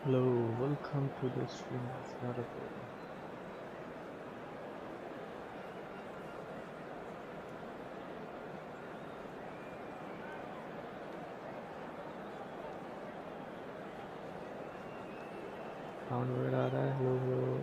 Hello, welcome to the stream of Moderators. Sound word आ रहा है? Hello.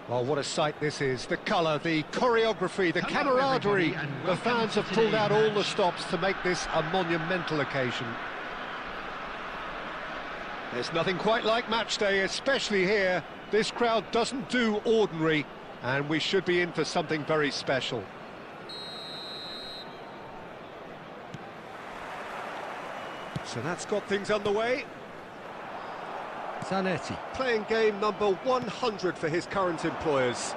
Well, what a sight this is. The colour, the choreography, the camaraderie. The fans have pulled out all the stops to make this a monumental occasion. There's nothing quite like match day, especially here. This crowd doesn't do ordinary, and we should be in for something very special. So that's got things underway. Zanetti. Playing game number 100 for his current employers.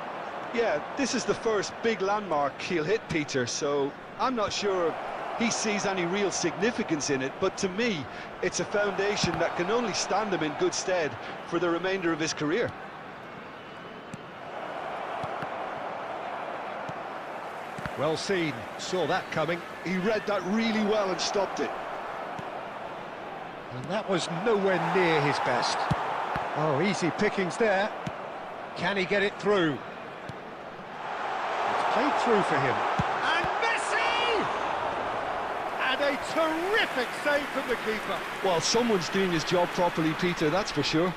Yeah, this is the first big landmark he'll hit, Peter, so I'm not sure he sees any real significance in it, but to me, it's a foundation that can only stand him in good stead for the remainder of his career. Well seen, saw that coming. He read that really well and stopped it. And that was nowhere near his best. Oh, easy pickings there. Can he get it through? It's played through for him. And Messi! And a terrific save from the keeper. Well, someone's doing his job properly, Peter, that's for sure.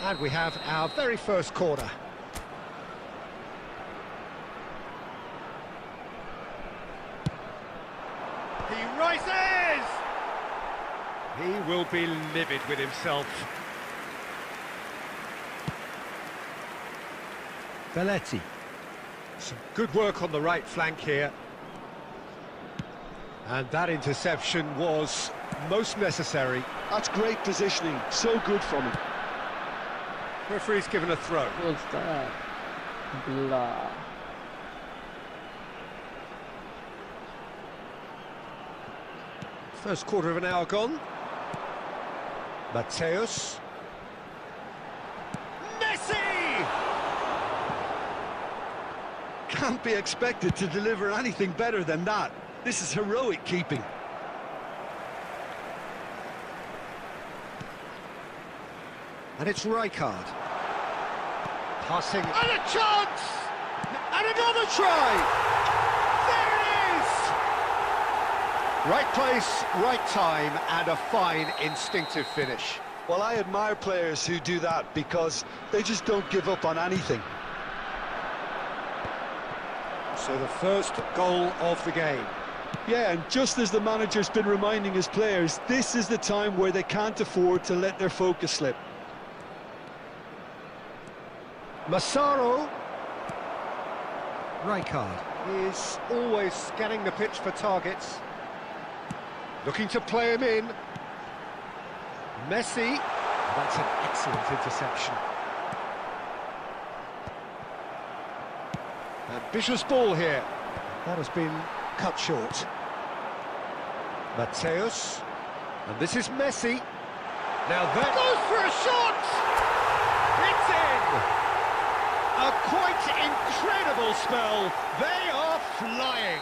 And we have our very first corner. He rises! He will be livid with himself. Belletti. Some good work on the right flank here. And that interception was most necessary. That's great positioning, so good from him. Referee's given a throw. What's that? Blah. First quarter of an hour gone. Mateus. Messi! Can't be expected to deliver anything better than that. This is heroic keeping. And it's Rijkaard. Passing. And a chance! And another try! There it is! Right place, right time, and a fine instinctive finish. Well, I admire players who do that because they just don't give up on anything. So the first goal of the game. Yeah, and just as the manager's been reminding his players, this is the time where they can't afford to let their focus slip. Massaro. Rijkaard is always scanning the pitch for targets. Looking to play him in. Messi. That's an excellent interception. Ambitious ball here. That has been cut short. Mateus. And this is Messi. Now that goes for a shot! It's in! A quite incredible spell. They are flying.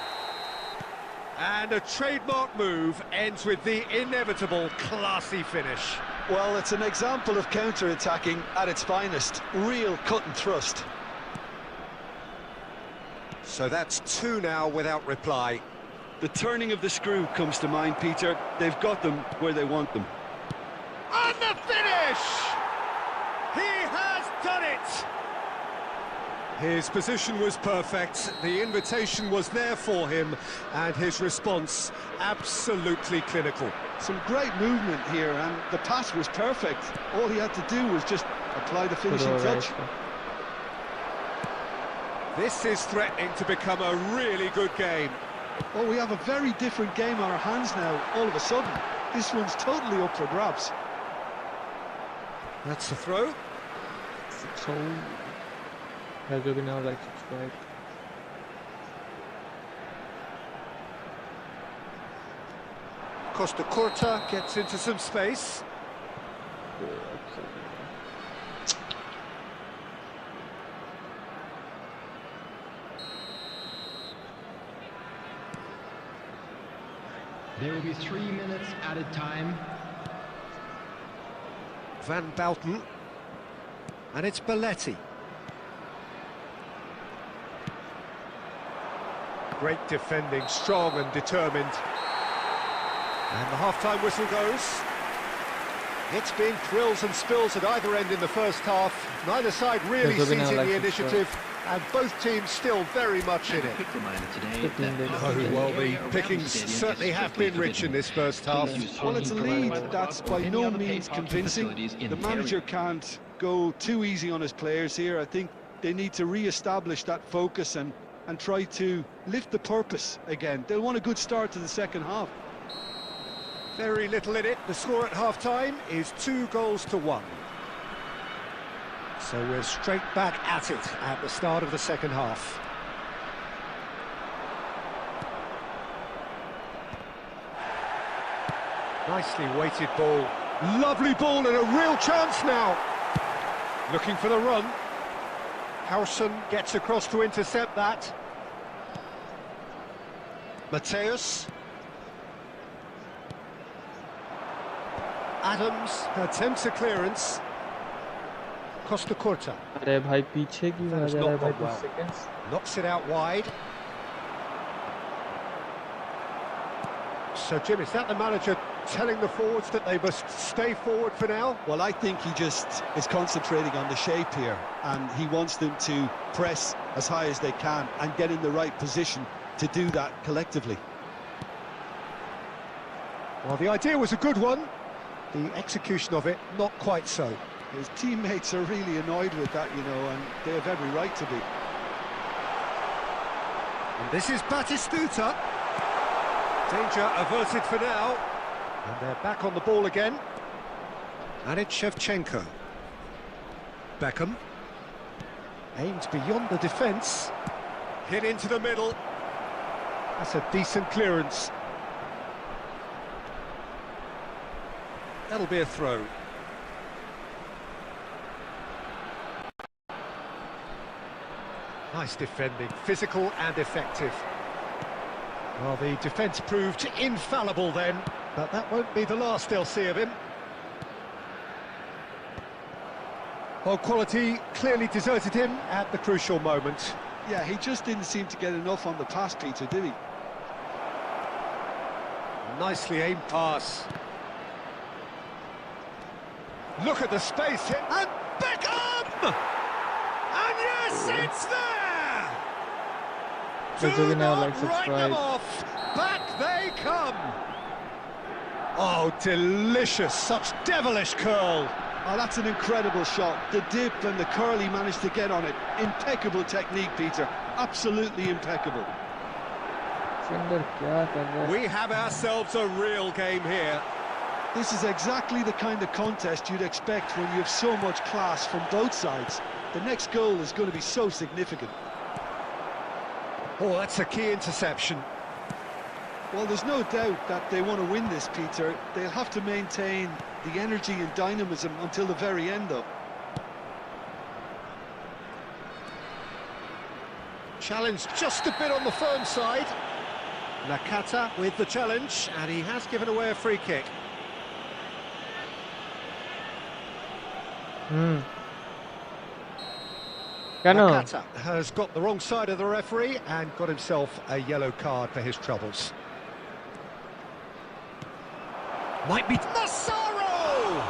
And a trademark move ends with the inevitable classy finish. Well, it's an example of counter-attacking at its finest. Real cut and thrust. So that's 2 now without reply. The turning of the screw comes to mind, Peter. They've got them where they want them. And the finish! He has done it! His position was perfect, the invitation was there for him, and his response absolutely clinical. Some great movement here, and the pass was perfect. All he had to do was just apply the finishing touch. This is threatening to become a really good game. Oh, we have a very different game on our hands now, all of a sudden. This one's totally up for grabs. That's the throw. So, now like subscribe. Costa Curta gets into some space. There will be 3 minutes added time. Van Bouten. And it's BYTE. Great defending, strong and determined. And the half-time whistle goes. It's been thrills and spills at either end in the first half. Neither side really seizing the initiative, and both teams still very much in it. Oh, well, the pickings certainly have been rich in this first half. Well, it's a lead that's by no means convincing. The manager can't go too easy on his players here. I think they need to re-establish that focus and try to lift the purpose again. They'll want a good start to the second half. Very little in it. The score at half-time is 2-1. So we're straight back at it at the start of the second half. Nicely weighted ball. Lovely ball and a real chance now. Looking for the run. Howson gets across to intercept that. Mateus. Adams attempts a clearance. Costa Curta. अरे भाई पीछे की आ जा रहा है भाई 2 seconds. Knocks it out wide. So Jim, is that the manager telling the forwards that they must stay forward for now? Well, I think he just is concentrating on the shape here, and he wants them to press as high as they can and get in the right position to do that collectively. Well, the idea was a good one. The execution of it, not quite so. His teammates are really annoyed with that, you know, and they have every right to be. And this is Batistuta. Danger averted for now. And they're back on the ball again. And it's Shevchenko. Beckham. Aimed beyond the defence. Hit into the middle. That's a decent clearance. That'll be a throw. Nice defending, physical and effective. Well, the defence proved infallible then, but that won't be the last they'll see of him. Well, quality clearly deserted him at the crucial moment. Yeah, he just didn't seem to get enough on the pass, Peter, did he? Nicely aimed pass. Look at the space here, and Beckham! And yes, it's there! Do not write them off, back they come! Oh, delicious, such devilish curl! Oh, that's an incredible shot. The dip and the curl he managed to get on it. Impeccable technique, Peter. Absolutely impeccable. We have ourselves a real game here. This is exactly the kind of contest you'd expect when you have so much class from both sides. The next goal is going to be so significant. Oh, that's a key interception. Well, there's no doubt that they want to win this, Peter. They'll have to maintain the energy and dynamism until the very end, though. Challenge just a bit on the firm side. Nakata with the challenge, and he has given away a free kick. Nakata has got the wrong side of the referee and got himself a yellow card for his troubles. Might be Massaro!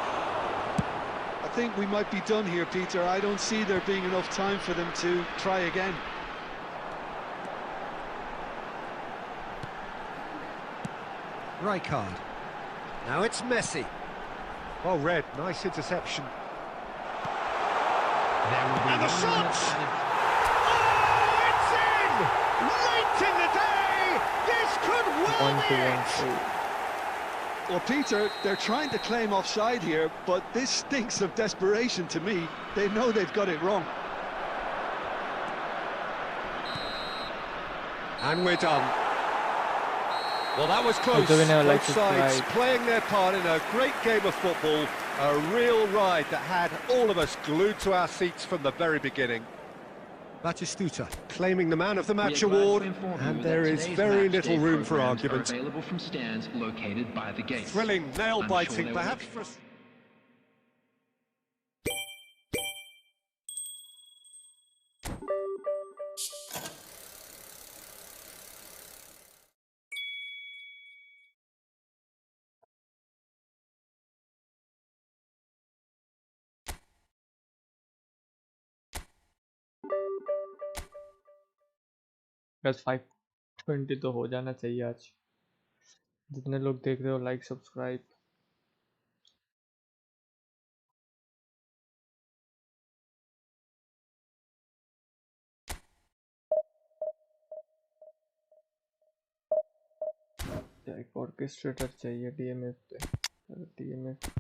I think we might be done here, Peter. I don't see there being enough time for them to try again. Rijkaard. Now it's Messi. Well read, nice interception. And the shot! Oh, it's in! Late in the day! This could well be it! Well, Peter, they're trying to claim offside here, but this stinks of desperation to me. They know they've got it wrong. And we're done. Well, that was close. Both sides playing their part in a great game of football. A real ride that had all of us glued to our seats from the very beginning. Batistuta claiming the Man of the Match award, and there is very little room for argument. Available from stands located by the gate. Thrilling, nail-biting, perhaps for... बस 520 तो हो जाना चाहिए आज। जितने लोग देख रहे हो लाइक सब्सक्राइब। एक ऑर्केस्ट्रेटर चाहिए डीएमएफ पे। DMF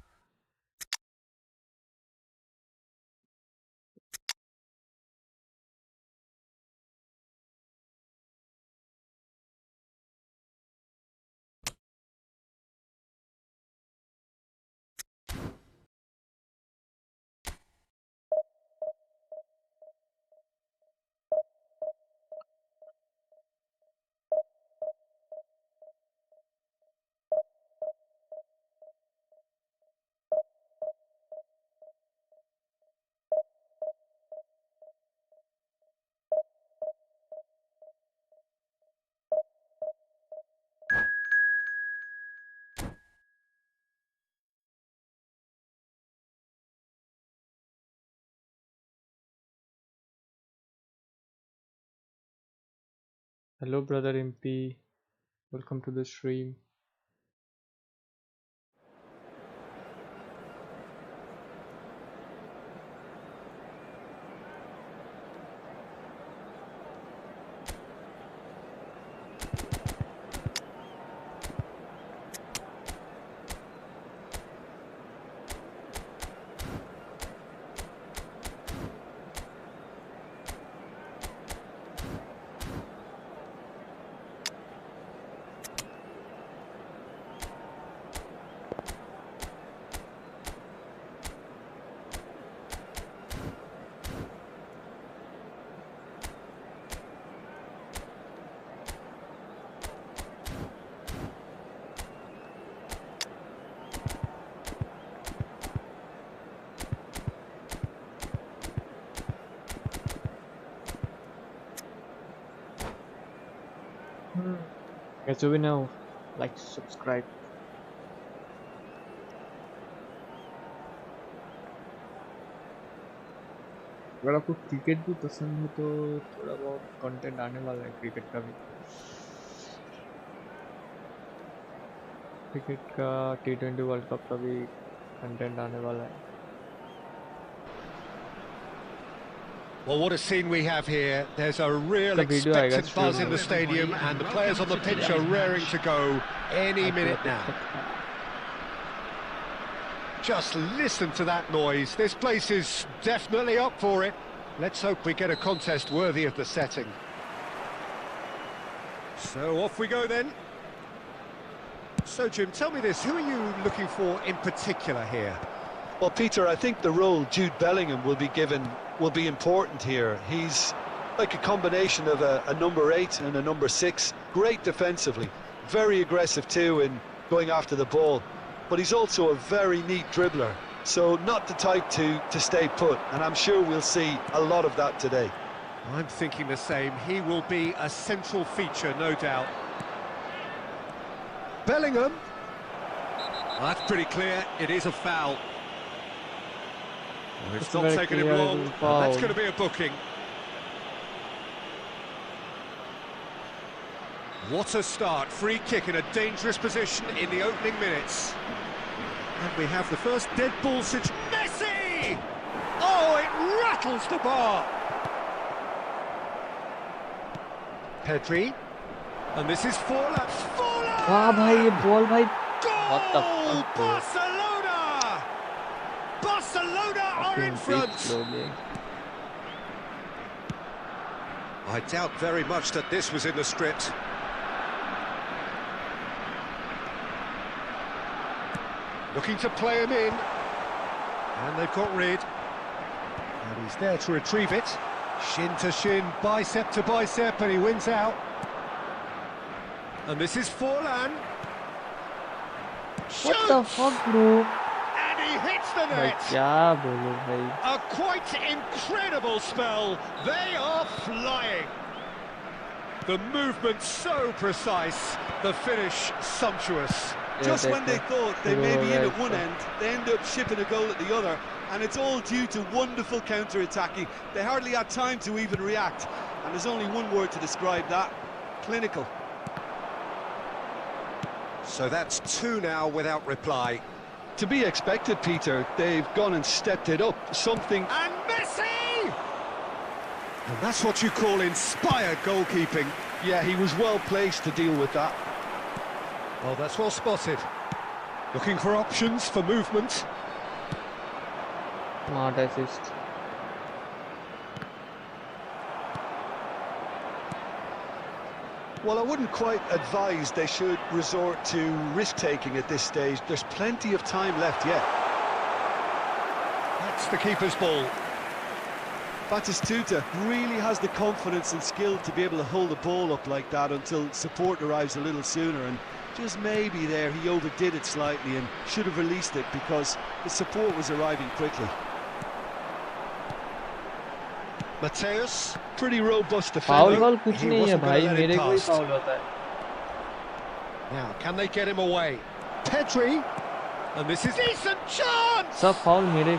Hello brother MP, welcome to the stream. Guys, so we know, like, subscribe. अगर आपको क्रिकेट भी पसंद है तो थोड़ा बहुत कंटेंट आने वाला है क्रिकेट का भी। क्रिकेट का T20 वर्ल्ड कप का भी कंटेंट आने वाला है। Well, what a scene we have here. There's a real expectant buzz in the stadium and the players on the pitch are raring to go any minute now. Just listen to that noise. This place is definitely up for it. Let's hope we get a contest worthy of the setting. So off we go then. So Jim, tell me this, who are you looking for in particular here? Well, Peter, I think the role Jude Bellingham will be given will be important here. He's like a combination of a number 8 and a number 6. Great defensively, very aggressive too in going after the ball. But he's also a very neat dribbler. so not the type to stay put, and I'm sure we'll see a lot of that today. I'm thinking the same. He will be a central feature, no doubt. Bellingham. That's pretty clear. It is a foul. Well, it's not taken him long, and that's going to be a booking. What a start. Free kick in a dangerous position in the opening minutes. And we have the first dead ball since Messi! Oh, it rattles the bar. Pedri. And this is Forlan. Forlan! वाह भाई ये ball भाई what the Goal! fuck bro? Barcelona! Barcelona are in front. I doubt very much that this was in the script. Looking to play him in. And they've got rid. And he's there to retrieve it. Shin to shin, bicep to bicep, and he wins out. And this is Forlan. What the fuck bro? And he hits the भाई net. क्या बोलूं भाई? A quite incredible spell. They are flying. The movement so precise, the finish sumptuous. Just when they thought they may be in at one end, they end up shipping a goal at the other, and it's all due to wonderful counter-attacking. They hardly had time to even react, and there's only one word to describe that: clinical. So that's two now without reply. To be expected, Peter. They've gone and stepped it up, something... And Messi! And that's what you call inspired goalkeeping. Yeah, he was well placed to deal with that. Well, that's well spotted. Looking for options for movement. Smart assist. Well, I wouldn't quite advise they should resort to risk-taking at this stage. There's plenty of time left yet. That's the keeper's ball. Batistuta really has the confidence and skill to be able to hold the ball up like that until support arrives a little sooner, and just maybe there he overdid it slightly and should have released it because the support was arriving quickly. Mateus. Pretty robust Foul defender. ball कुछ He नहीं है wasn't भाई, gonna let it मेरे को ही past. foul होता है. Now, can they get him away? Pedri. And this is decent chance! सब foul मैं ही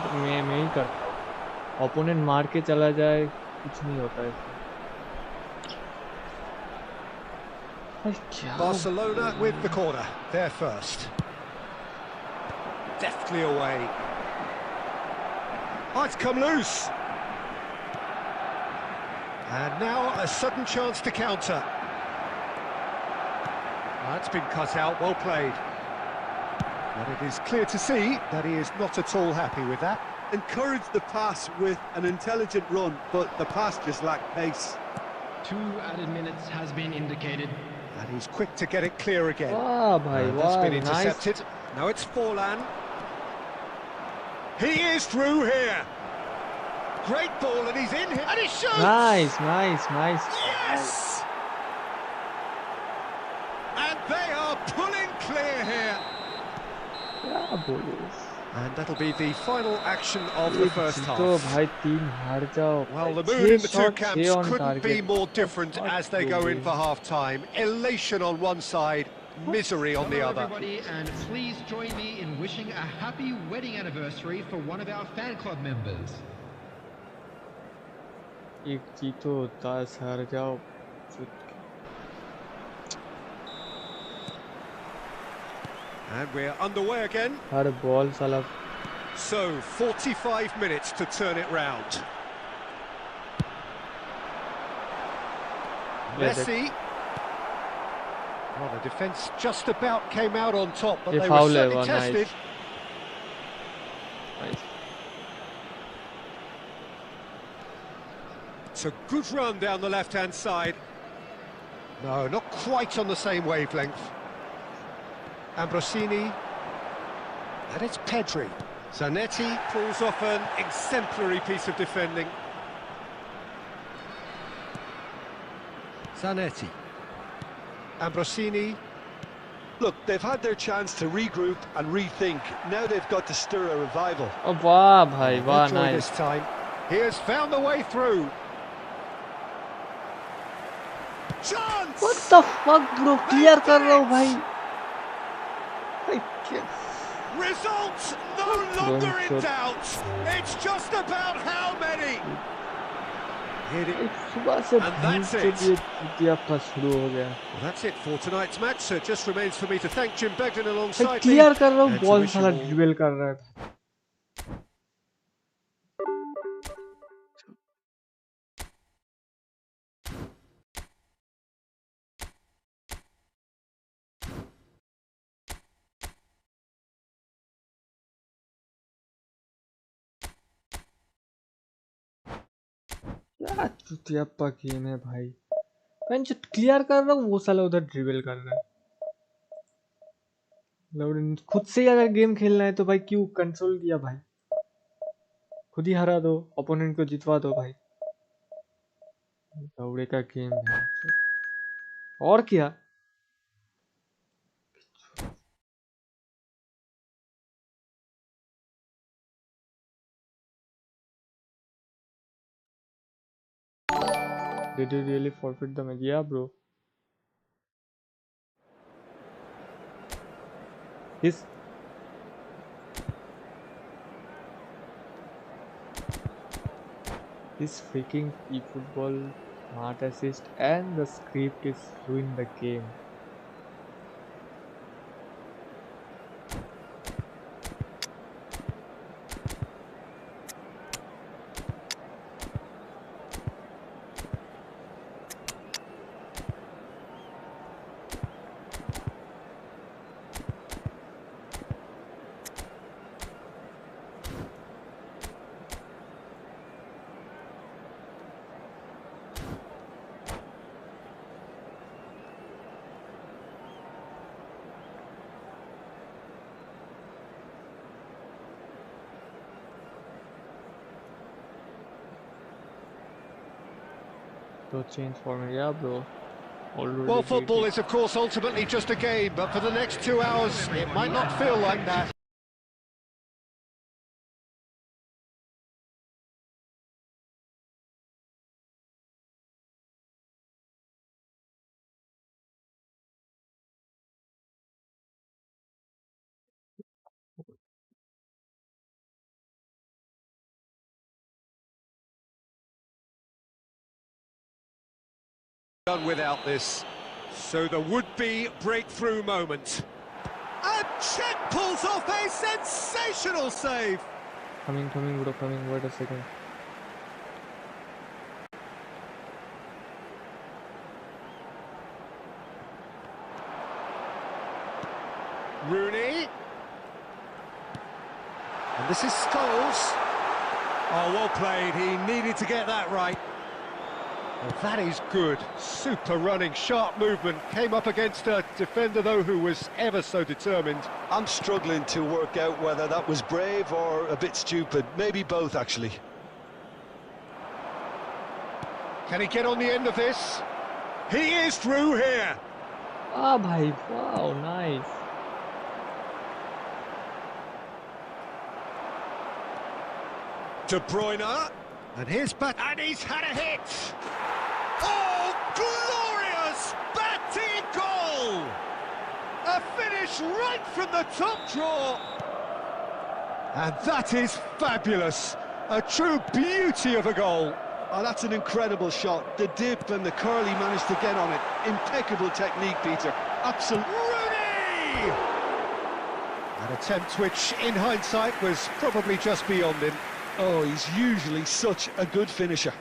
करता हूँ. Opponent मार के चला जाए कुछ नहीं होता है. भाई क्या? Barcelona with the corner. They're first. Deftly away. Oh, it's come loose. And now a sudden chance to counter. That's been cut out, well played. But it is clear to see that he is not at all happy with that. Encouraged the pass with an intelligent run, but the pass just lacked pace. 2 added minutes has been indicated. And he's quick to get it clear again. वाह भाई That's वाह, been nice. intercepted. Now it's Forlan. He is through here. Great ball, and he's in here, and he shoots! Nice. Yes! And they are pulling clear here. क्या बोलूं? And that'll be the final action of the first तो half. भाई 3 हार जाओ. Well, the भाई, mood in the 6 two shots, camps 6 on couldn't be target. more different as they go in for half-time. Elation on one side, misery on the Hello other. everybody, and please join me in wishing a happy wedding anniversary for one of our fan club members. एक जीतो 10 हार जाओ. And we're underway again. Her ball साला. So, 45 minutes to turn it round. Messi. Well, the defence just about came out on top, but ये they were foul है certainly वो. tested. Nice. It's a good run down the left-hand side. No, not quite on the same wavelength. Ambrosini. And it's Pedri. Zanetti pulls off an exemplary piece of defending. Zanetti. Ambrosini. Look, they've had their chance to regroup and rethink. Now they've got to stir a revival. Oh, वाह भाई वाह, They'll try nice. this time. He has found the way through. Chance! What the fuck, bro? Clear कर रहा हूँ भाई. भाई क्या? Results no longer in doubt. It's just about how many. Hit it. सुबह से And that's it. ये आपका शुरू हो गया. Well, that's it for tonight's match. So it just remains for me to thank Jim Begden alongside me. Clear कर रहा हूँ, and to ball wish you साला all ड्रिबल कर रहा है. क्या चुतियाप्पा गेम है भाई. मैं जो क्लियर कर रहा हूँ वो साला उधर ड्रिबल कर रहा है. खुद से ही अगर गेम खेलना है तो भाई क्यों कंट्रोल किया भाई. खुद ही हरा दो, ओपोनेंट को जितवा दो भाई. दौड़े का गेम है और क्या. Did you really forfeit the match? Yeah, bro. His freaking eFootball smart assist and the script is ruining the game. So change format, yeah, bro. Already Well, football is, of course, ultimately just a game, but for the next 2 hours, it might not feel like that. Done without this, so the would-be breakthrough moment. And Czech pulls off a sensational save. Coming, bro, coming. Wait a second. Rooney. And this is Scholes. Oh, well played. He needed to get that right. Well, that is good. Super running, sharp movement. Came up against a defender, though, who was ever so determined. I'm struggling to work out whether that was brave or a bit stupid. Maybe both, actually. Can he get on the end of this? He is through here. Ah, bhai, wow, nice. De Bruyne. And here's and he's had a hit. Oh, glorious batting goal! A finish right from the top draw. And that is fabulous. A true beauty of a goal. Oh, that's an incredible shot. The dip and the curl he managed to get on it. Impeccable technique, Peter. Absolutely. Rooney! An attempt which, in hindsight, was probably just beyond him. Oh, he's usually such a good finisher.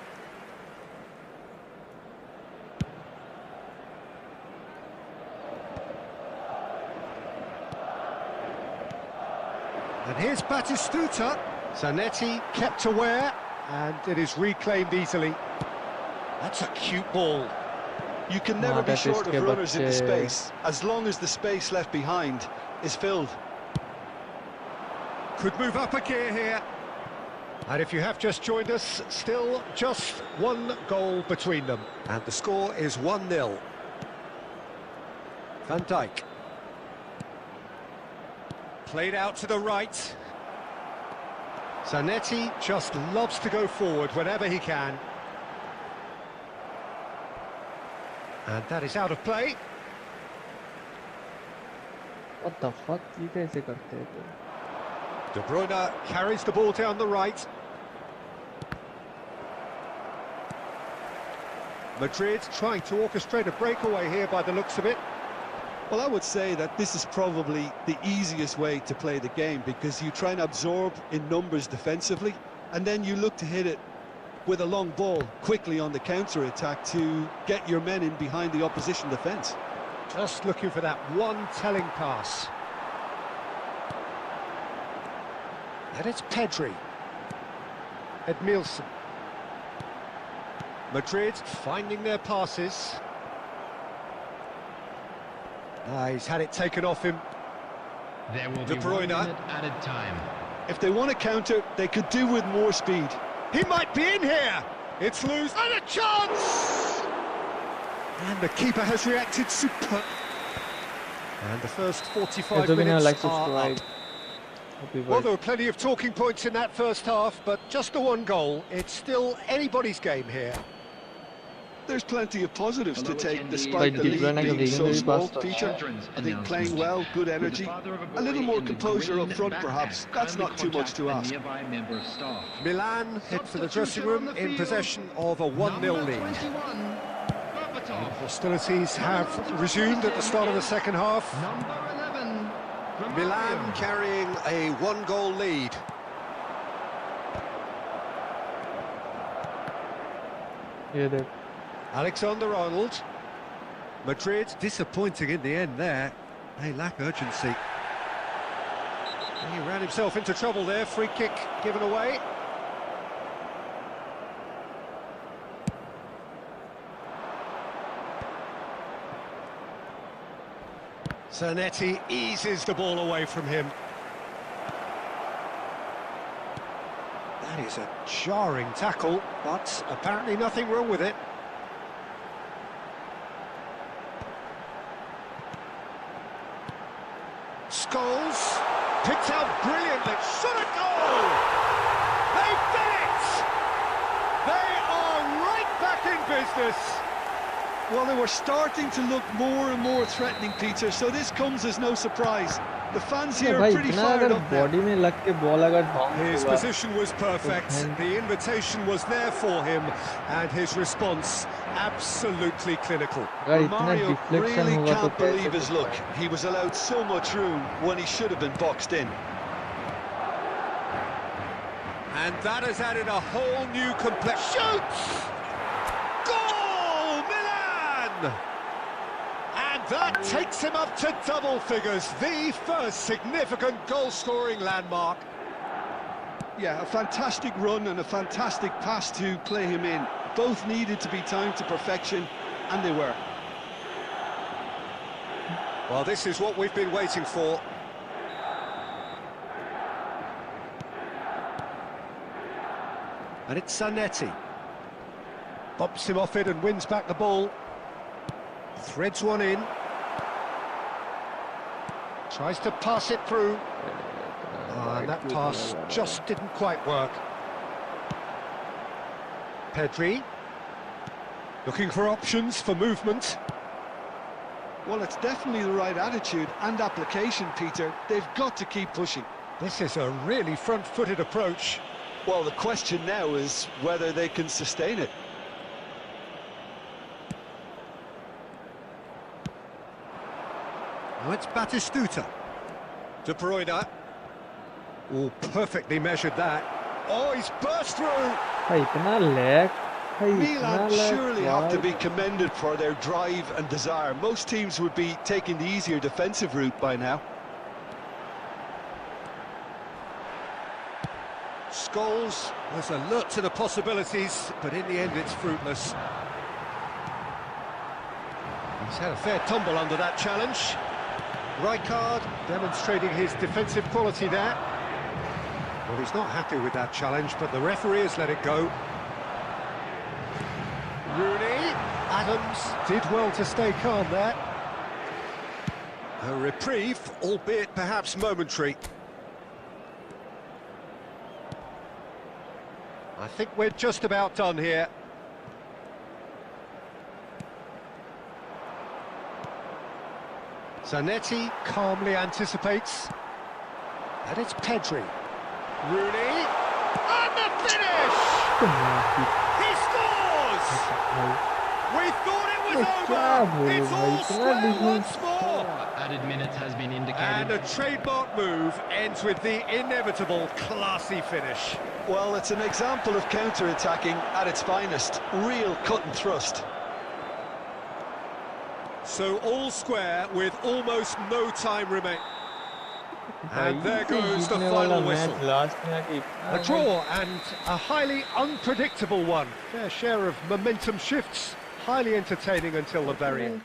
And here's Batistuta. Zanetti kept aware, and it is reclaimed easily. That's a cute ball. You can never be short of runners into space, as long as the space left behind is filled. Could move up a gear here. And if you have just joined us, still just one goal between them. And the score is 1-0. Van Dijk. Played out to the right. Zanetti just loves to go forward whenever he can. And that is out of play. What the fuck? ये कैसे करते हैं? De Bruyne carries the ball down the right. Madrid trying to orchestrate a breakaway here by the looks of it. Well, I would say that this is probably the easiest way to play the game, because you try and absorb in numbers defensively, and then you look to hit it with a long ball quickly on the counter-attack to get your men in behind the opposition defence. Just looking for that one telling pass. And it's Pedri. Edmilson. Madrid finding their passes. He's had it taken off him. There will De be 1 Bruyne. minute added time. If they want to counter, they could do with more speed. He might be in here. It's loose. And a chance! And the keeper has reacted superb. And the first 45 minutes are up. Well, there were plenty of talking points in that first half, but just the one goal. It's still anybody's game here. There's plenty of positives to take By despite the De Bruyne lead के being so vegan small, pasta. Peter. I think playing well, good energy, a little more composure up front perhaps, that's not too much to ask. Milan head for the dressing room in possession of a 1-0 lead. Hostilities have resumed at the start of the second half. Milan carrying a 1-goal lead. ये देख Alexander-Arnold. Madrid disappointing in the end there. They lack urgency. He ran himself into trouble there. Free kick given away. Zanetti eases the ball away from him. That is a jarring tackle, but apparently nothing wrong with it. Scholes picked out brilliantly. Shot a goal! They've done it! They are right back in business. Well, they were starting to look more and more threatening, Peter, so this comes as no surprise. The fans here are pretty fired up now. Body में लग के ball अगर bounce His हुआ position was perfect, the invitation was there for him, and his response absolutely clinical. अगर इतना Mario deflection really हुआ तो can't believe कैसे his luck. He was allowed so much room when he should have been boxed in. And that has added a whole new complexion. Shoots! Goal, Milan! And that takes him up to double figures, the first significant goal-scoring landmark. Yeah, a fantastic run and a fantastic pass to play him in. Both needed to be timed to perfection, and they were. Well, this is what we've been waiting for. And it's Zanetti. Bumps him off it and wins back the ball. Threads one in. Tries to pass it through. And that pass just didn't quite work. Pedri. Looking for options for movement. Well, it's definitely the right attitude and application, Peter. They've got to keep pushing. This is a really front-footed approach. Well, the question now is whether they can sustain it. Now it's Batistuta. De Bruyne. Oh, perfectly measured that. Oh, he's burst through. भाई इतना lag Milan surely have to be commended for their drive and desire. Most teams would be taking the easier defensive route by now. Scholes was alert to the possibilities, but in the end it's fruitless. He's had a fair tumble under that challenge. Rijkaard demonstrating his defensive quality there. Well, he's not happy with that challenge, but the referee has let it go. Rooney, Adams did well to stay calm there. A reprieve, albeit perhaps momentary. I think we're just about done here. Zanetti calmly anticipates. And it's Pedri. Rooney. And the finish! He scores! We thought it was over. It's all square once more. Added minutes has been indicated. And a trademark move ends with the inevitable classy finish. Well, it's an example of counter-attacking at its finest. Real cut and thrust. So all square with almost no time remaining. And there goes the final whistle. A draw and a highly unpredictable one. Fair share of momentum shifts. Highly entertaining until the very end.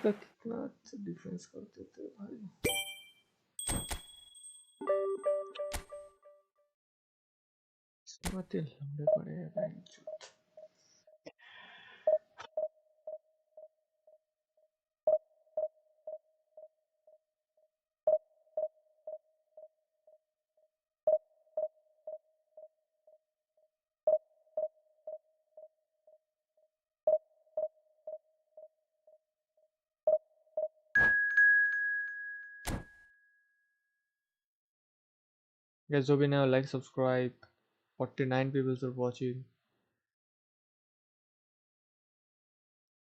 Guys, so we now like, subscribe. 49 people are watching.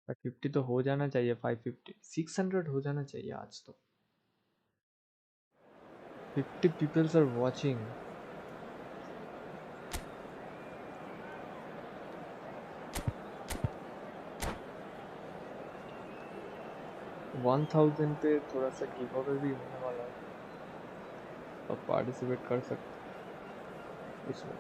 550 तो हो जाना चाहिए. 550 600 हो जाना चाहिए आज तो. 50 people are watching. $1000 पे थोड़ा सा गिव अवे भी होने वाला है. अब पार्टिसिपेट कर सकते इसमें.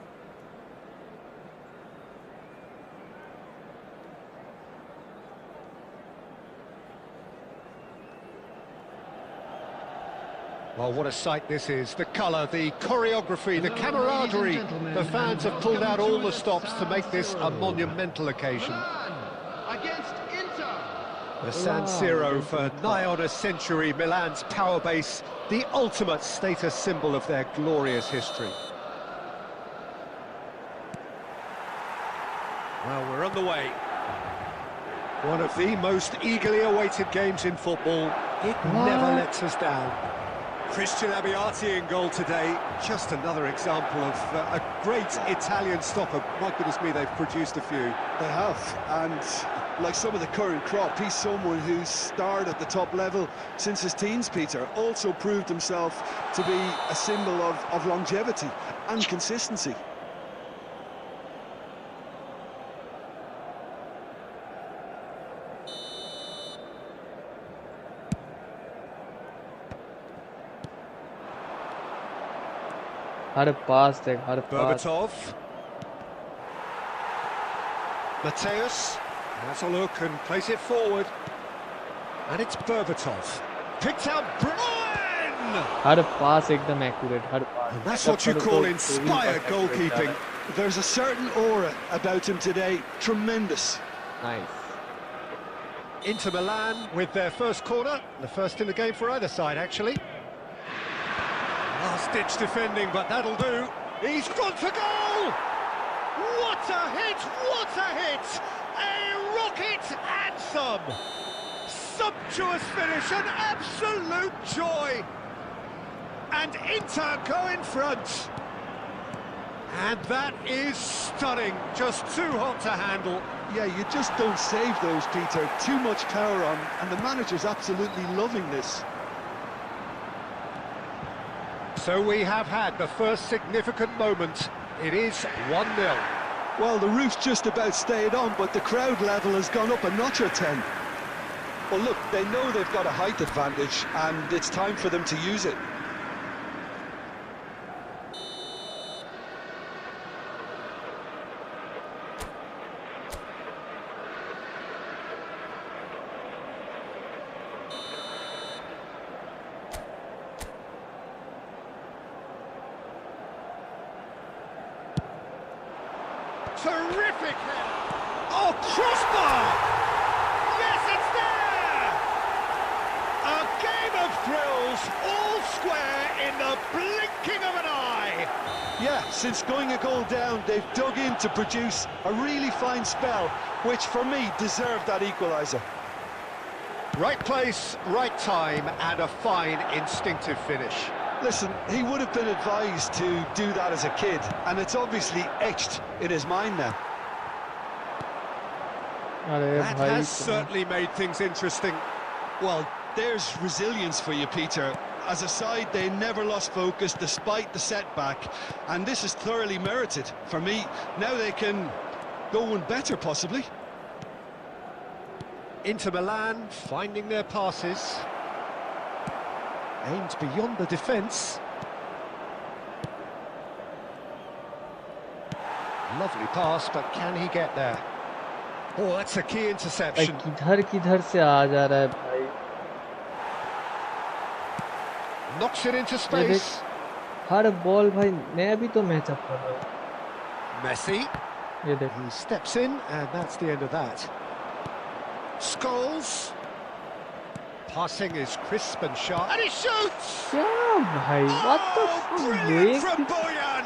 Well, what a sight this is. The colour, the choreography, the camaraderie. The fans have pulled out all the stops to make this a monumental occasion. Against Inter. The San Siro for nigh on a century, Milan's power base, the ultimate status symbol of their glorious history. Well, we're on the way. One of the most eagerly awaited games in football. It never lets us down. Christian Abbiati in goal today. Just another example of a great Italian stopper. My goodness me, they've produced a few. They have, and like some of the current crop, he's someone who's starred at the top level since his teens, Peter. Also proved himself to be a symbol of longevity and consistency. हर पास देख, हर पास. Berbatov. Mateus has a look and plays it forward. And it's Berbatov. Picked out Brian! हर पास एकदम accurate, her pass. And that's what you call inspired goalkeeping. There's a certain aura about him today. Tremendous. Nice. Inter Milan with their first corner. The first in the game for either side, actually. Last-ditch defending, but that'll do. He's gone for goal! What a hit! What a hit! A rocket anthem! Sumptuous finish, an absolute joy! And Inter go in front. And that is stunning. Just too hot to handle. Yeah, you just don't save those, Peter. Too much power on, and the manager's absolutely loving this. So we have had the first significant moment. It is 1-0. Well, the roof's just about stayed on, but the crowd level has gone up a notch or 10. Well, look, they know they've got a height advantage, and it's time for them to use it. Terrific hit! Oh, crossbar! Yes, it's there! A game of thrills circles, all square in the blinking of an eye. Yeah, since going a goal down, they've dug in to produce a really fine spell, which for me deserved that equaliser. Right place, right time, and a fine instinctive finish. Listen, he would have been advised to do that as a kid, and it's obviously etched in his mind now. That has certainly made things interesting. Well, there's resilience for you, Peter. As a side, they never lost focus despite the setback, and this is thoroughly merited. For me, now they can go one better, possibly. Inter Milan finding their passes. Aimed beyond the defence. Lovely pass, but can he get there? Oh, that's a key interception. किधर से आ जा रहा है भाई? Knocks it into space. Her ball भाई मैं भी तो मैच अप कर रहा हूँ. Messi. ये देख. He steps in, and that's the end of that. Scholes. Passing is crisp and sharp. And he shoots! क्या भाई? What the fuck? Brilliant from Boyan!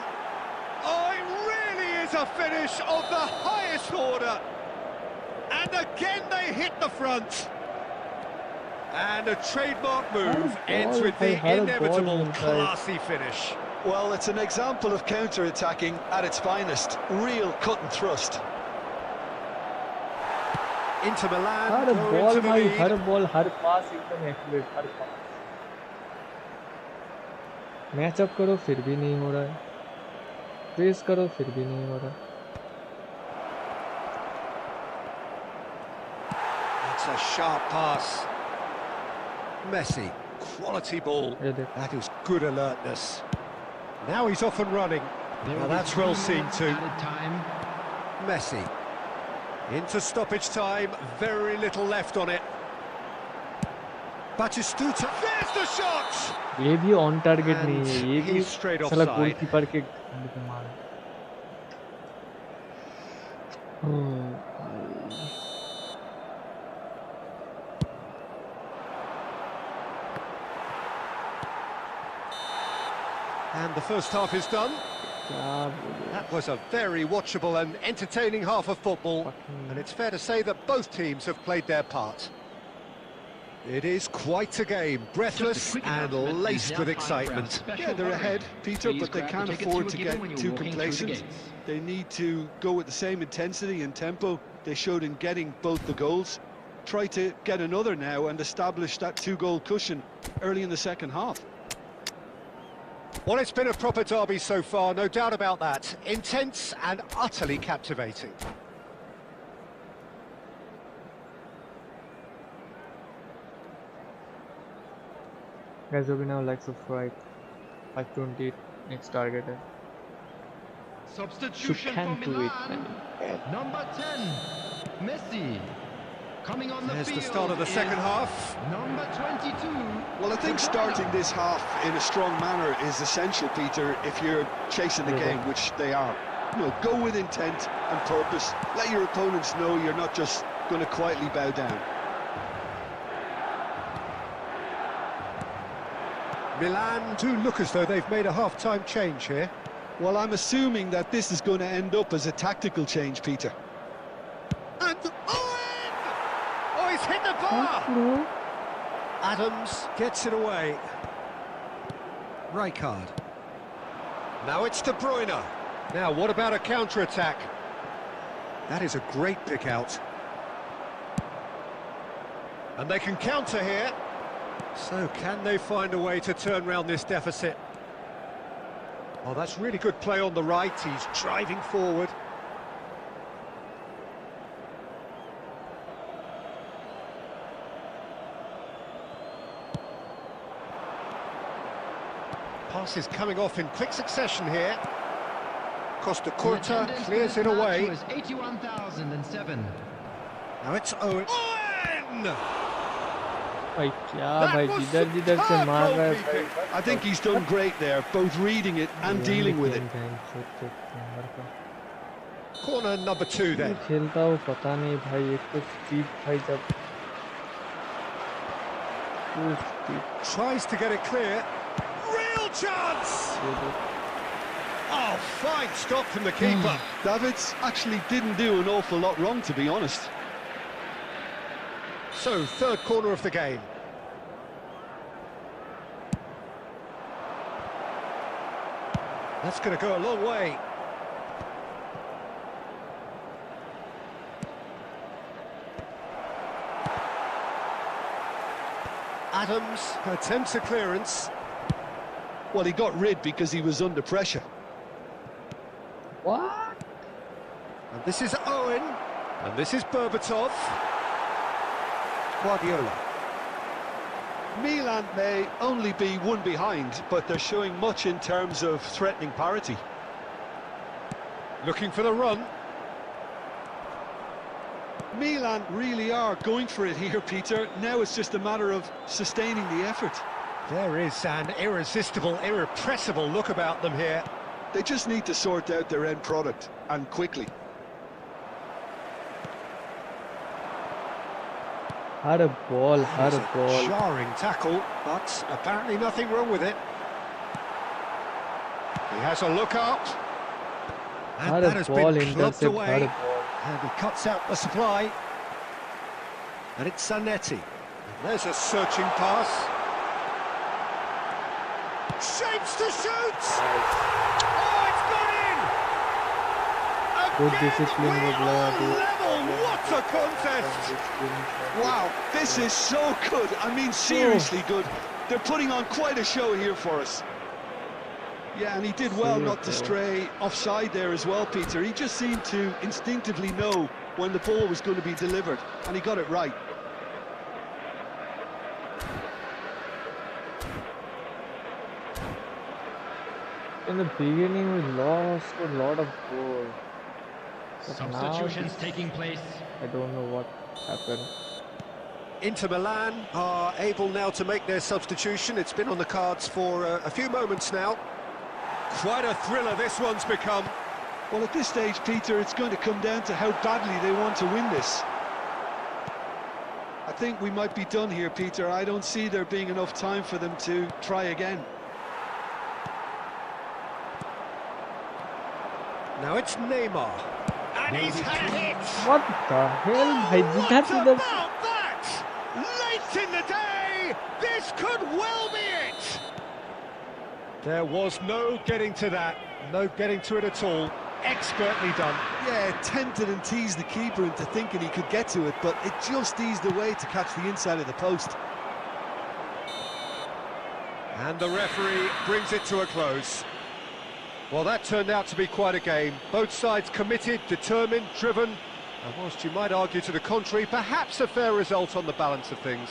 Oh, it really is a finish of the highest order. And again they hit the front. And a trademark move ends with the inevitable classy finish. Well, it's an example of counter-attacking at its finest. Real cut and thrust. Inter Milan her go ball into the भाई lead. हर ball हर पास एकदम accurate हर पास. Match up करो फिर भी नहीं हो रहा है. Press करो फिर भी नहीं हो रहा. It's a sharp pass. Messi, quality ball. That is good alertness. Now he's off and running. Now that's well seen too. Messi. Into stoppage time, very little left on it. Batistuta, there's the shot! ये भी on target नहीं है, ये भी straight साला offside. Goalkeeper के घंटे पे मारा. And the first half is done. That was a very watchable and entertaining half of football, and it's fair to say that both teams have played their part. It is quite a game, breathless and laced with excitement. Yeah, they're ahead, Peter, but they can't afford to get too complacent. They need to go with the same intensity and tempo they showed in getting both the goals. Try to get another now and establish that two-goal cushion early in the second half. Well, it's been a proper derby so far, no doubt about that. Intense and utterly captivating. Guys, will be now like subscribe. 528 next target है. Substitution can for do Milan. Number 10, Messi. Coming on the There's field the start of the second half. Number 22. Well, I think starting this half in a strong manner is essential, Peter, if you're chasing the game, which they are. You know, go with intent and purpose. Let your opponents know you're not just going to quietly bow down. Milan do look as though they've made a half-time change here. Well, I'm assuming that this is going to end up as a tactical change, Peter. And oh, he's hit the bar! Adams gets it away. Rijkaard. Now it's De Bruyne. Now, what about a counter-attack? That is a great pick-out. And they can counter here. So, can they find a way to turn round this deficit? Oh, that's really good play on the right. He's driving forward. Pass is coming off in quick succession here. Costa Curta clears it away. Was 81,007. Now it's Owen. Owen! भाई क्या भाई जिधर से मार रहा है भाई. I think he's done great there, both reading it and dealing with it. Corner number 2 then. खेलता हूँ पता नहीं भाई. एक तो स्पीड भाई जब Tries to get it clear. Real chance! Oh, fine stop from the keeper. Davids actually didn't do an awful lot wrong, to be honest. So, third corner of the game. That's going to go a long way. Adams attempts a clearance. Well, he got rid because he was under pressure. What? And this is Owen. And this is Berbatov. Guardiola. Milan may only be one behind, but they're showing much in terms of threatening parity. Looking for the run. Milan really are going for it here, Peter. Now it's just a matter of sustaining the effort. There is an irresistible, irrepressible look about them here. They just need to sort out their end product, and quickly. Had a ball, had a It's ball. jarring tackle, but apparently nothing wrong with it. He has a look up. And Had that a has ball, been clubbed intercept, had a away. ball. And he cuts out the supply. And it's Zanetti. And there's a searching pass. Shapes to shoot! Oh, it's gone in! Good Again, discipline we with player, are good. level! What a contest! Wow, this is so good. I mean, seriously good. They're putting on quite a show here for us. Yeah, and he did well not to stray offside there as well, Peter. He just seemed to instinctively know when the ball was going to be delivered, and he got it right. In the beginning, we lost a lot of goals. But Substitutions now, taking place. I don't know what happened. Inter Milan are able now to make their substitution. It's been on the cards for a few moments now. Quite a thriller this one's become. Well, at this stage, Peter, it's going to come down to how badly they want to win this. I think we might be done here, Peter. I don't see there being enough time for them to try again. Now it's Neymar. And he's had it! What the hell? Oh, I what did about that. that? Late in the day, this could well be it! There was no getting to that, no getting to it at all. Expertly done. Yeah, tempted and teased the keeper into thinking he could get to it, but it just eased away to catch the inside of the post. And the referee brings it to a close. Well, that turned out to be quite a game. Both sides committed, determined, driven. And whilst you might argue to the contrary, perhaps a fair result on the balance of things.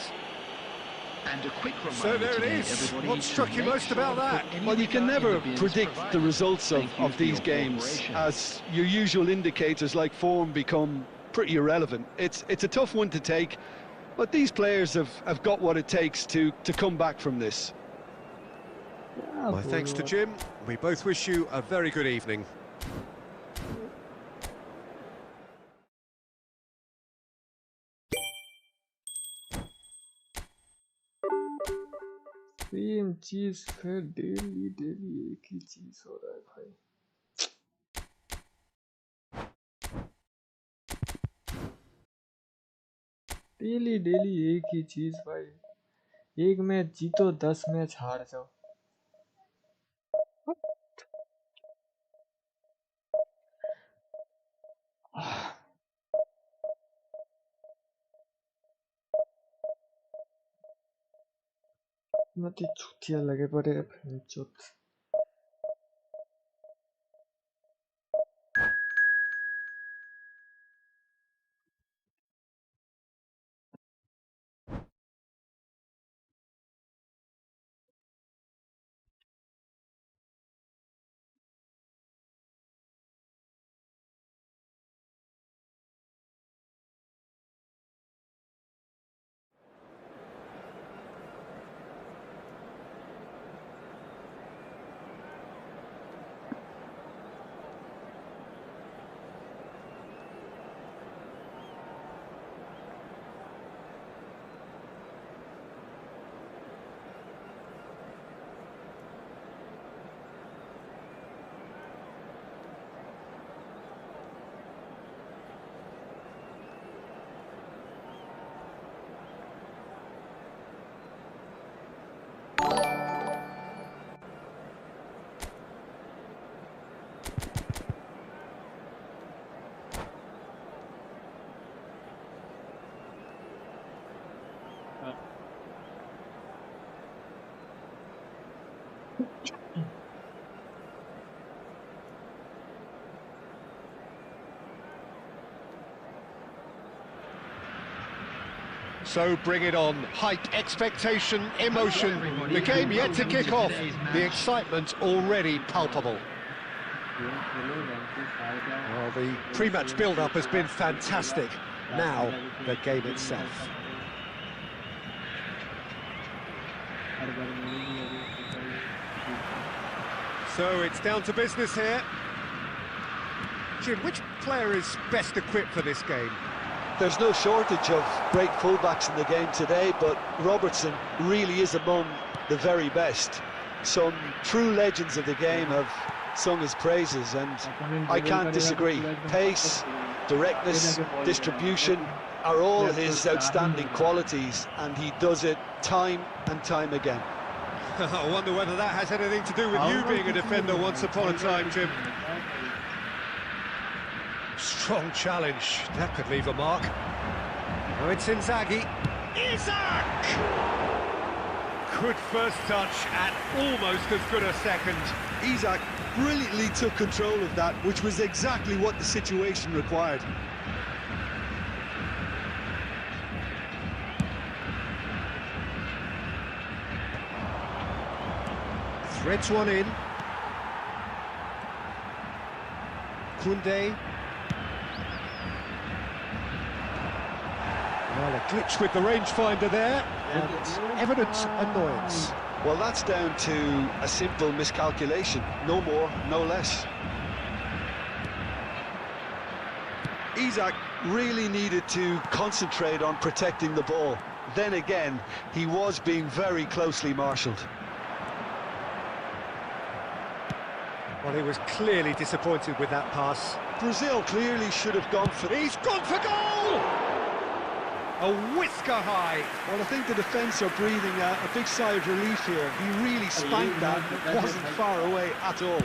And a quick reminder So there it today, is. everybody, What to struck you make most sure about to that? put any Well, you can regard never in the bins predict provided. the results Thank you of for these your games, cooperation. as your usual indicators like form become pretty irrelevant. It's a tough one to take, but these players have got what it takes to come back from this. My thanks to Jim. We both wish you a very good evening. Same चीज फिर daily daily एक ही चीज हो रहा है भाई. Daily daily एक ही चीज भाई. एक मैच जीतो 10 मैच हार जाओ. मत छुट्टियां लगे पड़े चुत. So bring it on. Hype, expectation, emotion. The game yet to kick off. The excitement already palpable. Well, the pre-match build-up has been fantastic. Now, the game itself. So it's down to business here. Jim, which player is best equipped for this game? There's no shortage of great fullbacks in the game today, but Robertson really is among the very best. Some true legends of the game have sung his praises, and I can't disagree. Pace, directness, distribution are all his outstanding qualities, and he does it time and time again. I wonder whether that has anything to do with you being a defender once upon a time, Jim. Strong challenge, that could leave a mark. Oh, it's Inzaghi. Isaac! Good first touch and almost as good a second. Isaac brilliantly took control of that, which was exactly what the situation required. Threads one in. Koundé. Well, a glitch with the rangefinder there, and evident annoyance. Well, that's down to a simple miscalculation, no more, no less. Isaac really needed to concentrate on protecting the ball. Then again, he was being very closely marshalled. Well, he was clearly disappointed with that pass. Brazil clearly should have gone for... He's gone for goal! A whisker high. Well, I think the defence are breathing a big sigh of relief here. He really spanked that. It wasn't far away at all.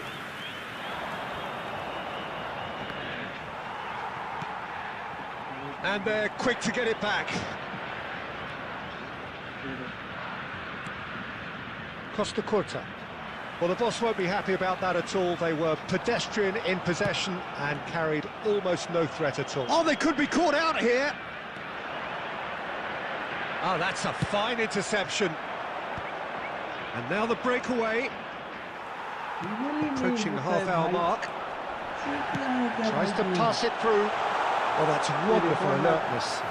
And they're quick to get it back. Costa Curta. Well, the boss won't be happy about that at all. They were pedestrian in possession and carried almost no threat at all. Oh, they could be caught out here. Oh, that's a fine interception. And now the breakaway. Approaching the half-hour mark. Tries to pass it through. Oh, that's wonderful alertness.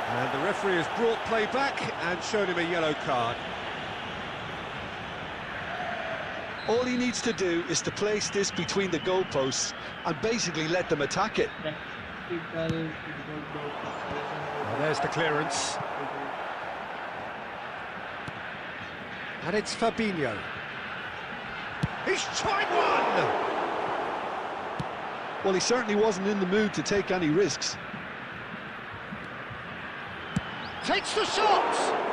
And the referee has brought play back and shown him a yellow card. All he needs to do is to place this between the goalposts and basically let them attack it. Well, there's the clearance. And it's Fabinho. He's tried one! Well, he certainly wasn't in the mood to take any risks. Takes the shot!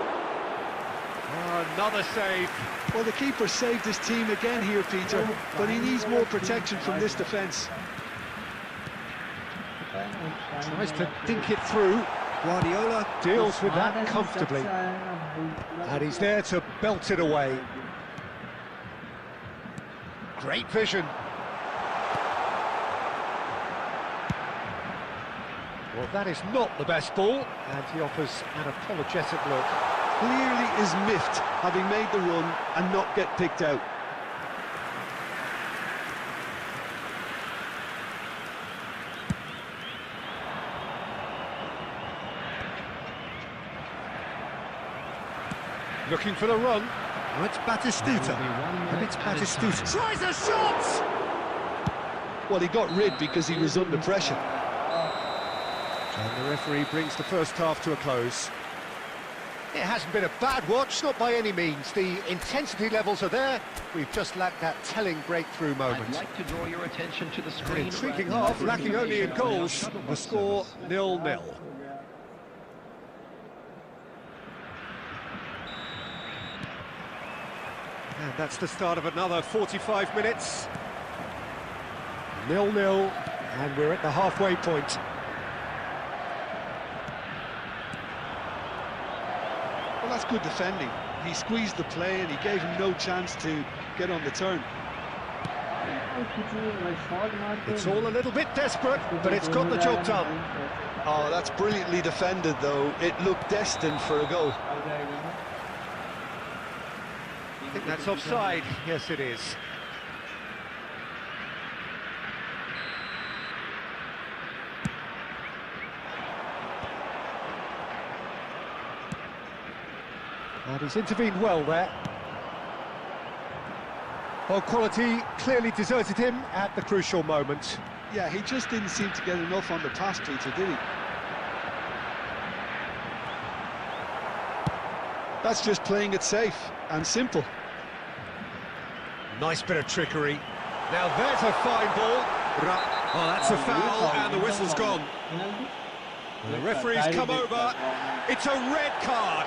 Oh, another save. Well, the keeper saved his team again here, Peter, but he needs more protection from this defence. Tries to dink it through. Guardiola deals with that comfortably. And he's there to belt it away. Great vision. Well, that is not the best ball, and he offers an apologetic look. Clearly is miffed, having made the run and not get picked out. Looking for the run. Oh, it's Batistuta. And it's Batistuta. Tries a shot! Well, he got rid because he was under pressure. And the referee brings the first half to a close. It hasn't been a bad watch, not by any means. The intensity levels are there. We've just lacked that telling breakthrough moment. I'd like to draw your attention to the An screen. intriguing half, lacking only in goals. The score 0-0. And that's the start of another 45 minutes. 0-0, and we're at the halfway point. Well, that's good defending. He squeezed the play and he gave him no chance to get on the turn. It's all a little bit desperate, but it's got the job done. Oh, that's brilliantly defended, though. It looked destined for a goal. I think that's offside. Yes, it is. And he's intervened well there. Well, quality clearly deserted him at the crucial moment. Yeah, he just didn't seem to get enough on the pass, Peter, did he? That's just playing it safe and simple. Nice bit of trickery. Now there's a fine ball. Oh, that's a foul, and the whistle's gone. The referee's come over. It's a red card.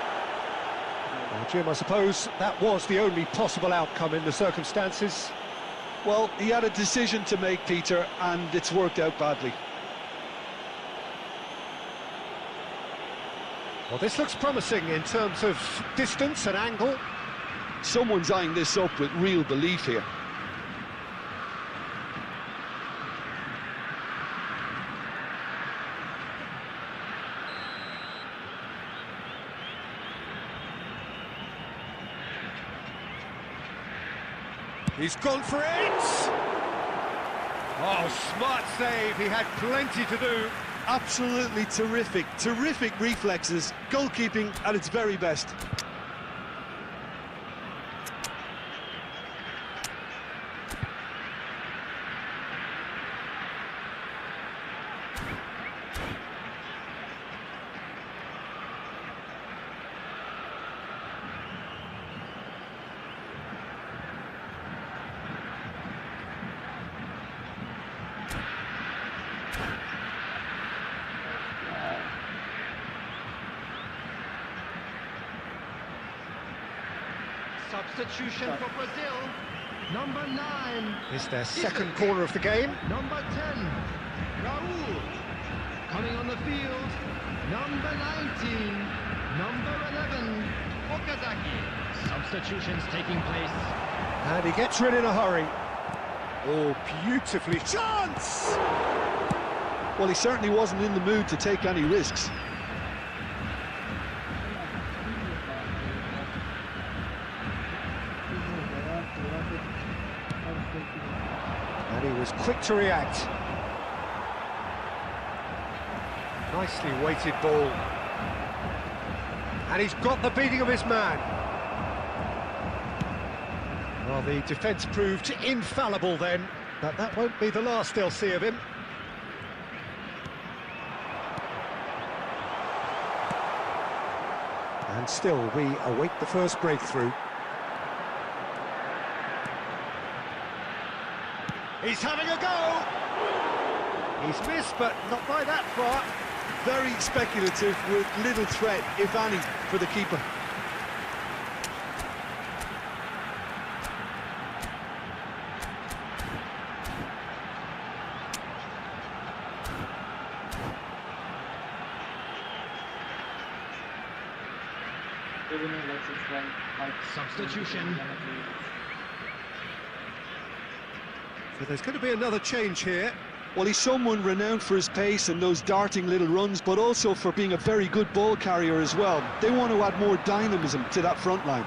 Well, Jim, I suppose that was the only possible outcome in the circumstances. Well, he had a decision to make, Peter, and it's worked out badly. Well, this looks promising in terms of distance and angle. Someone's eyeing this up with real belief here. He's gone for it! Oh, smart save, he had plenty to do. Absolutely terrific, terrific reflexes, goalkeeping at its very best. Substitution for Brazil. Number 9. It's their second corner of the game. Number 10. Raul. Coming on the field. Number 19. Number 11. Okazaki. Substitutions taking place. And he gets rid in a hurry. Oh, beautifully. Chance! Well, he certainly wasn't in the mood to take any risks. And he was quick to react. Nicely weighted ball. And he's got the beating of his man. Well, the defence proved infallible then, but that won't be the last they'll see of him. And still, we await the first breakthrough. He's having a go! He's missed, but not by that far. Very speculative with little threat, if any, for the keeper. Substitution. So there's going to be another change here. Well, he's someone renowned for his pace and those darting little runs, but also for being a very good ball carrier as well. They want to add more dynamism to that front line.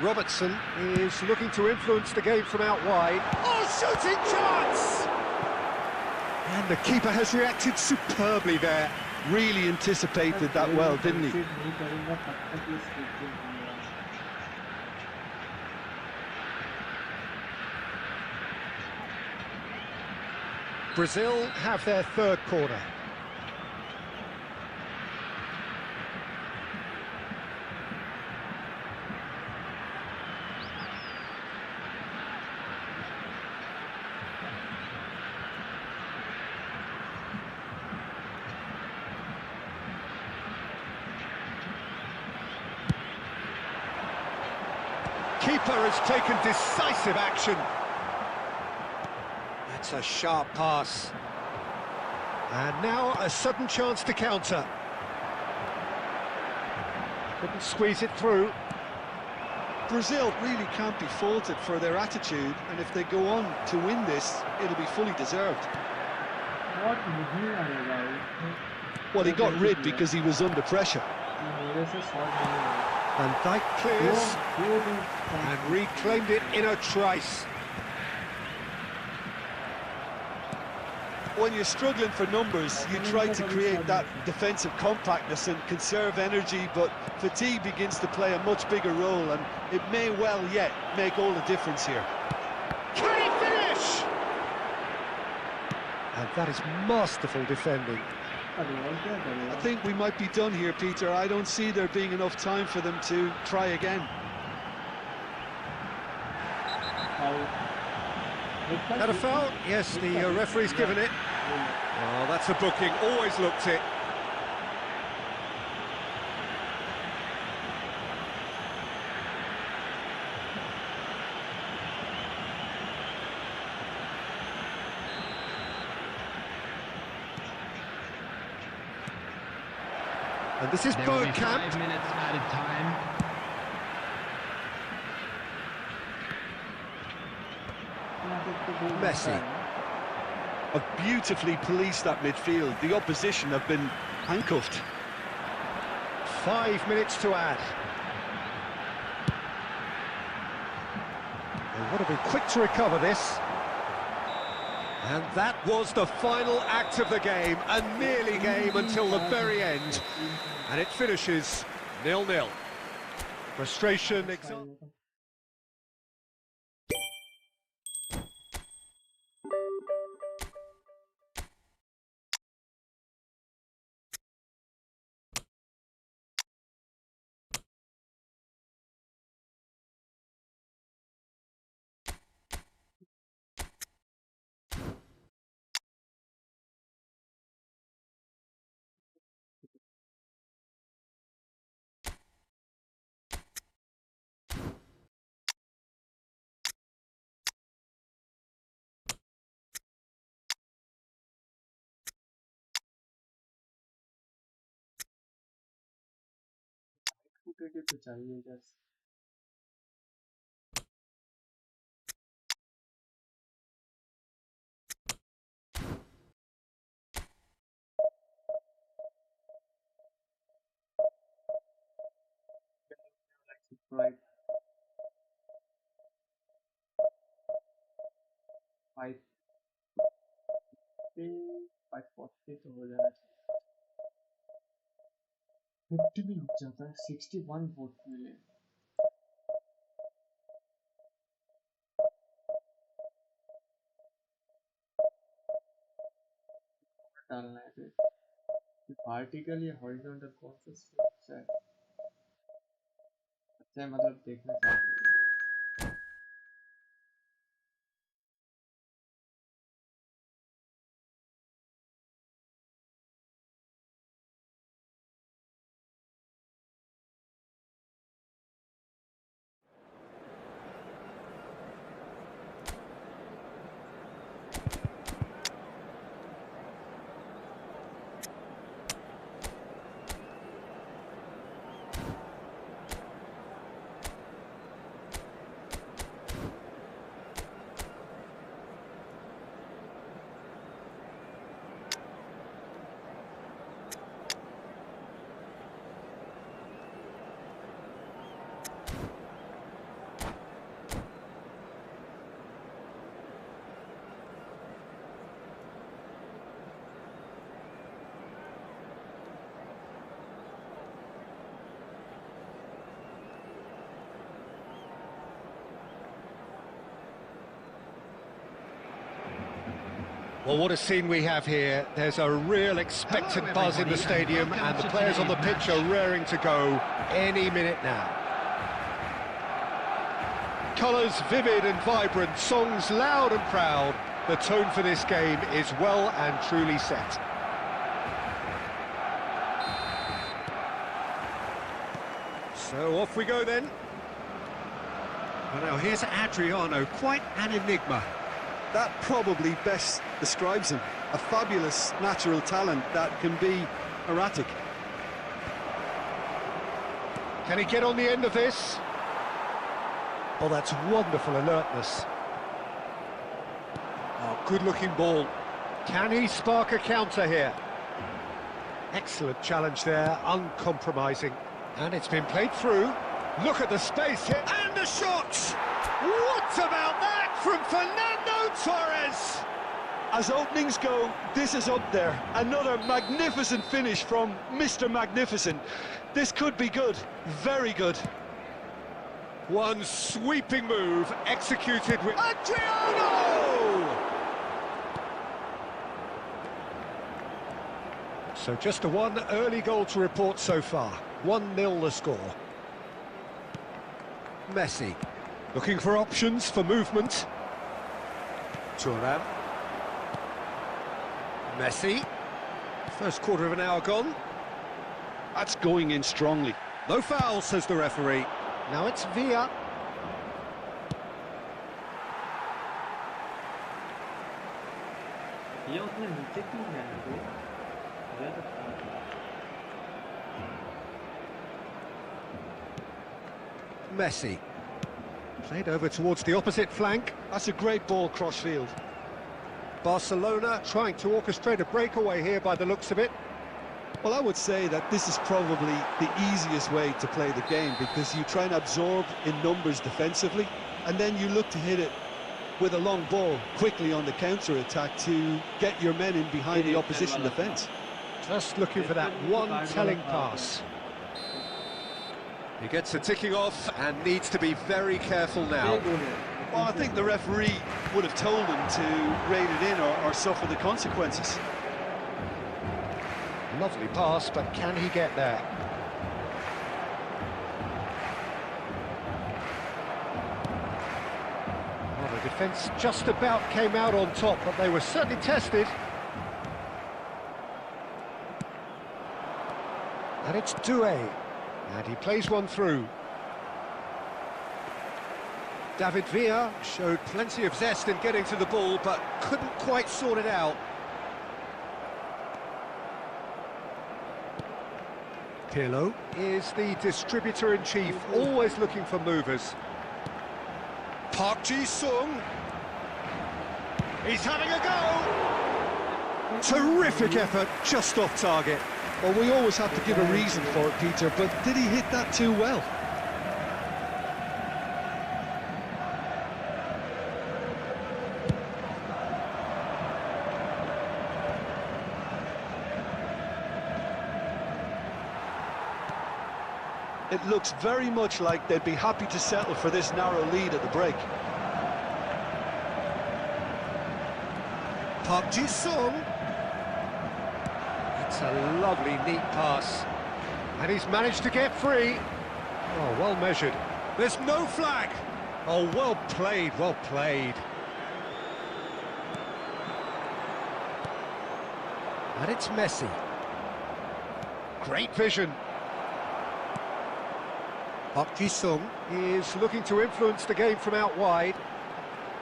Robertson is looking to influence the game from out wide. Oh, shooting chance! And the keeper has reacted superbly there. Really anticipated that well, didn't he? Brazil have their third corner. Keeper has taken decisive action. That's a sharp pass. And now a sudden chance to counter. Couldn't squeeze it through. Brazil really can't be faulted for their attitude, and if they go on to win this, it'll be fully deserved. Well, he got rid because he was under pressure. And Dyke clears and reclaimed it in a trice. When you're struggling for numbers, you try to create that defensive compactness and conserve energy, but fatigue begins to play a much bigger role, and it may well yet make all the difference here. Can he finish? And that is masterful defending. I think we might be done here, Peter. I don't see there being enough time for them to try again. Had a foul? Yes, the referee's given it. Oh, that's a booking, always looked it. And this is BYTE. 5 minutes added time. Messi. Have beautifully policed that midfield. The opposition have been handcuffed. 5 minutes to add. They want to be quick to recover this. And that was the final act of the game, a nearly game until the very end. And it finishes 0-0. Frustration, तो चाहिए just right 540 तो हो जाना चाहिए 50 भी रुक जाता है 61 वोट मिले डालना है फिर वर्टिकल या हॉरिजॉन्टल कौन सा अच्छा है मतलब देखना चाहिए Well, what a scene we have here. There's a real expectant buzz in the stadium, and the players on the pitch are raring to go any minute now. Colours vivid and vibrant, songs loud and proud. The tone for this game is well and truly set. So off we go then. Well, now here's Adriano, quite an enigma. That probably best describes him. A fabulous natural talent that can be erratic. Can he get on the end of this? Oh, that's wonderful alertness. Oh, good-looking ball. Can he spark a counter here? Excellent challenge there, uncompromising. And it's been played through. Look at the space here. And the shot! What about that from Fernando Torres? As openings go, this is up there. Another magnificent finish from Mr. Magnificent. This could be good, very good. One sweeping move executed with Adriano! So just the one early goal to report so far. 1-0 the score. Messi looking for options for movement. Thuram. Messi. First quarter of an hour gone. That's going in strongly. No foul, says the referee. Now it's Villa. ये उतने नीचे क्यों गया है वो? Messi. Played over towards the opposite flank. That's a great ball cross-field. Barcelona trying to orchestrate a breakaway here by the looks of it. Well, I would say that this is probably the easiest way to play the game, because you try and absorb in numbers defensively, and then you look to hit it with a long ball quickly on the counter-attack to get your men in behind the opposition defence. Just looking for that one telling pass. He gets a ticking off and needs to be very careful now. Well, I think the referee would have told him to rein it in or suffer the consequences. Lovely pass, but can he get there? Well, the defence just about came out on top, but they were certainly tested. And it's Doué, and he plays one through. David Villa showed plenty of zest in getting to the ball, but couldn't quite sort it out. Pirlo is the distributor-in-chief, always looking for movers. Park Ji-sung. He's having a go! Terrific effort, just off target. Well, we always have to give a reason for it, Peter, but did he hit that too well? It looks very much like they'd be happy to settle for this narrow lead at the break. Park Ji-sung. That's a lovely, neat pass. And he's managed to get free. Oh, well measured. There's no flag. Oh, well played, well played. And it's Messi. Great vision. Park Ji-sung is looking to influence the game from out wide.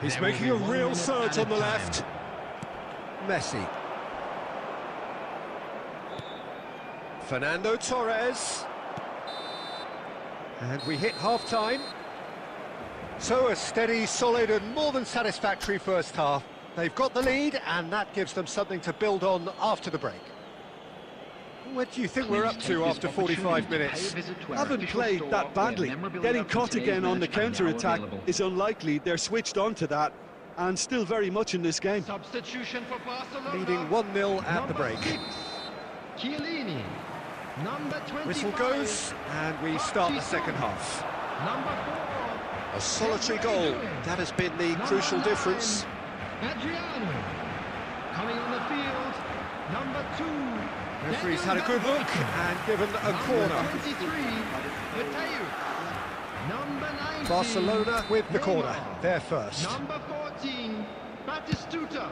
He's making a real surge on the left. Messi. Fernando Torres. And we hit half-time. So a steady, solid and more than satisfactory first half. They've got the lead and that gives them something to build on after the break. What do you think we're up to after 45 minutes? Haven't played that badly. Getting caught again on the counter-attack is unlikely. They're switched on to that and still very much in this game. Substitution for Barcelona. Leading 1-0 at the break. Chiellini. Number 25. Whistle goes and we start the second half. Number 4. A solitary goal. That has been the crucial difference. Adriano. Coming on the field. Number 2. Referee's had a good look and given a corner. 23, Mateu. Number 19, Barcelona with the corner. They're first. Number 14, Batistuta.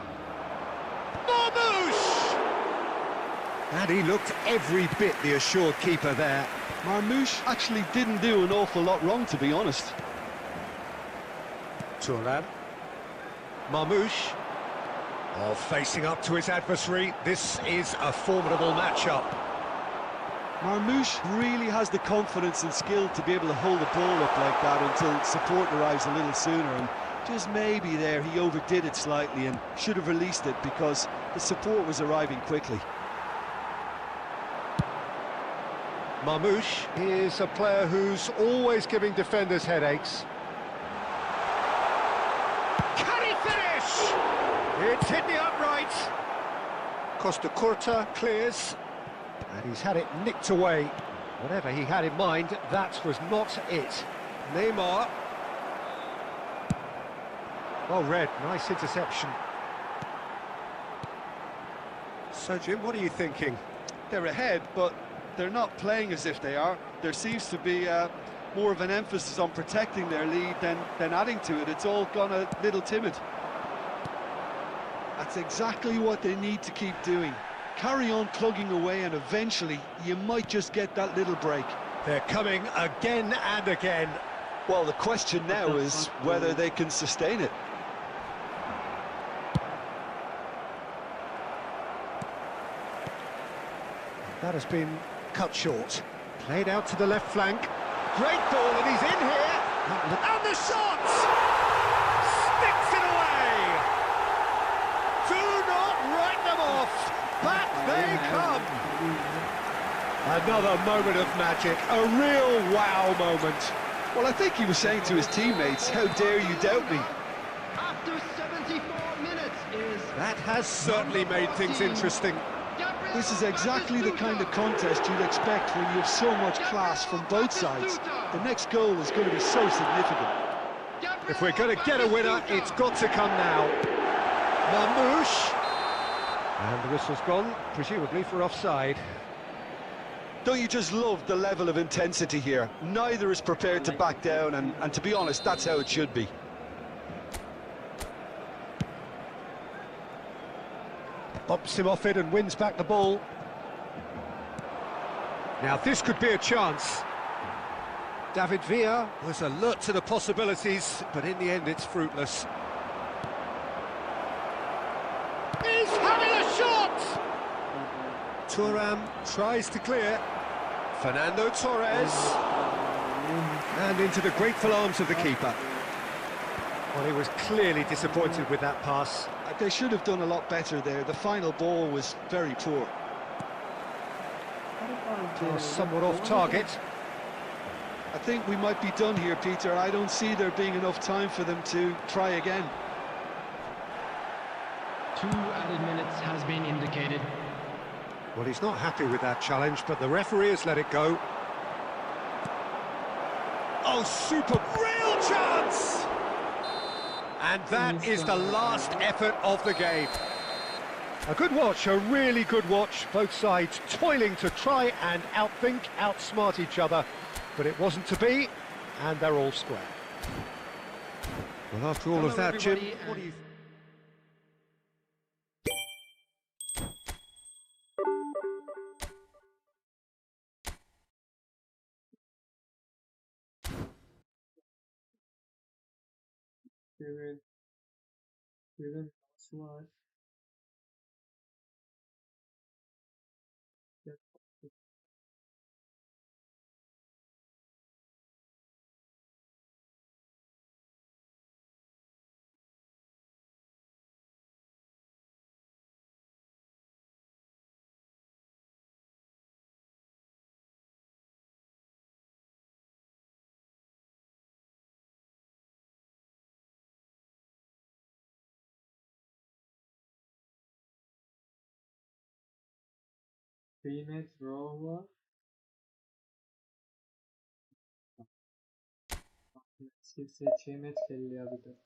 Marmouche! And he looked every bit the assured keeper there. Marmouche actually didn't do an awful lot wrong, to be honest. Thuram. Marmouche. Oh, facing up to his adversary. This is a formidable matchup. Marmoush really has the confidence and skill to be able to hold the ball up like that until support arrives a little sooner, and just maybe there he overdid it slightly and should have released it because the support was arriving quickly. Marmoush is a player who's always giving defenders headaches. Can he finish? It's hit the upright. Costa Curta clears, and he's had it nicked away. Whatever he had in mind, that was not it. Neymar. Well read, nice interception. So Jim, what are you thinking? They're ahead, but they're not playing as if they are. There seems to be more of an emphasis on protecting their lead than adding to it. It's all gone a little timid. That's exactly what they need to keep doing. Carry on plugging away, and eventually you might just get that little break. They're coming again and again. Well, the question now is whether they can sustain it. That has been cut short. Played out to the left flank. Great ball, and he's in here. And the shot! Sticks it away! Do not write them off. Back they come. Another moment of magic. A real wow moment. Well, I think he was saying to his teammates, how dare you doubt me? After 74 minutes is... That has certainly made things interesting. This is exactly the kind of contest you'd expect when you have so much class from both sides. The next goal is going to be so significant. If we're going to get a winner, it's got to come now. Marmoush. And the whistle's gone, presumably for offside. Don't you just love the level of intensity here? Neither is prepared to back down, and to be honest, that's how it should be. Bumps him off it and wins back the ball. Now this could be a chance. David Villa was alert to the possibilities, but in the end it's fruitless. He's having a shot! Thuram tries to clear. Fernando Torres. And into the grateful arms of the keeper. Well, he was clearly disappointed with that pass. They should have done a lot better there. The final ball was very poor. Somewhat off target. I think we might be done here, Peter. I don't see there being enough time for them to try again. 2 added minutes has been indicated. Well, he's not happy with that challenge, but the referee has let it go. Oh, super, real chance! And that is the last effort of the game. A good watch, a really good watch. Both sides toiling to try and outthink, outsmart each other. But it wasn't to be, and they're all square. Well, after all of that, Jim, what do you... Smart. Three match draw हुआ, 6 match खेल लिया अभी तक।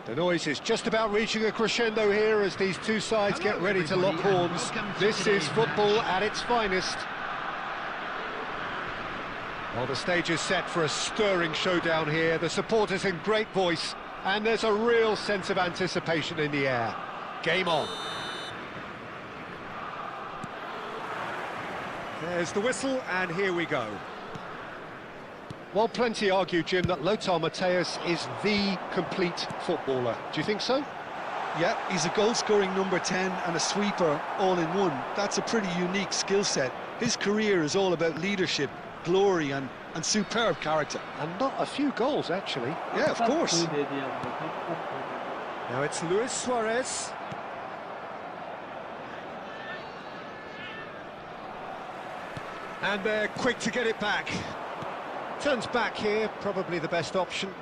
The noise is just about reaching a crescendo here as these two sides get ready to lock horns. This is football at its finest. Well, the stage is set for a stirring showdown here. The supporters in great voice, and there's a real sense of anticipation in the air. Game on. There's the whistle, and here we go. Well, plenty argue, Jim, that Lothar Matthäus is the complete footballer. Do you think so? Yeah, he's a goal-scoring number 10 and a sweeper all in one. That's a pretty unique skill set. His career is all about leadership, glory and superb character. And not a few goals, actually. Yeah, of course. Now it's Luis Suarez. And they're quick to get it back. Turns back here, probably the best option.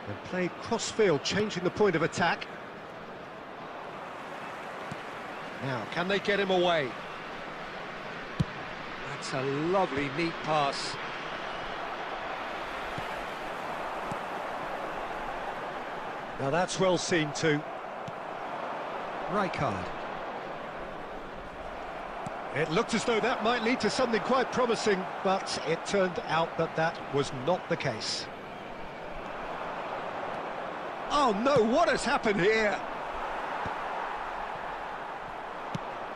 And played cross-field, changing the point of attack. Now, can they get him away? That's a lovely, neat pass. Now that's well seen too. Rijkaard. It looked as though that might lead to something quite promising, but it turned out that that was not the case. Oh no, what has happened here?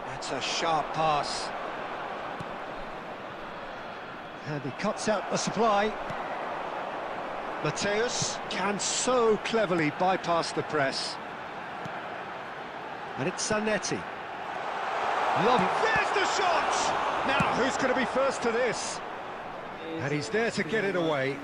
That's a sharp pass. And he cuts out the supply. Matthäus can so cleverly bypass the press. And it's Zanetti. There's the shot! Now, who's going to be first to this? And he's there to get it away.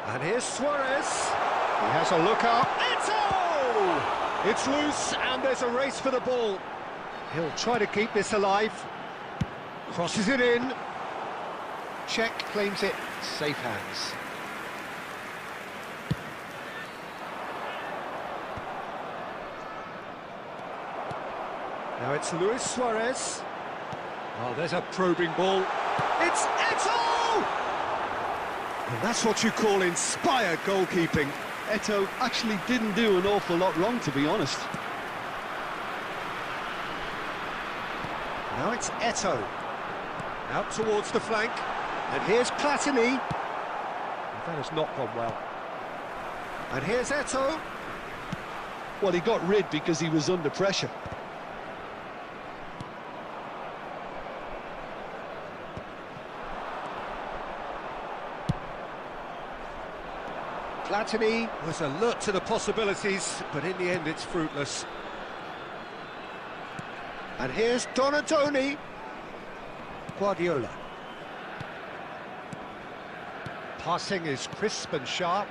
And here's Suarez. He has a look up. Eto'o! It's loose, and there's a race for the ball. He'll try to keep this alive. Crosses it in. Czech claims it. Safe hands. Now it's Luis Suarez. Oh, there's a probing ball. It's Eto'o! And that's what you call inspired goalkeeping. Eto'o actually didn't do an awful lot wrong, to be honest. Now it's Eto'o. Out towards the flank. And here's Platini. That has not gone well. And here's Eto'o. Well, he got rid because he was under pressure. Platini was alert to the possibilities, but in the end it's fruitless. And here's Donatoni. Guardiola. Passing is crisp and sharp.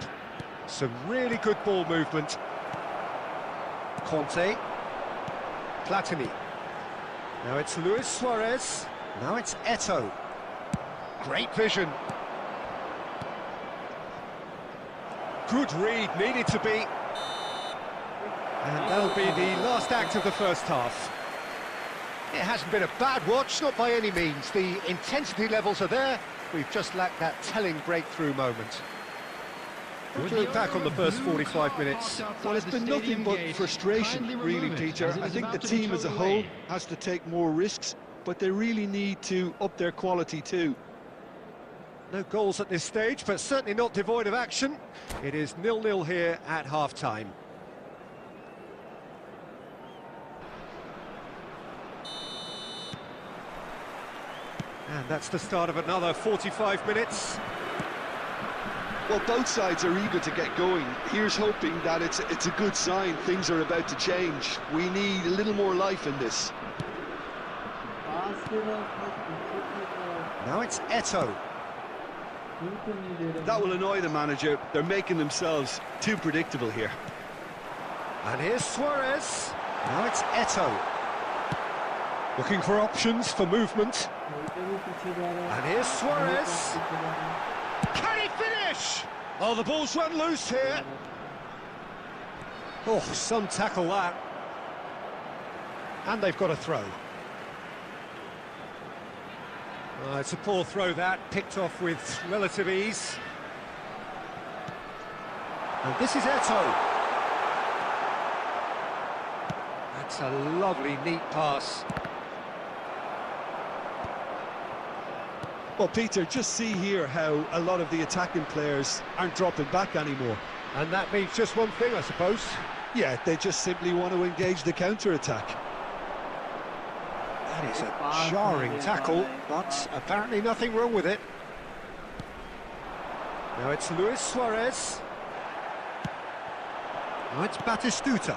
Some really good ball movement. Conte. Platini. Now it's Luis Suarez. Now it's Eto'o. Great vision. Good read, needed to be. And that'll be the last act of the first half. It hasn't been a bad watch, not by any means. The intensity levels are there. We've just lacked that telling breakthrough moment. What do you look back on the first 45 minutes? Well, it's been nothing but frustration, really, Peter. I think the team as a whole has to take more risks, but they really need to up their quality too. No goals at this stage, but certainly not devoid of action. It is 0-0 here at half-time. And that's the start of another 45 minutes. Well, both sides are eager to get going. Here's hoping that it's a good sign. Things are about to change. We need a little more life in this. Now it's Eto'o. That will annoy the manager. They're making themselves too predictable here. And here's Suarez. Now it's Eto'o. Looking for options for movement. And here's Suarez. Can he finish? Oh, the ball's run loose here. Oh, some tackle that. And they've got a throw. It's a poor throw that, picked off with relative ease. And this is Eto. That's a lovely, neat pass. Well, Peter, just see here how a lot of the attacking players aren't dropping back anymore. And that means just one thing, I suppose. Yeah, they just simply want to engage the counter-attack. That is a jarring tackle, but apparently nothing wrong with it. Now it's Luis Suarez. Now it's Batistuta.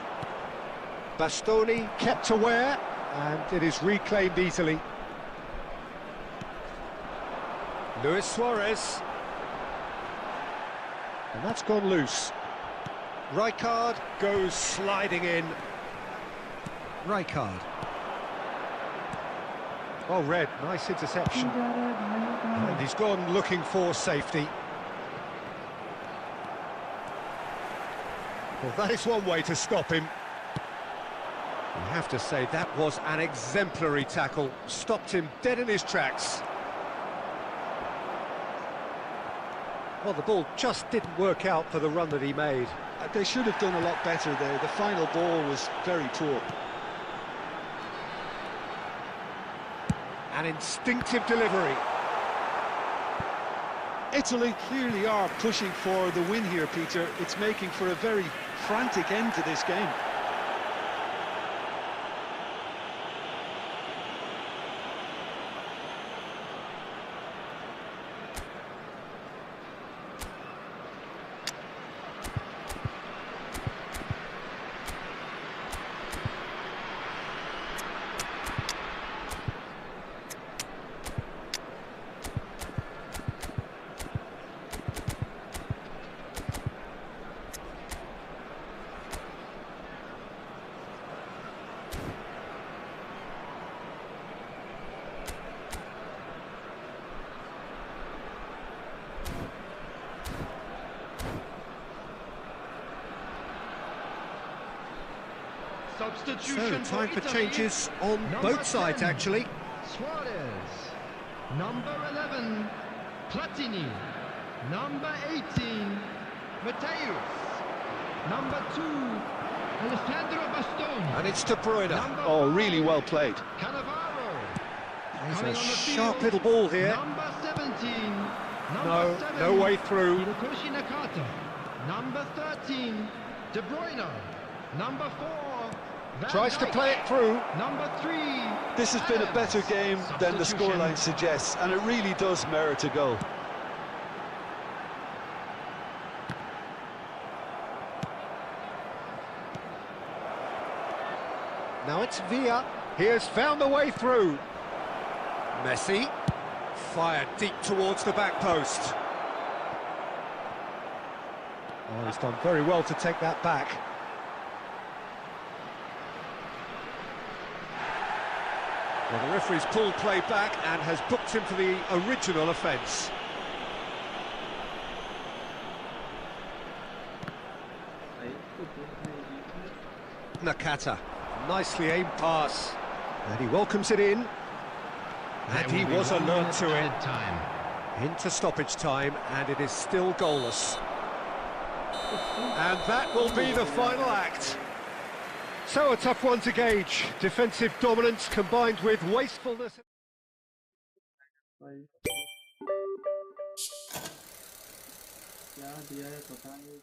Bastoni kept aware, and it is reclaimed easily. Luis Suarez. And that's gone loose. Rijkaard goes sliding in. Rijkaard. Oh, Red, nice interception. And he's gone looking for safety. Well, that is one way to stop him. You have to say that was an exemplary tackle. Stopped him dead in his tracks. Well, the ball just didn't work out for the run that he made. They should have done a lot better there. The final ball was very poor. An instinctive delivery. Italy clearly are pushing for the win here, Peter. It's making for a very frantic end to this game. Substitution So, time for Italy. changes on Number both sides, 10, actually. Suarez. Number 11, Platini. Number 18, Mateus. Number 2, Alessandro Bastoni. And it's De Bruyne. Number Oh, 5, really well played. Cannavaro. There's Coming a on the sharp field, little ball here. Number 17, No, number 7, no way through. Hirokoshi Nakata. Number 13, De Bruyne. Number 4, Van Tries to Dijk. play it through. Number 3, This has been a better game than the Substitution. scoreline suggests, and it really does merit a goal. Now it's Villa. He has found a way through. Messi. Fired deep towards the back post. Oh, he's done very well to take that back. Well, the referee's pulled play back and has booked him for the original offence. Nakata, nicely aimed pass, and he welcomes it in, and he was alert to it. Time. Into stoppage time, and it is still goalless. And that will be the final act. So a tough one to gauge. Defensive dominance combined with wastefulness. क्या दिया है पता नहीं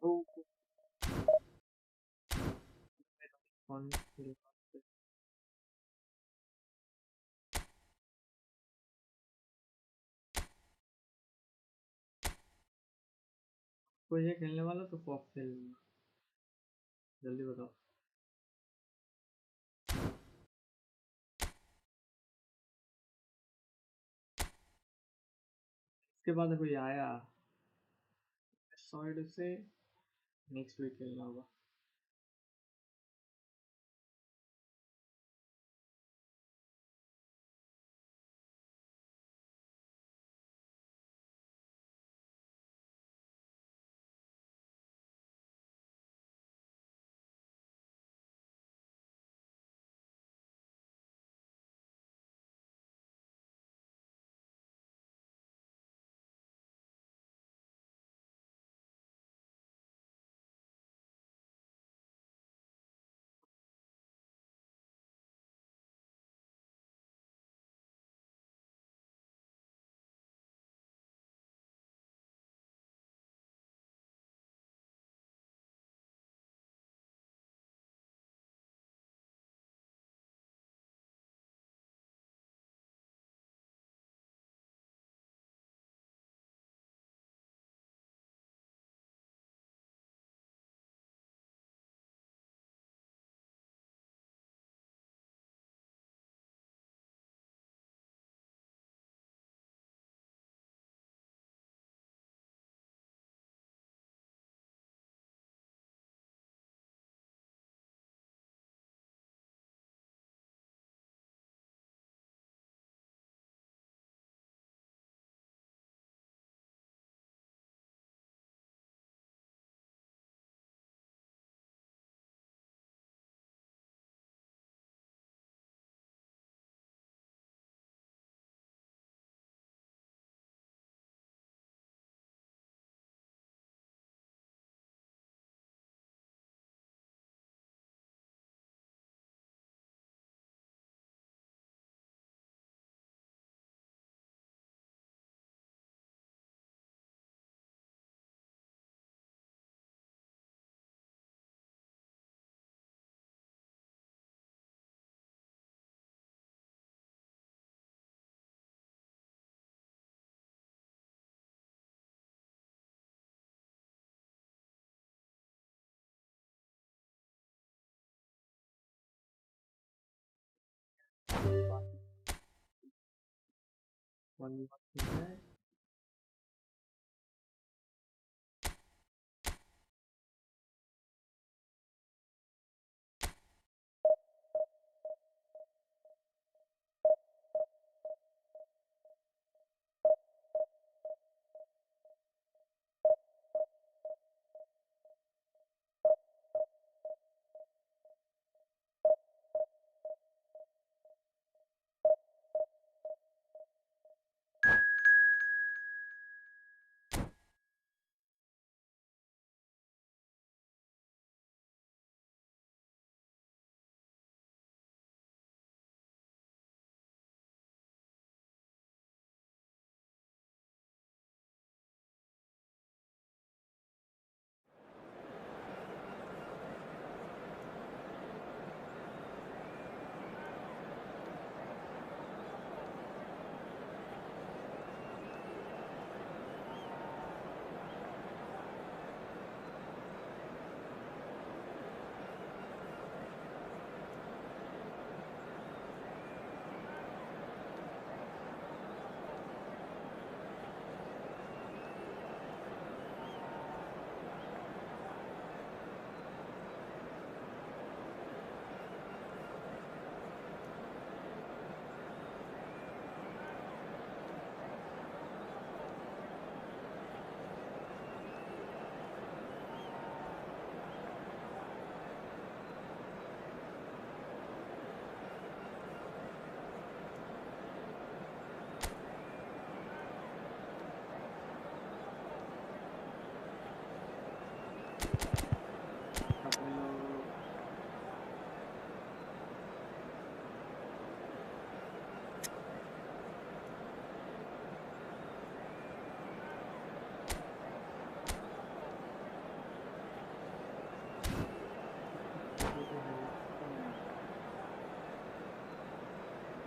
Oh, one. कोई ये खेलने वाला तो पॉप खेल लूंगा जल्दी बताओ इसके बाद कोई आया सॉइड से नेक्स्ट वीक खेलना होगा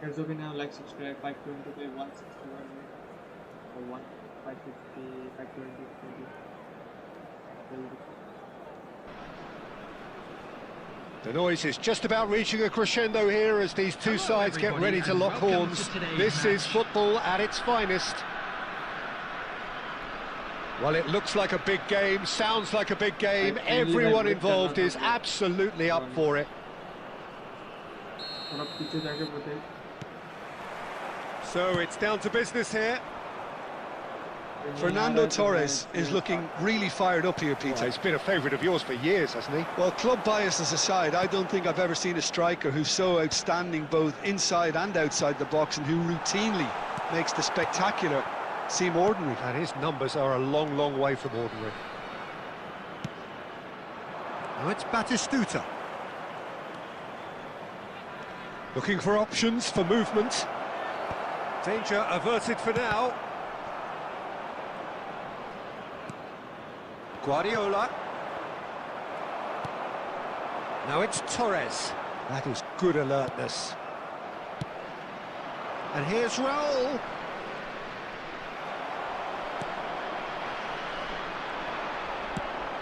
Guys, okay, now like, subscribe, 520 play 161 or 1 550 520 20. The noise is just about reaching a crescendo here as these two sides get ready to lock horns. This is football at its finest. Well, it looks like a big game, sounds like a big game. Everyone involved is absolutely up for it. So it's down to business here. Fernando Torres is looking really fired up here, Peter. He's been a favourite of yours for years, hasn't he? Well, club biases aside, I don't think I've ever seen a striker who's so outstanding both inside and outside the box and who routinely makes the spectacular seem ordinary. And his numbers are a long, long way from ordinary. Now it's Batistuta. Looking for options for movement. Danger averted for now. Guardiola. Now it's Torres. That is good alertness. And here's Raul.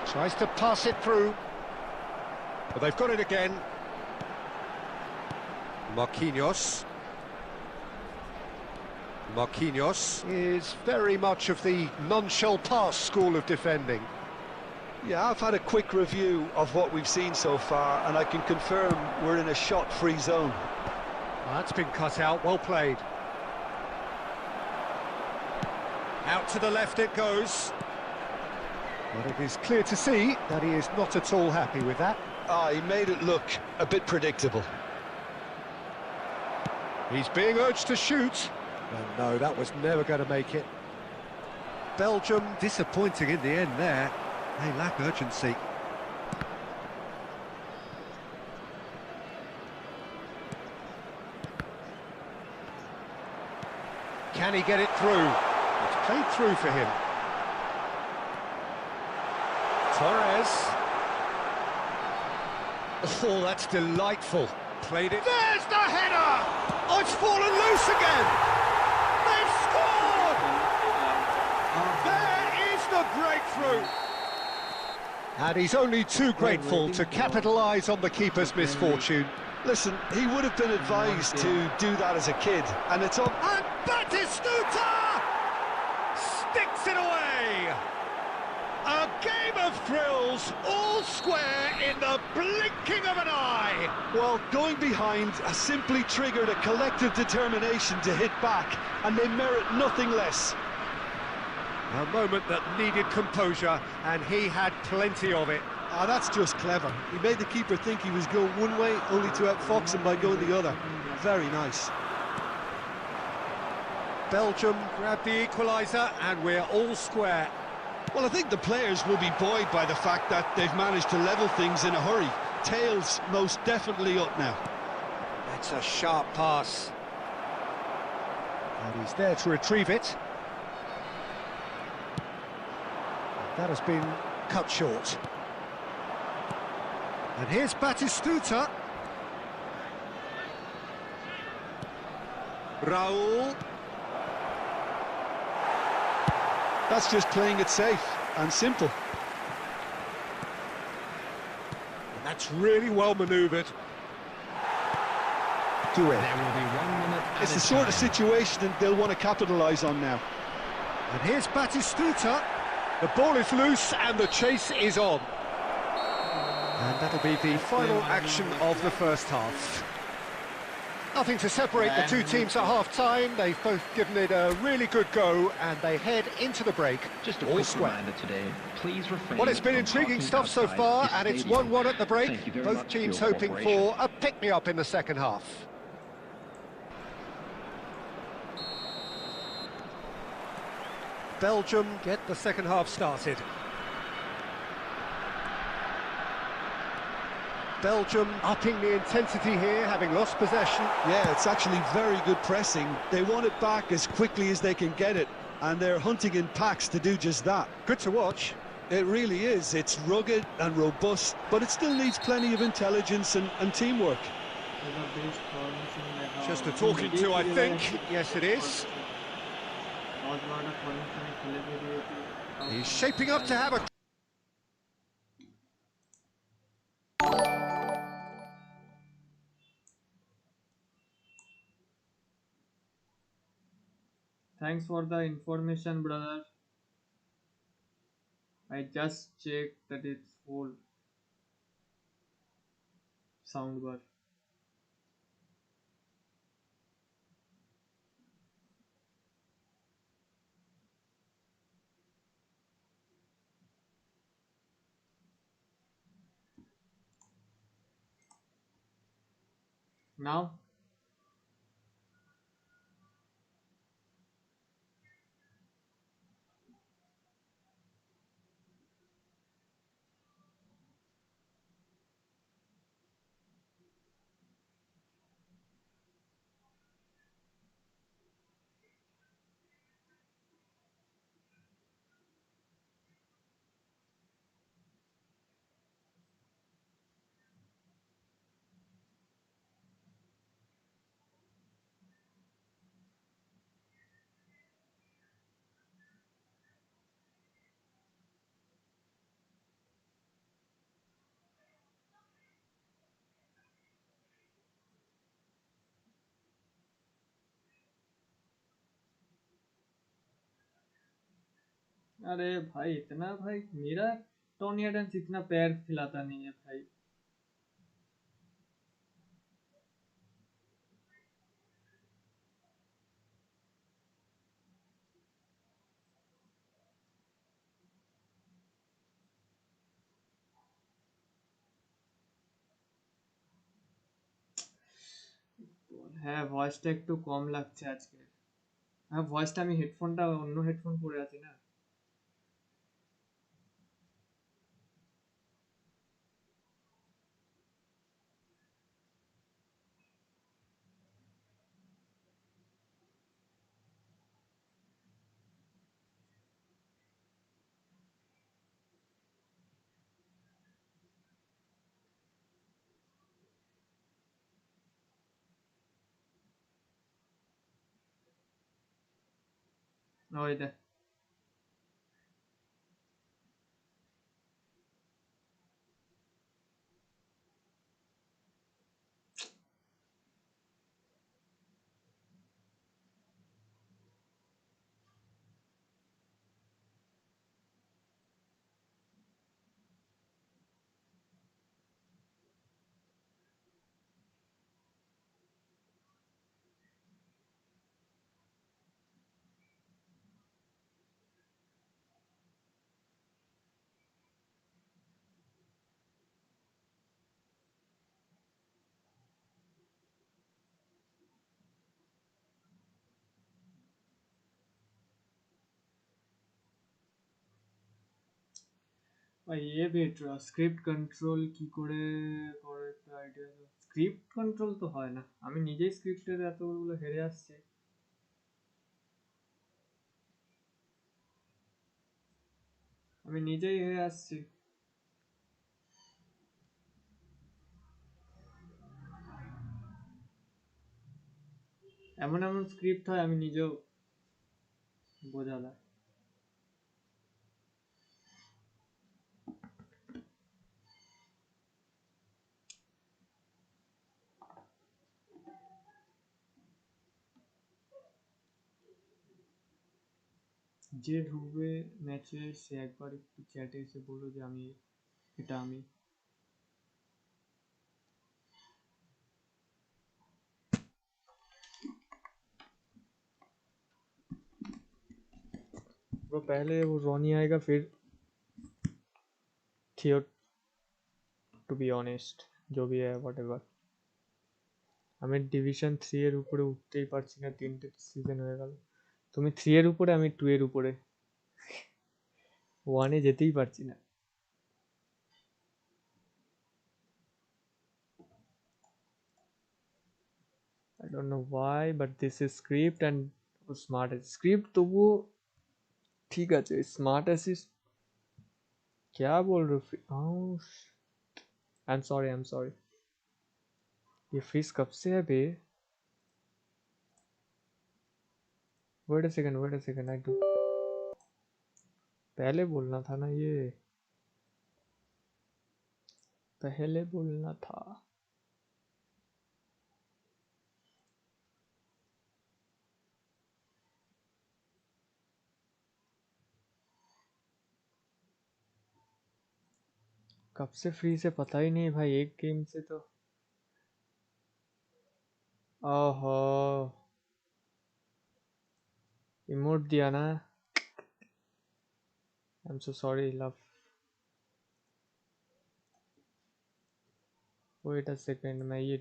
Tries to pass it through. But they've got it again. Marquinhos. Marquinhos is very much of the non-shall-pass school of defending. Yeah, I've had a quick review of what we've seen so far, and I can confirm we're in a shot-free zone. Well, that's been cut out, well played. Out to the left it goes. But it is clear to see that he is not at all happy with that. He made it look a bit predictable. He's being urged to shoot. And no, that was never going to make it. Belgium disappointing in the end there. They lack urgency. Can he get it through? It's played through for him. Torres. Oh, that's delightful. Played it. There's the header! Oh, it's fallen loose again! They've scored! There is the breakthrough! And he's only too grateful to capitalise on the keeper's misfortune. Listen, he would have been advised to do that as a kid, and it's up. And Batistuta sticks it away. A game of thrills, all square in the blinking of an eye. Well, going behind has simply triggered a collective determination to hit back, and they merit nothing less. A moment that needed composure, and he had plenty of it. Ah, that's just clever. He made the keeper think he was going one way, only to outfox him by going the other. Very nice. Belgium grabbed the equaliser, and we're all square. Well, I think the players will be buoyed by the fact that they've managed to level things in a hurry. Tails most definitely up now. That's a sharp pass. And he's there to retrieve it. That has been cut short. And here's Batistuta. Raul. That's just playing it safe and simple. And that's really well manoeuvred. There will be 1 minute. It's the sort of situation that they'll want to capitalise on now. And here's Batistuta. The ball is loose and the chase is on. And that'll be the final action of the first half. Nothing to separate the two teams at half-time. They've both given it a really good go, and they head into the break. Just a all quick square. reminder today, please refrain Well, it's been from intriguing talking stuff so outside far, this and it's stadium. 1-1 at the break. Thank you very Both much for teams your hoping cooperation. for a pick-me-up in the second half. Belgium get the second half started. Belgium upping the intensity here, having lost possession. Yeah, it's actually very good pressing. They want it back as quickly as they can get it, and they're hunting in packs to do just that. Good to watch. It really is. It's rugged and robust, but it still needs plenty of intelligence and teamwork. Just a talking to, I think. Yes, it is. He's shaping up to have a... Thanks for the information, brother. I just checked that it's full soundbar. Now अरे भाई इतना भाई मेरा Tony Adams इतना पैर फैलाता नहीं है भाई হ্যাঁ ভয়েসটা একটু কম লাগছে আজকে হ্যাঁ ভয়েসটা আমি হেডফোনটা অন্য হেডফোন পরে আছি না ওই দেখ ভাই ये बेट স্ক্রিপ্ট কন্ট্রোল কি করে করে একটা আইডিয়া দাও। স্ক্রিপ্ট কন্ট্রোল তো হয় না, আমি নিজেই স্ক্রিপ্টের এতগুলো হেরে আসছি। আমি নিজেই হেরে আসছি। এমন এমন স্ক্রিপ্ট হয় আমি নিজেও বোঝা যায়। যে ঢুকবে ম্যাচে সে একবার একটু চ্যাটে এসে বললো যে আমি এটা আমি। वो पहले वो रॉनी आएगा फिर थियो, टू बी ऑनेस्ट जो भी है व्हाटएवर। আমি ডিভিশন 3 এর উপরে উঠতেই পারছি না, 3টে সিজন হয়ে গেল। তুমি 3 এর উপরে, আমি 2 এর উপরে, 1 এ যেতেই পারছি না। I don't know why but this is script and smart script তবুও ঠিক আছে, স্মার্ট অ্যাসিস্ট क्या बोल रहे हो? आई एम सॉरी ये फिश कब से है बे? Wait a second I do, पहले बोलना था ना, ये पहले बोलना था। कब से फ्री से पता ही नहीं भाई, एक गेम से तो। ओहो इमोट दिया ना, I am so sorry love. Wait a second, मैं ये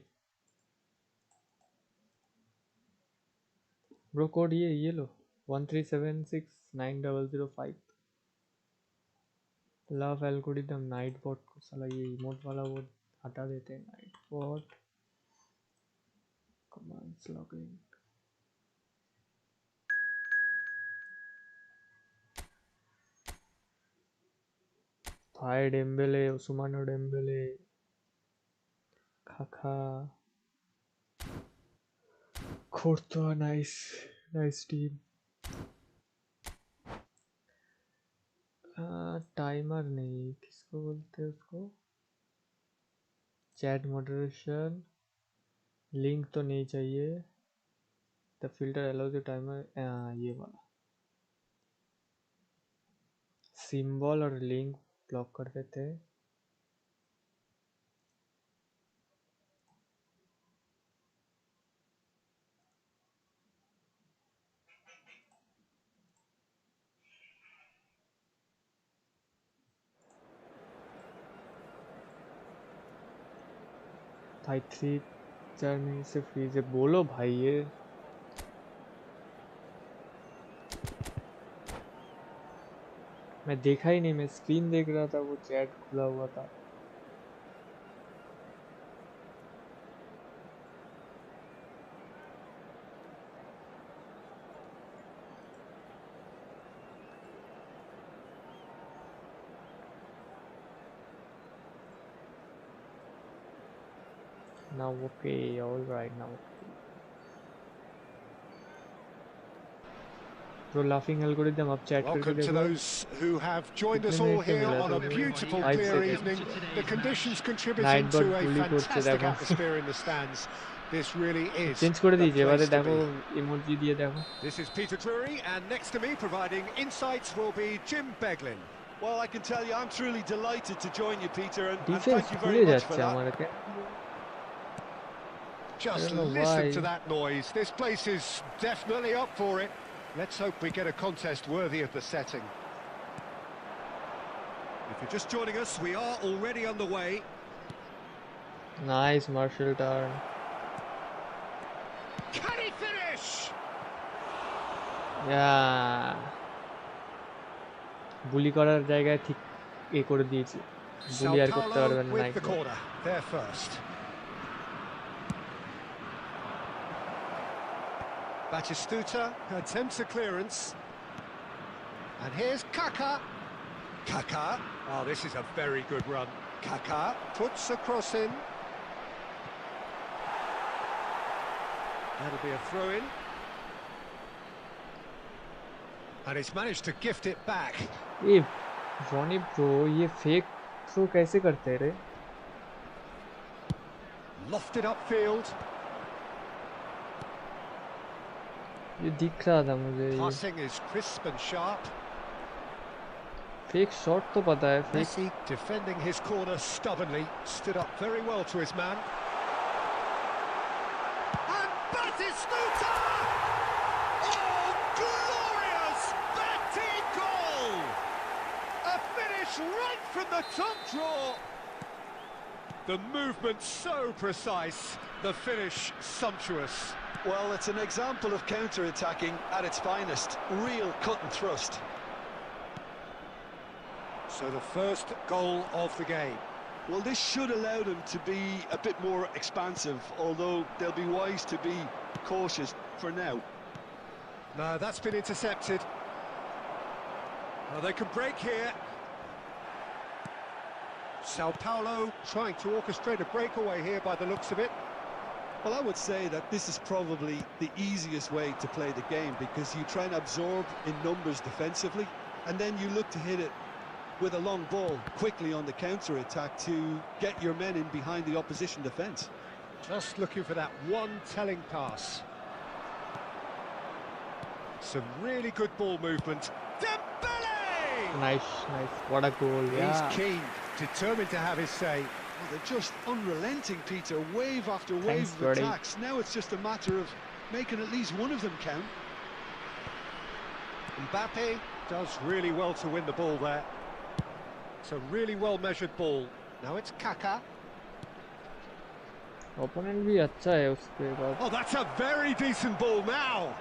ब्रो कोड ये लो 1376905 लव एल्गोरिदम नाइट बॉट को साला ये इमोट वाला वो हटा देते हैं। नाइट बॉट कमांड्स लॉगिन भाई डेम्बेले उस्मानो डेम्बेले खाखा खोर्तवा नाइस टीम। टाइमर नहीं, किसको बोलते हैं उसको, चैट मॉडरेशन, लिंक तो नहीं चाहिए, the filter allow the timer, ये वाला सिंबल और लिंक ब्लॉक कर देते हैं। भाई 3-4 मिनट से फ्री से बोलो भाई, ये मैं देखा ही नहीं, मैं स्क्रीन देख रहा था, वो चैट खुला हुआ था। Now okay, all right now. Bro, laughing algorithm up chat करके Welcome to देखो। those who have joined us all here on a beautiful, clear evening. The conditions contributing to a fantastic atmosphere in the stands. This really is change कर the दीजिए, place बाद to देखो be. Emoji दिए देखो। This is Peter Drury, and next to me providing insights will be Jim Beglin. Well, I can tell you I'm truly delighted to join you, Peter, and Defense thank you खुले very much जाते for हैं that. हमारे के। Just listen to that noise. This place is definitely up for it. Let's hope we get a contest worthy of the setting. If you're just joining us, we are already underway. Nice martial turn. Can he finish? Yeah. বুলি করার জায়গায় ঠিক এ করে দিয়েছি Sao বুলি আর করতে Paulo পারবেন না with night the corner. There first. Batistuta attempts a clearance. And here's Kaka. Kaka. Oh, this is a very good run. Kaka puts a cross in. That'll be a throw-in. And he's managed to gift it back. ये Ronnie bro ये fake throw कैसे करते हैं रे Lofted upfield. ये दिख रहा था मुझे ये Passing is crisp and sharp. Fake shot तो पता है fake Messi defending his corner stubbornly, stood up very well to his man. And Batistuta! Oh, glorious BYTE goal! A finish right from the top draw. The movement so precise, the finish sumptuous. Well, it's an example of counter-attacking at its finest. Real cut and thrust. So the first goal of the game. Well, this should allow them to be a bit more expansive, although they'll be wise to be cautious for now. No, that's been intercepted. They can break here. Sao Paulo trying to orchestrate a breakaway here by the looks of it. Well, I would say that this is probably the easiest way to play the game, because you try and absorb in numbers defensively, and then you look to hit it with a long ball quickly on the counter-attack to get your men in behind the opposition defence. Just looking for that one telling pass. Some really good ball movement. Dembele! Nice what a goal He's yeah keen, determined to have his say. Well, they're just unrelenting, Peter, wave after wave Thanks, of buddy. attacks. Now it's just a matter of making at least one of them count. Mbappe does really well to win the ball there. It's a really well-measured ball. Now it's Kaka. Opponent भी अच्छा है उसके बाद Oh, that's a very decent ball now.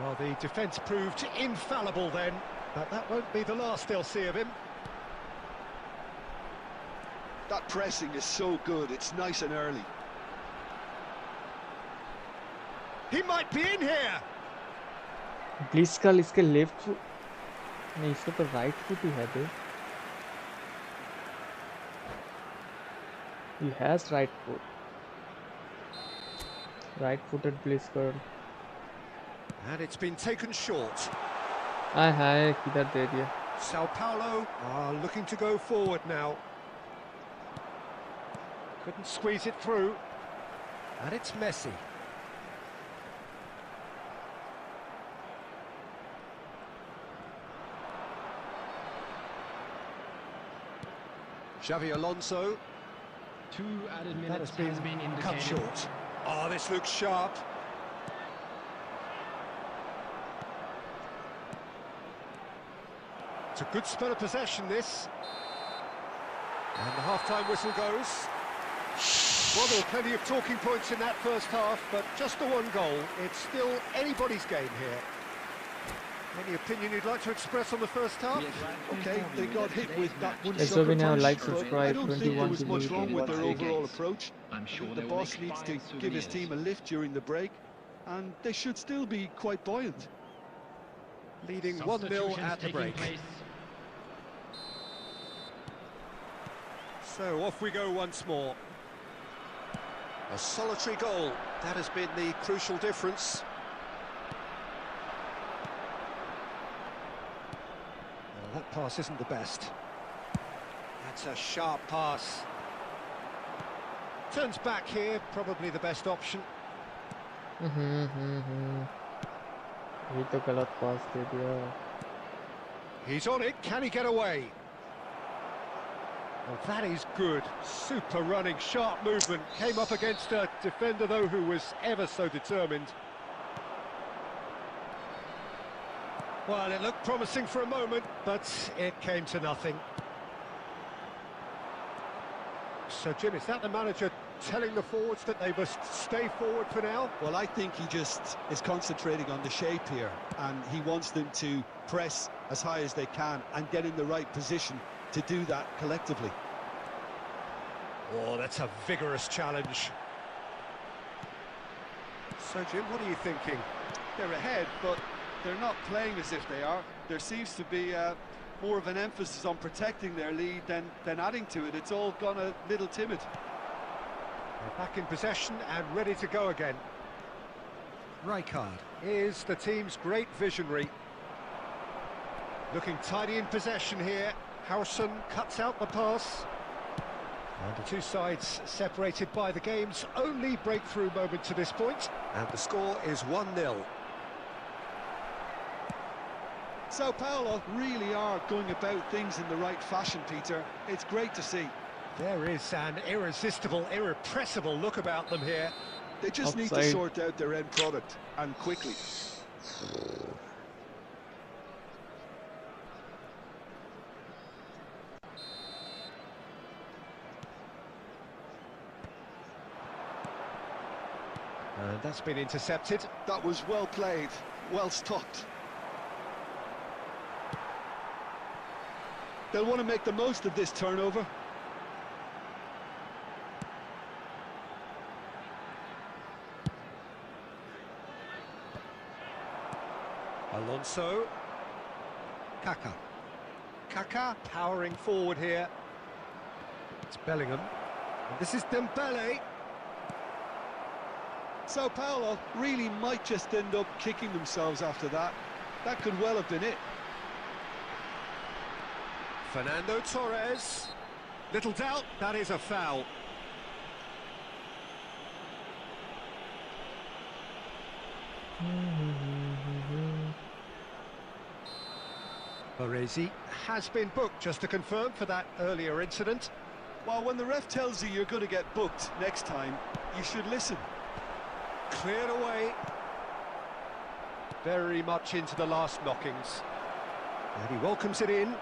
Well, the defence proved infallible then, but that won't be the last they'll see of him. That pressing is so good, it's nice and early. He might be in here. ब्लिस्कल इसके left नहीं इसको तो right foot ही है बे he has right footed ब्लिस्कल And it's been taken short. आय हाय किधर दे दिया Sao Paulo are looking to go forward now. Couldn't squeeze it through. And it's Messi. Xavi Alonso. 2 added That minutes has has been been cut indicated. short. Oh, this looks sharp. It's a good spell of possession, this. And the half-time whistle goes. Well, there were plenty of talking points in that first half, but just the one goal. It's still anybody's game here. Any opinion you'd like to express on the first half? Okay, they got hit with that one Let's sucker go now, punch, like, but subscribe, I don't think there 21 was much people. wrong with their overall approach. I'm sure The they will boss make needs to fine give his souvenirs. team a lift during the break, and they should still be quite buoyant. Leading 1-0 Substitutions at the taking break. place. So off we go once more. A solitary goal. That has been the crucial difference. Well, that pass isn't the best. That's a sharp pass. Turns back here, probably the best option. ये तो गलत पास दे दिया He's on it, can he get away? Well, that is good. Super running, sharp movement. Came up against a defender, though, who was ever so determined. Well, it looked promising for a moment, but it came to nothing. So, Jim, is that the manager telling the forwards that they must stay forward for now. Well, I think he just is concentrating on the shape here, and he wants them to press as high as they can and get in the right position to do that collectively. Oh, that's a vigorous challenge. So, Jim, what are you thinking? They're ahead, but they're not playing as if they are. There seems to be more of an emphasis on protecting their lead than adding to it. It's all gone a little timid. They're back in possession and ready to go again. Rijkaard is the team's great visionary. Looking tidy in possession here. Howson cuts out the pass. And the two sides separated by the game's only breakthrough moment to this point. And the score is 1-0. Sao Paulo really are going about things in the right fashion, Peter. It's great to see. There is an irresistible, irrepressible look about them here. They just need to Offside. sort out their end product, and quickly. And that's been intercepted. That was well played, well stopped. They'll want to make the most of this turnover. Alonso. Kaká. Kaká powering forward here. It's Bellingham. And this is Dembele. Sao Paulo really might just end up kicking themselves after that. That could well have been it. Fernando Torres. Little doubt, that is a foul. Baresi has been booked, just to confirm, for that earlier incident. Well, when the ref tells you you're going to get booked next time, you should listen. Cleared away. Very much into the last knockings. And he welcomes it in.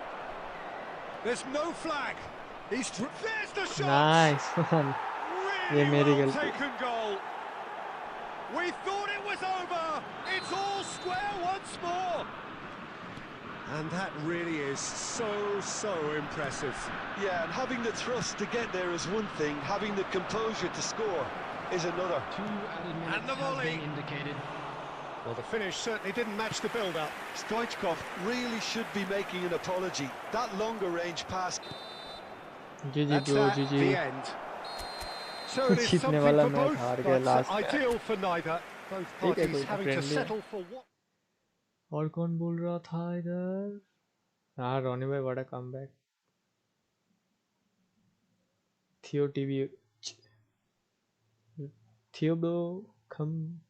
There's no flag. There's the shot. Nice one. ये Really मेरी well गलती. taken goal. We thought it was over. It's all square once more. And that really is so impressive. Yeah, and having the thrust to get there is one thing, having the composure to score is another. 2 added minutes And the has volley. been indicated. Well, the finish certainly didn't match the build-up. Stoichkov really should be making an apology. That longer range pass. GG That's bro, at the GG. end. So it is जीतने something वाला for match both, हार गया but last. ideal for neither. Both ठीक है, parties कोई having to friendly है. settle for what... और कौन बोल रहा था इधर? हाँ, रोनी भाई, what a comeback. Theo TV. Theo bro, come.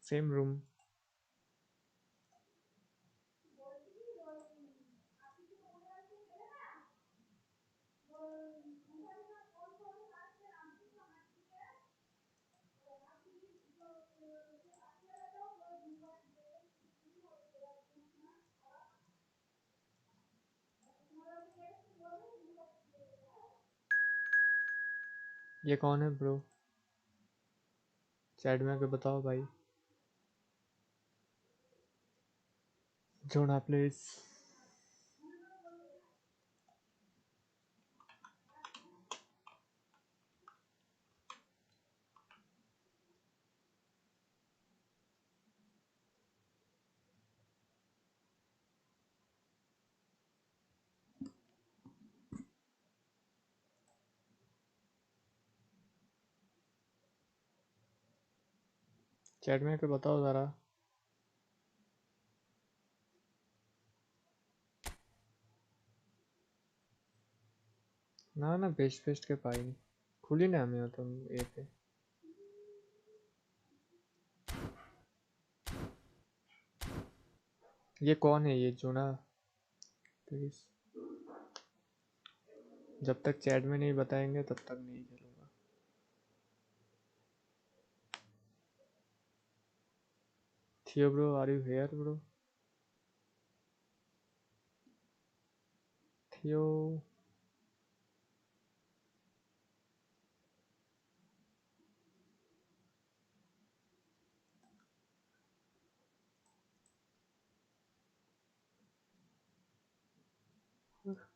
Same room. ये कौन है ब्रो? चैट में आके बताओ भाई. जोना प्लीज. चैट में आके बताओ जरा. ना बेस्ट के पाई नहीं. खुली ना हमें तुम ये पे. ये कौन है ये जोना? प्लीज. जब तक चैट में नहीं बताएंगे तब तक नहीं खेलूंगा. Theo bro, are you here bro? Matthew.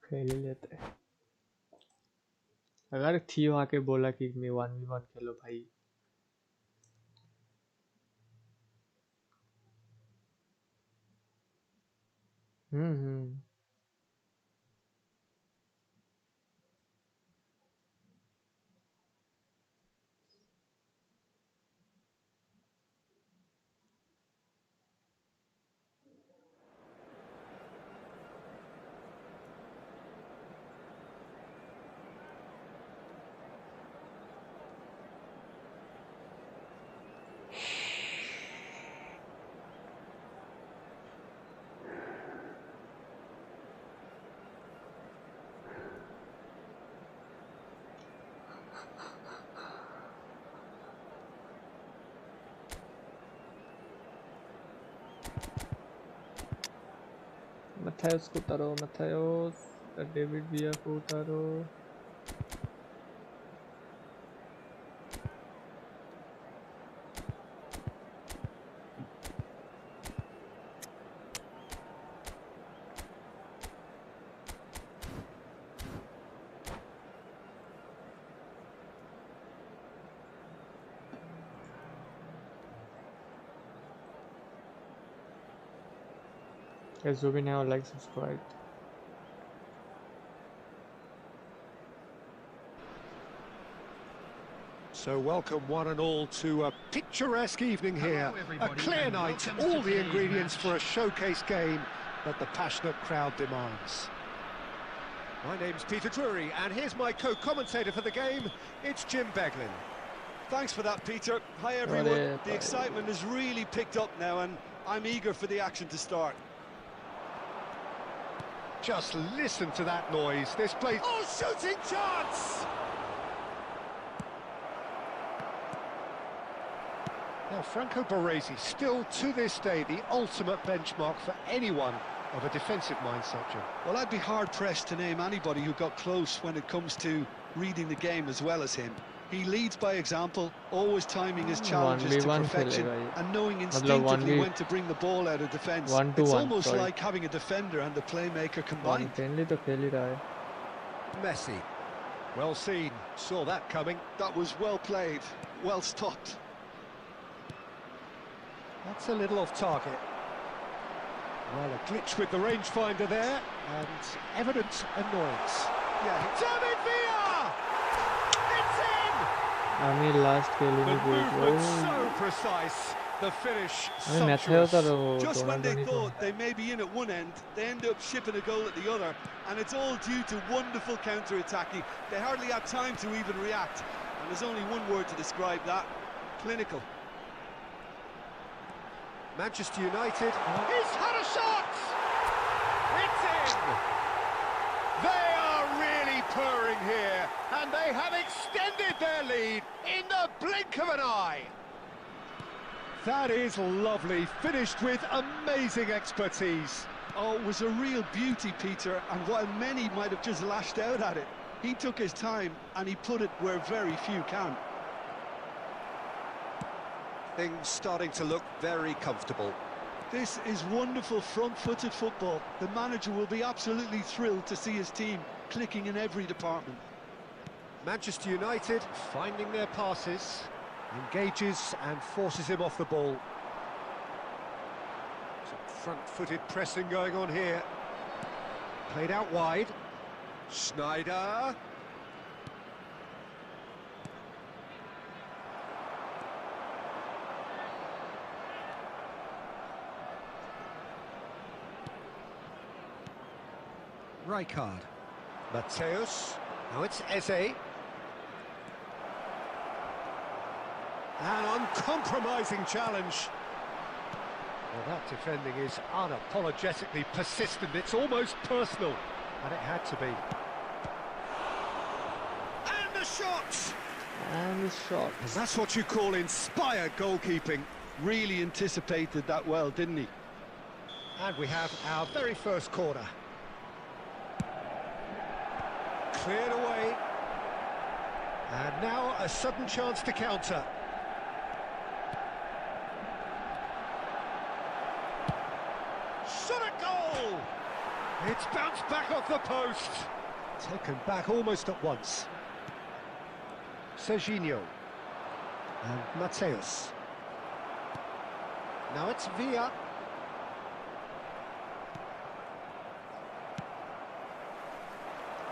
खेल ही लेते हैं। अगर थी वहां के बोला कि मैं 1v1 खेलो भाई। हम्म। Matthäus को उतारो, Matthäus, डेविड विया को उतारो। Guys, do we now like, subscribe? So welcome one and all to a picturesque evening here. Hello, A clear and night, welcome all to the today's ingredients match. for a showcase game that the passionate crowd demands. My name's Peter Drury, and here's my co-commentator for the game, it's Jim Beglin. Thanks for that, Peter. Hi, everyone. The excitement has really picked up now, and I'm eager for the action to start. Just listen to that noise. This place... Oh, shooting chance! Now, Franco Baresi, still to this day, the ultimate benchmark for anyone of a defensive mindset, Jim. Well, I'd be hard-pressed to name anybody who got close when it comes to reading the game as well as him. He leads by example, always timing his challenges to perfection and knowing instinctively when to bring the ball out of defence. It's almost like having a defender and the playmaker combined. Messi. Well seen. Saw that coming. That was well played. Well stopped. That's a little off target. Well, a glitch with the rangefinder there, and evident annoyance. Yeah, David Villa! It's in! I mean, last The movement so precise, the finish Matthäus sumptuous. Just when they thought they may be in at one end, they end up shipping a goal at the other, and it's all due to wonderful counter-attacking. They hardly had time to even react, and there's only one word to describe that: clinical. Manchester United. He's had a shot! It's in! They are really purring here, and they have extended their lead in the blink of an eye. That is lovely, finished with amazing expertise. Oh, it was a real beauty, Peter, and while many might have just lashed out at it, he took his time and he put it where very few can. Things starting to look very comfortable. This is wonderful front-footed football. The manager will be absolutely thrilled to see his team clicking in every department. Manchester United finding their passes, engages and forces him off the ball. Some front-footed pressing going on here. Played out wide. Schneider. Rijkaard. Matthäus. Now it's Eze. An uncompromising challenge. Well, that defending is unapologetically persistent. It's almost personal. And it had to be. And the shot! And the shot. And that's what you call inspired goalkeeping. Really anticipated that well, didn't he? And we have our very first corner. Cleared away. And now a sudden chance to counter. Shot at goal! It's bounced back off the post. Taken back almost at once. Serginho. And Mateus. Now it's Villa.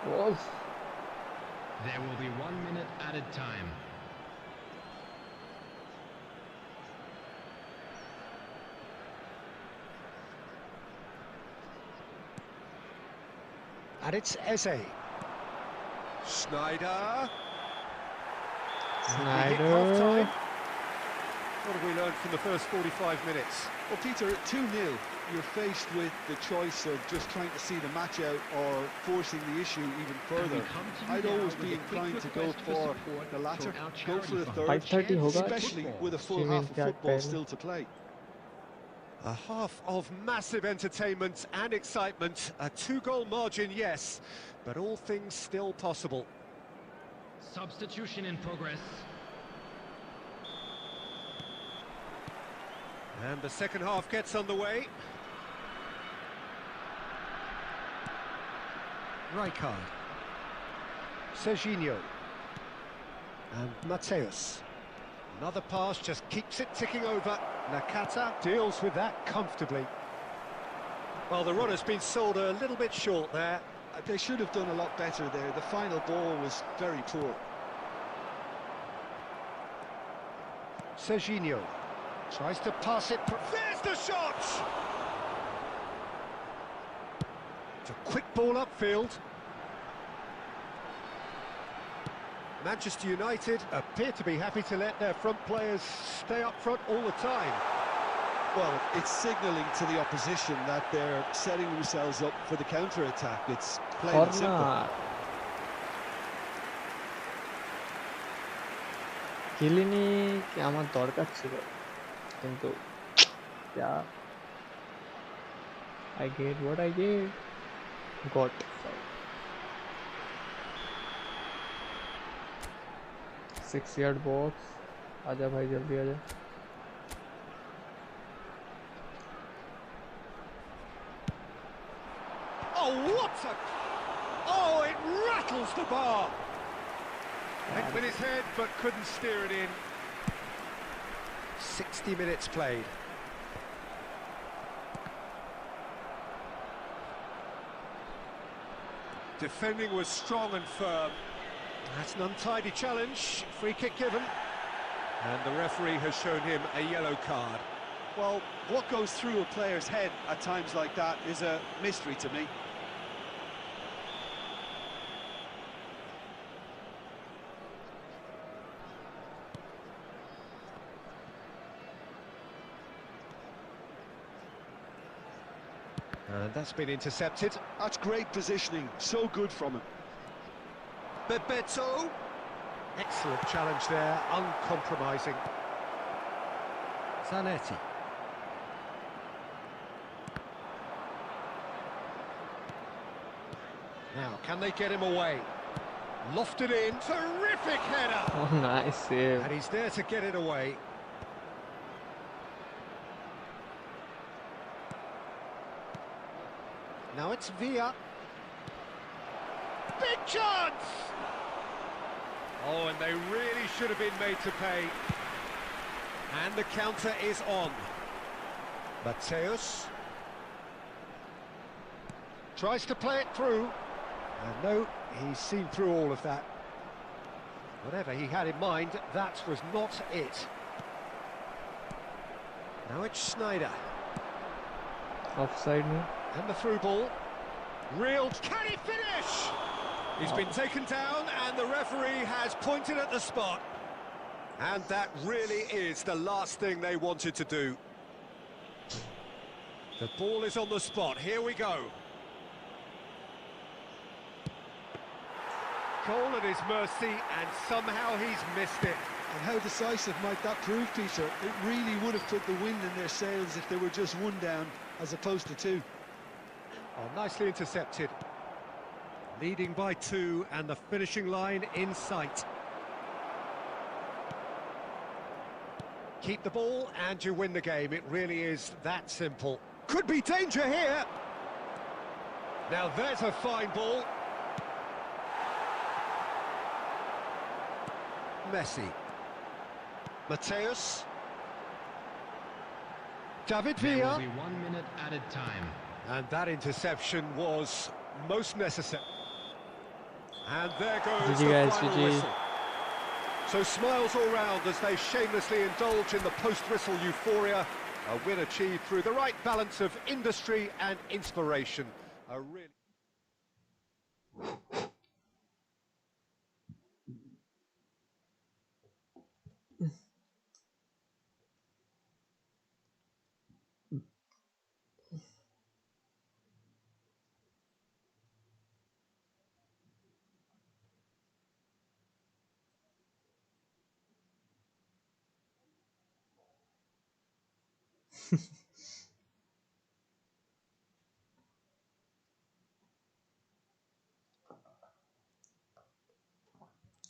Wolf. There will be 1 minute added time. And it's Eze. Schneider. Snyder. What have we learned from the first 45 minutes? Well, Peter, at 2-0, you're faced with the choice of just trying to see the match out or forcing the issue even further. I'd always be inclined to go for the latter, go for the third, 5:30 होगा especially with a full half of football still to play. A half of massive entertainment and excitement. A 2-goal margin, yes, but all things still possible. Substitution in progress. And the second half gets underway. Rijkaard. Serginho. And Mateus. Another pass just keeps it ticking over. Nakata deals with that comfortably. Well, the run has been sold a little bit short there. They should have done a lot better there. The final ball was very poor. Serginho tries to pass it. There's the shot! It's a quick ball upfield. Manchester United appear to be happy to let their front players stay up front all the time. Well, it's signalling to the opposition that they're setting themselves up for the counter-attack. It's plain and simple. Corner. কিলিনি কি আমার দরকার ছিল কিন্তু yeah I get what I got sorry 6-yard box आजा भाई जल्दी आजा Oh, what a... Oh, it rattles the bar. Went with his head, but couldn't steer it in. 60 minutes played. Defending was strong and firm. That's an untidy challenge. Free kick given. And the referee has shown him a yellow card. Well, what goes through a player's head at times like that is a mystery to me. And that's been intercepted. That's great positioning, so good from him. Bebeto. Excellent challenge there, uncompromising. Zanetti. Now, can they get him away? Lofted in, terrific header! oh nice save And he's there to get it away. Now it's Villa. Big chance! Oh, and they really should have been made to pay. And the counter is on. Mateus tries to play it through. And no, he's seen through all of that. Whatever he had in mind, that was not it. Now it's Schneider. offside में And the through ball. Real... Can he finish? He's been taken down and the referee has pointed at the spot. And that really is the last thing they wanted to do. The ball is on the spot. Here we go. Goal at his mercy and somehow he's missed it. And how decisive might that prove, Peter? It really would have put the wind in their sails if they were just one down as opposed to two. Oh, nicely intercepted. Leading by 2 and the finishing line in sight. Keep the ball and you win the game. It really is that simple. Could be danger here. Now there's a fine ball. Messi. Mateus. David There will Villa. be 1 minute added time. And that interception was most necessary. And there goes GG guys, the final GG. whistle. So smiles all round as they shamelessly indulge in the post-whistle euphoria. A win achieved through the right balance of industry and inspiration. A really...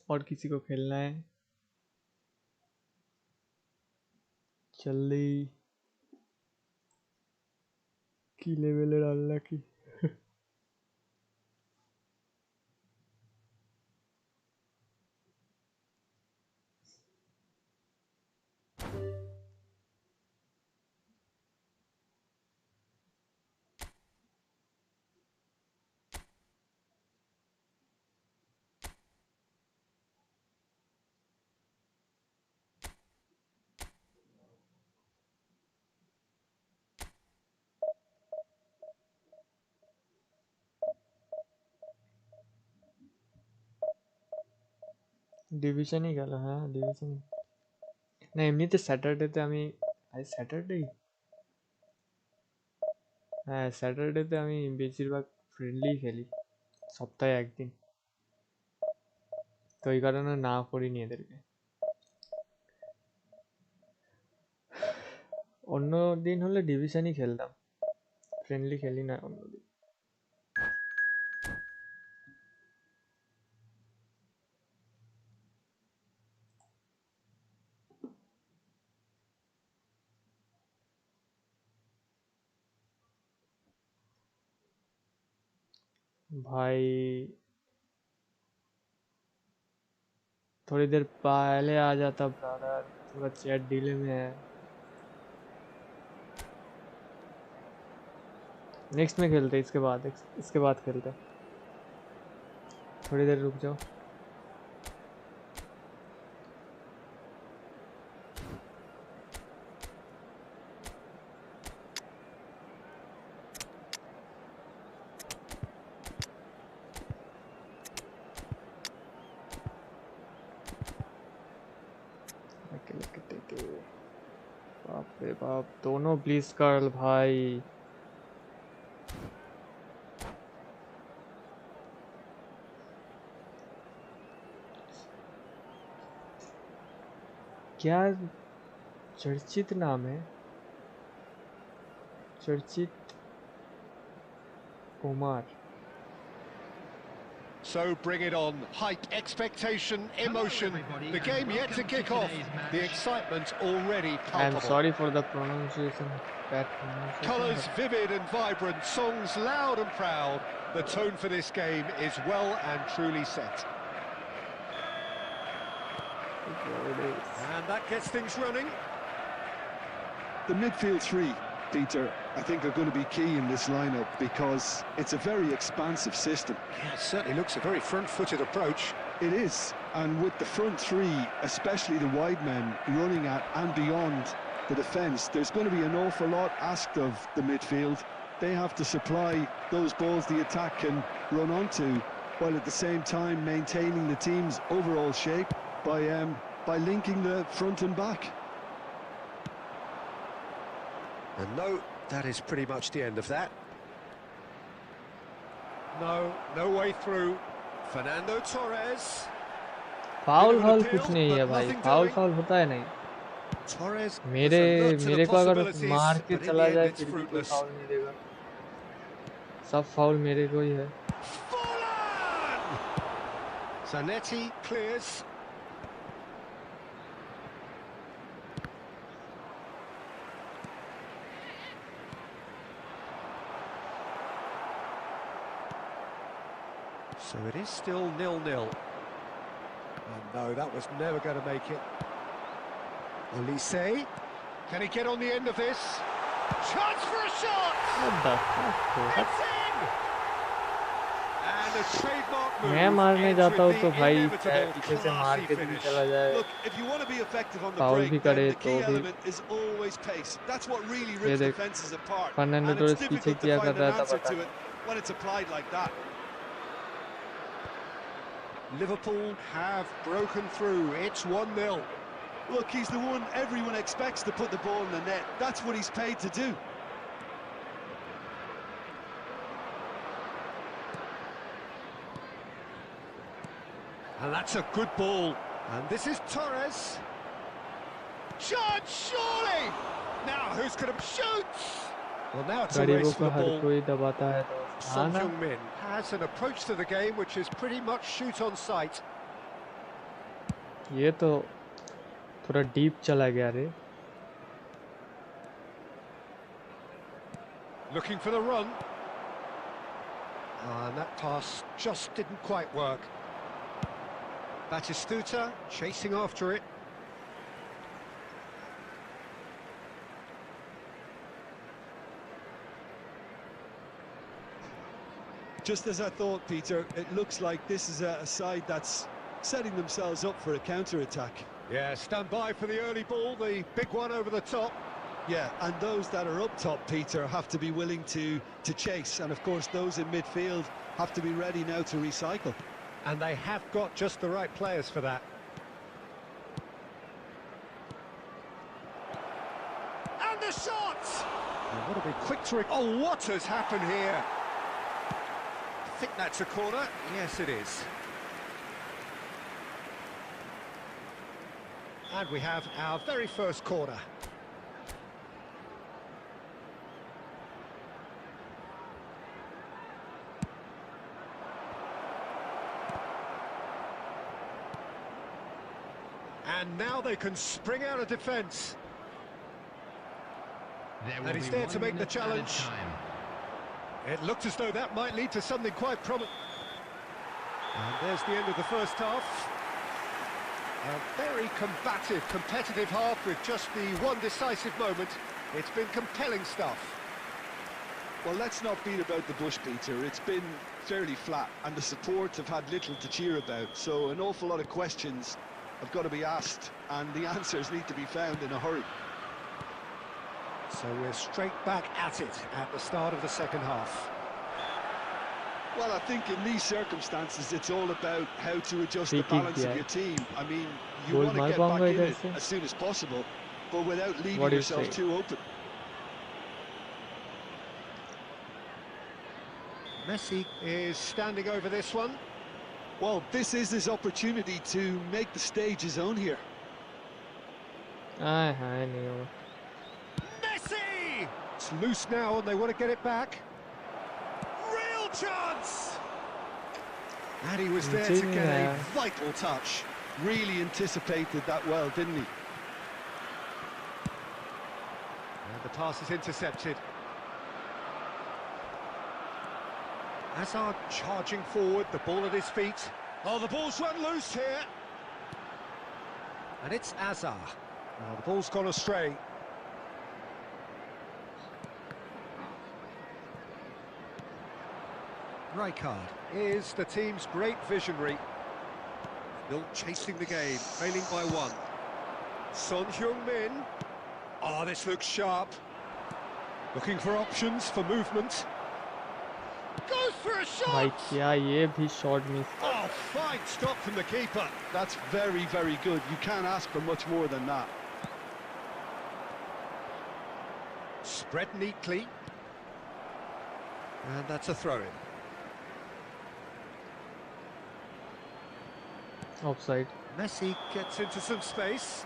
और किसी को खेलना है जल्दी की level डालना की ডিভিশনই গেল হ্যাঁ ডিভিশন না এমনিতে স্যাটারডেতে আমি আজ স্যাটারডে হ্যাঁ স্যাটারডেতে আমি বেশিরভাগ ফ্রেন্ডলি খেলি সপ্তাহে একদিন তো এই কারণে না করিনি এদেরকে অন্য দিন হলে ডিভিশনই খেলতাম ফ্রেন্ডলি খেলি না অন্যদিন भाई थोड़ी देर पहले आ जाता ब्रदर थोड़ा चैट डिले में है नेक्स्ट में खेलते इसके बाद खेलते थोड़ी देर रुक जाओ बाप रे बाप दोनों प्लीज कर्ल भाई क्या चर्चित नाम है चर्चित Kumar So bring it on. Hype, expectation, emotion. The game yet to kick off. The excitement already I am palpable. sorry for the pronunciation bad pronunciation Colours vivid and vibrant, songs loud and proud. The tone for this game is well and truly set. And that gets things running. The midfield three, Peter, I think are going to be key in this lineup because it's a very expansive system. Yeah, it certainly looks a very front-footed approach. It is, and with the front three, especially the wide men running at and beyond the defence, there's going to be an awful lot asked of the midfield. They have to supply those balls the attack can run onto, while at the same time maintaining the team's overall shape by linking the front and back. And no, that is pretty much the end of that. No way through. Fernando Torres. Foul foul कुछ नहीं है भाई foul foul होता है नहीं Torres मेरे को अगर मार के चला जाए फिर भी कोई फाउल नहीं देगा सब फाउल मेरे को ही है Zanetti clears. So it is still 0-0. Oh no, that was never going to make it. Olise, can he get on the end of this? Chance for a shot! What the fuck? It's in! And a trademark move. मैं मारने ends जाता with हूँ the तो भाई inevitable पीछे से मार classy के भी finish. चला जाए. Look, if you want to be effective on the Foul break, भी then करे the key तो भी. element is always pace. That's what really ये rips देख, defenses apart. Fernando And it's Torres पीछे difficult to किया कर find an रहा था answer पता to नहीं. it when it's applied like that. Liverpool have broken through. It's 1-0. Look, he's the one everyone expects to put the ball in the net. That's what he's paid to do. And that's a good ball. And this is Torres. Shot, surely! Now who's going to shoot? Well, now it's a गरीबों race for को the her ball. कोई दबाता है तो हाँ Son ना. Heung-min has an approach to the game which is pretty much shoot on sight. ये तो थोड़ा डीप चला गया रे. Looking for the run. And that pass just didn't quite work. Batistuta chasing after it. Just as I thought, Peter, it looks like this is a side that's setting themselves up for a counter-attack. Yeah, stand by for the early ball, the big one over the top. Yeah, and those that are up top, Peter, have to be willing to chase. And, of course, those in midfield have to be ready now to recycle. And they have got just the right players for that. And the shot! Oh, what a big quick to... Oh, what has happened here? I think that's a corner. Yes, it is. And we have our very first corner. And now they can spring out of defence. And he's there to make the challenge. It looked as though that might lead to something quite promising. And there's the end of the first half. A very combative, competitive half with just the one decisive moment. It's been compelling stuff. Well, let's not beat about the bush, Peter. It's been fairly flat, and the support have had little to cheer about. So an awful lot of questions have got to be asked, and the answers need to be found in a hurry. So we're straight back at it at the start of the second half. Well, I think in these circumstances, it's all about how to adjust the Free kick, balance yeah. of your team. I mean, you Goal want to मार get back पाऊंगा in इधर it से? as soon as possible, but without leaving What do you yourself say? too open. Messi is standing over this one. Well, this is his opportunity to make the stage his own here. आए हाय नहीं होगा. Messi! It's loose now and they want to get it back. Real chance! And he was there to get a vital touch. Really anticipated that well, didn't he? And the pass is intercepted. Hazard charging forward, the ball at his feet. Oh, the ball's run loose here. And it's Hazard. Now the ball's gone astray. Rijkaard is the team's great visionary. Still chasing the game, trailing by one. Son Heung-min. Oh, this looks sharp. Looking for options for movement. Goes for a भाई shot! क्या ये भी shot miss. Oh, fine stop from the keeper. That's very, very good. You can't ask for much more than that. Spread neatly. And that's a throw-in. Offside. Messi gets into some space.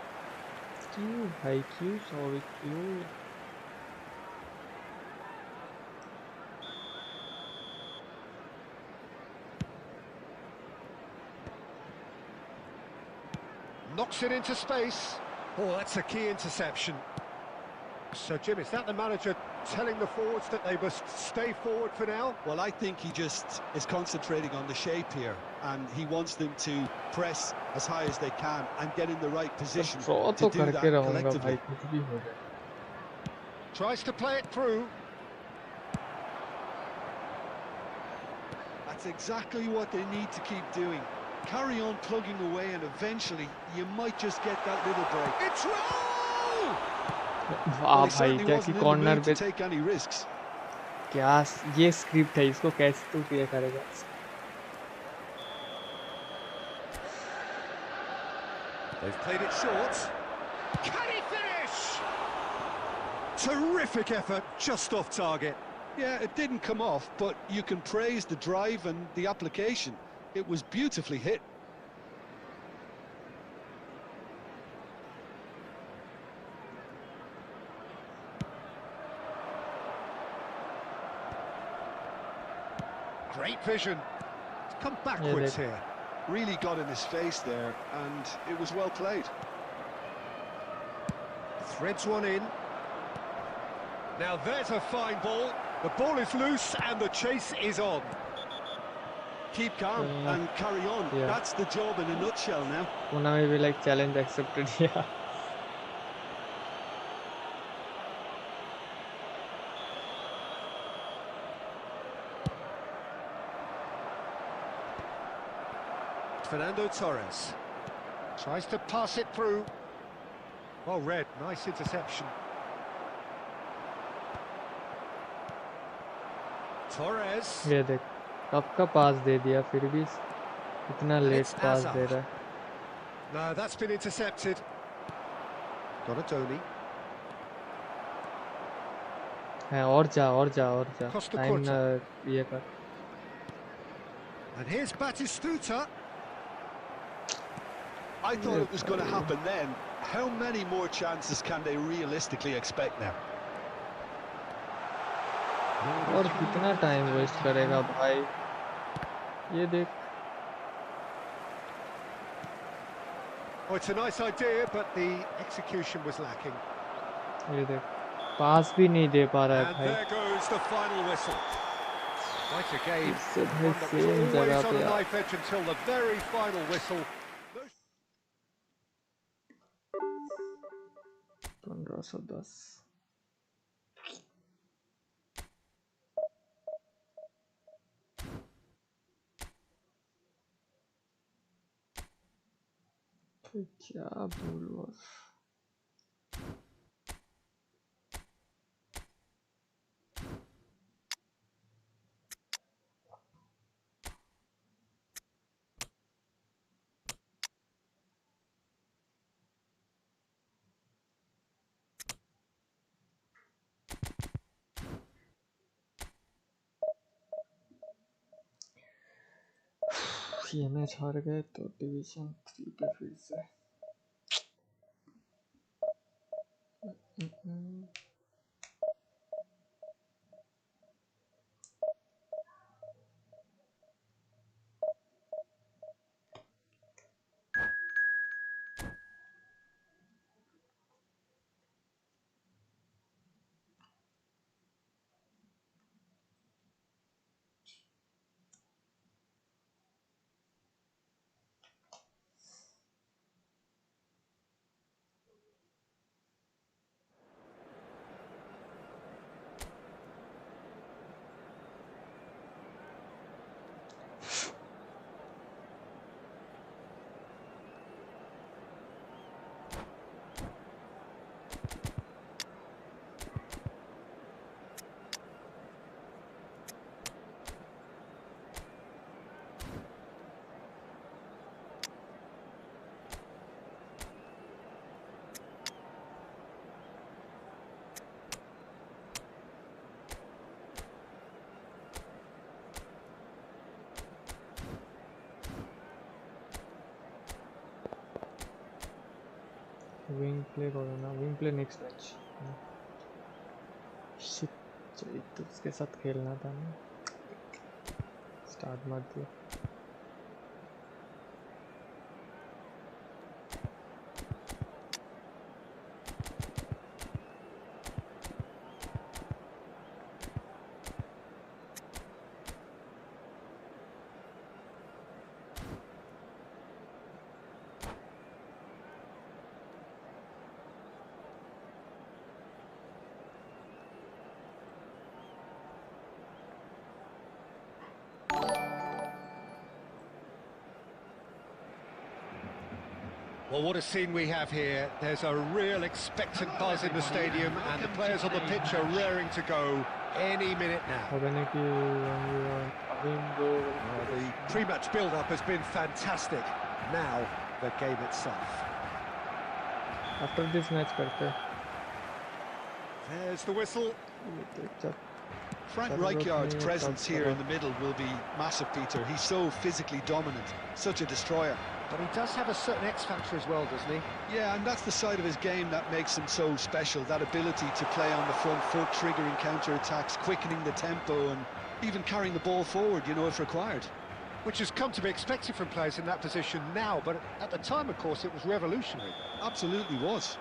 क्यों भाई क्यों sorry क्यों. Knocks it into space. Oh, that's a key interception. So, Jim, is that the manager telling the forwards that they must stay forward for now? Well, I think he just is concentrating on the shape here, and he wants them to press as high as they can and get in the right position throw to to do that करके रहूंगा भाई collectively. कुछ भी हो जाए. Tries to play it through. That's exactly what they need to keep doing. Carry on plugging away, and eventually you might just get that little break. It's roll! वाह Well, he भाई certainly क्या wasn't कि in the corner mood पे to take any risks. क्या ये script है इसको कैसे तू क्लियर करेगा. They've played it short. Can he finish? Terrific effort, just off target. Yeah, it didn't come off, but you can praise the drive and the application. It was beautifully hit. Great vision. It's come backwards here. Really got in his face there, and it was well played. Threads one in. Now there's a fine ball. The ball is loose and the chase is on. Keep calm and carry on. Yeah. That's the job in a nutshell now. Una में भी like challenge accepted. Yeah. Fernando Torres tries to pass it through. Well read, nice interception. Torres. ये देख कब का पास दे दिया फिर भी इतना लेट It's पास Azar. दे रहा है. No, that's been intercepted. Donatoni. है और जा Costa टाइम Curta. ये कर. And here's Batistuta. I thought it was going to happen then. How many more chances can they realistically expect now? और कितना time waste करेगा भाई. ये देख Oh, it's a nice idea, but the execution was lacking. ये देख पास भी नहीं दे पा रहा है And भाई. there goes the final whistle. Quite a game. इससे भाई One that was सेम जगह always on पे a यार. knife edge until the very final whistle. 1510. क्या बोलूं. ये मैच हार गए तो डिवीजन 3 पे फिर से. विंग प्ले करो ना. Wing play next match. Shit तो उसके साथ खेलना था ना. स्टार्ट मत दिया. Well, what a scene we have here. There's a real expectant buzz in the stadium, and the players on the pitch are raring to go any minute now. The pre-match build-up has been fantastic. Now, the game itself. After this match करते. There's the whistle. Frank Rijkaard's presence here in the middle will be massive, Peter. He's so physically dominant, such a destroyer. But he does have a certain X-factor as well, doesn't he? Yeah, and that's the side of his game that makes him so special, that ability to play on the front foot, triggering counter-attacks, quickening the tempo, and even carrying the ball forward, you know, if required. Which has come to be expected from players in that position now, but at the time, of course, it was revolutionary. Absolutely was.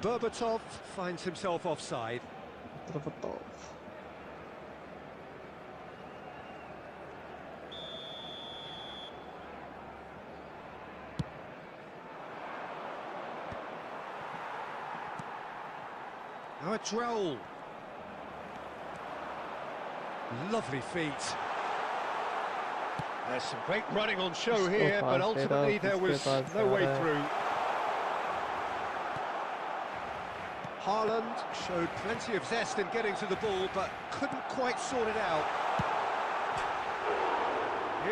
Berbatov finds himself offside. Now a Droll. Lovely feet. There's some great running on show here, but ultimately there was no way through. Haaland showed plenty of zest in getting to the ball, but couldn't quite sort it out.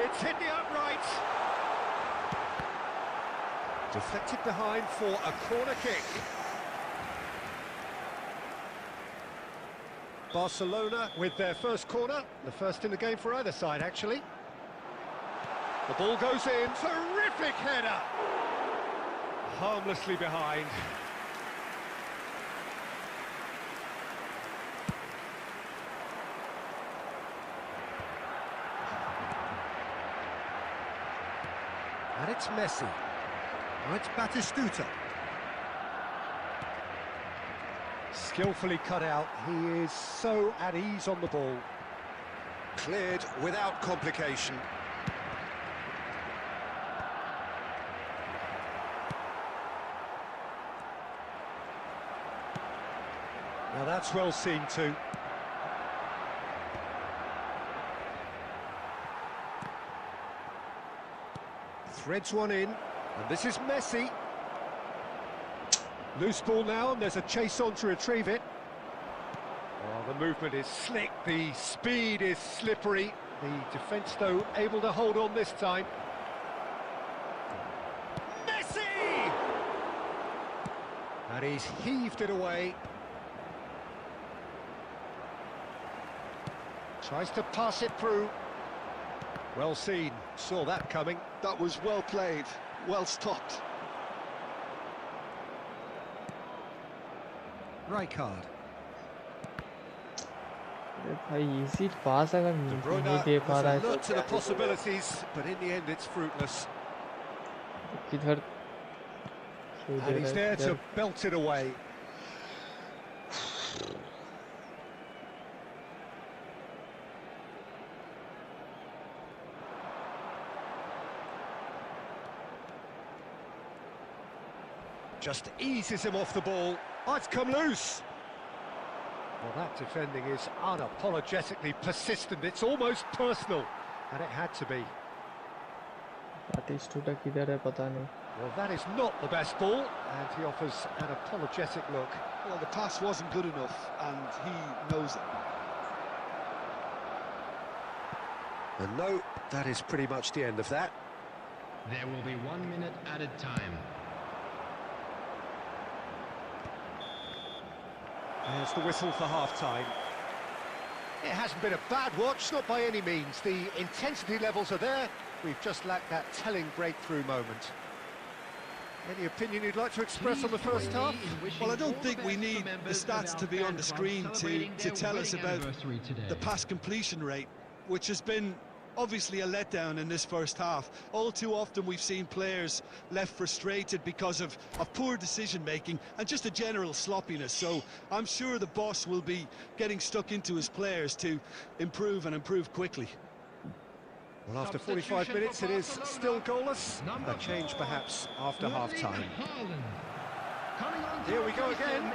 It's hit the upright. Deflected behind for a corner kick. Barcelona with their first corner, the first in the game for either side, actually. The ball goes in, terrific header! Harmlessly behind. And it's Messi. Now it's Batistuta. Skillfully cut out, he is so at ease on the ball. Cleared without complication. Now that's well seen too. Threads one in, and this is Messi. Loose ball now, and there's a chase on to retrieve it. Oh, the movement is slick, the speed is slippery. The defence, though, able to hold on this time. Messi! And he's heaved it away. Tries to pass it through. Well seen, saw that coming. That was well played, well stopped. Rijkaard. easy pass अगर नहीं दे पा रहा है तो to the possibilities, but in the end it's fruitless. किधर And he's there to belt it away. Just eases him off the ball. Oh, it's come loose. Well, that defending is unapologetically persistent. It's almost personal, and it had to be. Well, that is not the best ball, and he offers an apologetic look. Well, the pass wasn't good enough, and he knows it. And no, that is pretty much the end of that. There will be 1 minute added time. There's the whistle for half-time. It hasn't been a bad watch, not by any means. The intensity levels are there. We've just lacked that telling breakthrough moment. Any opinion you'd like to express on the first half? Well, I don't think we need the stats to be on the screen to tell us about the pass completion rate, which has been obviously a letdown in this first half. All too often we've seen players left frustrated because of poor decision-making and just a general sloppiness. So I'm sure the boss will be getting stuck into his players to improve and improve quickly. Well, after 45 minutes, it is still goalless. A change, perhaps, after half-time. Here we go again.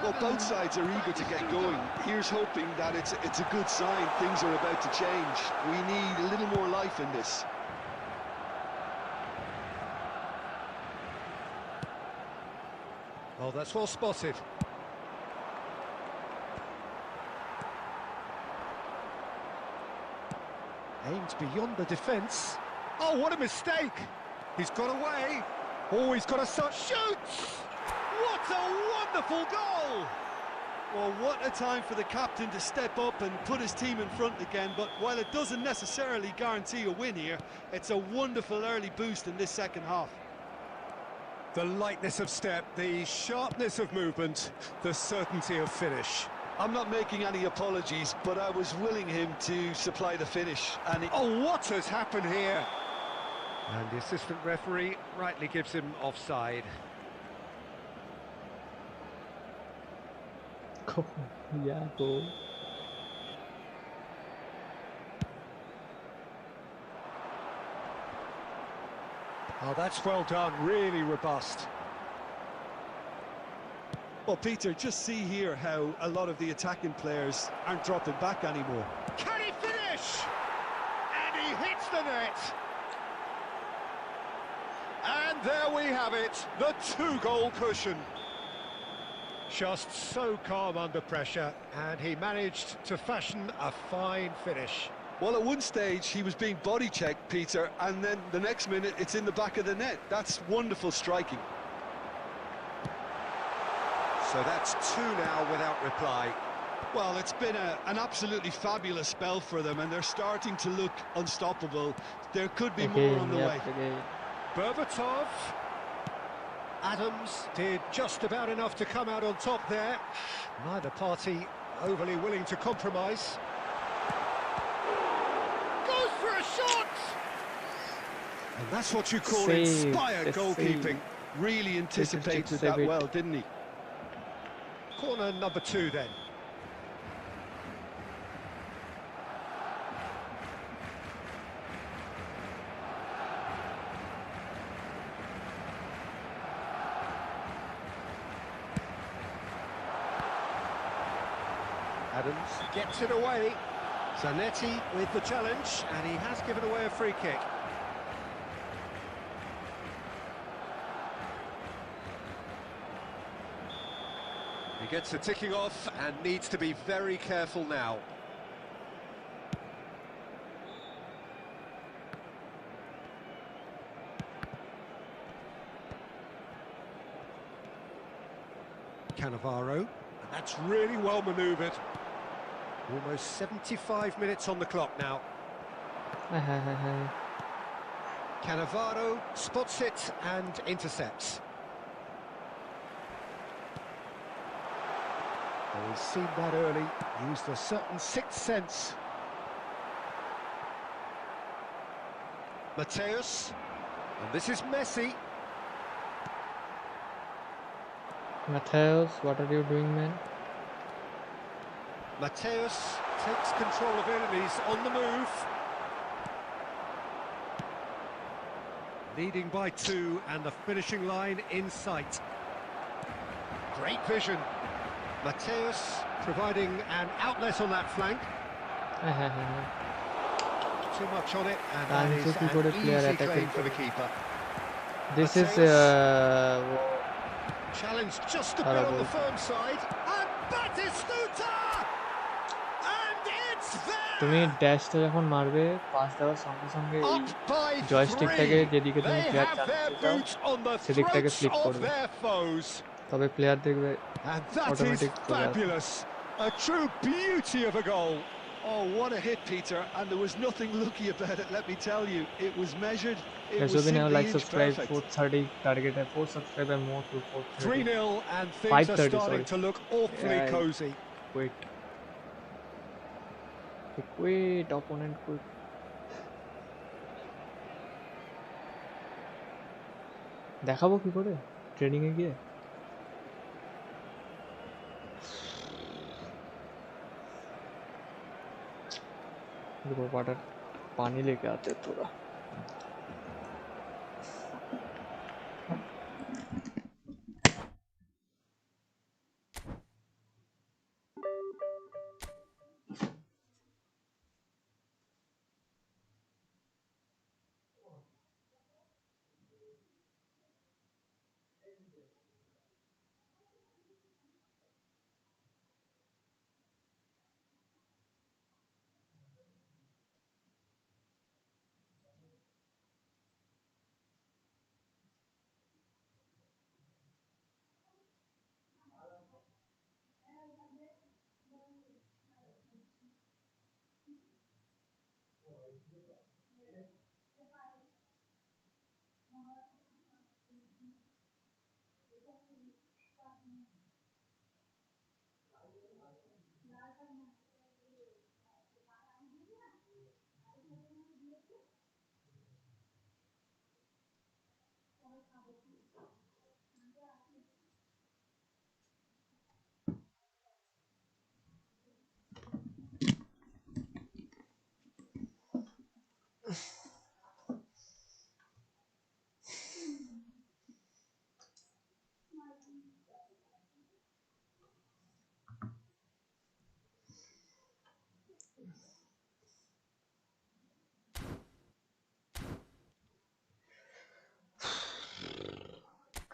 Well, both sides are eager to get going. Here's hoping that it's a good sign. Things are about to change. We need a little more life in this. Oh, that's well spotted. Aimed beyond the defence. Oh, what a mistake! He's got away. Oh, he's got a shot. Shoots! What a wonderful goal! Well, what a time for the captain to step up and put his team in front again, but while it doesn't necessarily guarantee a win here, it's a wonderful early boost in this second half. The lightness of step, the sharpness of movement, the certainty of finish. I'm not making any apologies, but I was willing him to supply the finish, and Oh, what has happened here? And the assistant referee rightly gives him offside. Yeah, goal. Oh, that's well done, really robust. well, Peter, just see here how a lot of the attacking players aren't dropping back anymore. Can he finish? And he hits the net. And there we have it, the 2-goal cushion. Just so calm under pressure, and he managed to fashion a fine finish. Well, at one stage he was being body checked, Peter, and then the next minute it's in the back of the net. That's wonderful striking. So that's 2 now without reply. Well, it's been an absolutely fabulous spell for them, and they're starting to look unstoppable. There could be more on the way. Again. Berbatov. Adams did just about enough to come out on top there. Neither party overly willing to compromise. Goes for a shot! And that's what you call Save, inspired the goalkeeping. save. Really anticipated that well, didn't he? Corner number 2 then. Adams gets it away. Zanetti with the challenge, and he has given away a free kick. He gets the ticking off and needs to be very careful now. Cannavaro, and that's really well manoeuvred. Almost 75 minutes on the clock now. Cannavaro spots it and intercepts. Oh, he's seen that early, used a certain sixth sense. Mateus, and this is Messi. Mateus, what are you doing, man? Mateus takes control of enemies on the move. Leading by 2 and the finishing line in sight. Great vision. Mateus providing an outlet on that flank. Too much on it, and that is an easy claim for the keeper. This Mateus. is Challenge just a bit on the firm side, and Batistuta! And it's there! তুমি ড্যাশটা যখন মারবে pass দেওয়ার সঙ্গে সঙ্গে এই Up by জয়স্টিকটাকে 3. যেদিকে তুমি They player have their চালাতে চাও boots on the সেদিকটাকে throats Flick of করবে their foes. তবে প্লেয়ার দেখবে And that is automatic চলে আসবে। fabulous. A true beauty of a goal. Oh, what a hit, Peter, and there was nothing lucky about it, let me tell you. It was measured, it Guys, was we now simply like inch subscribe perfect. 430 target है 4 subscribe and more to 430 3-0 and things are 530, starting sorry. to look awfully Yeah. cosy. quit opponent quit দেখাবো কি করে training এ গিয়ে देखो water पानी लेके आते हैं थोड़ा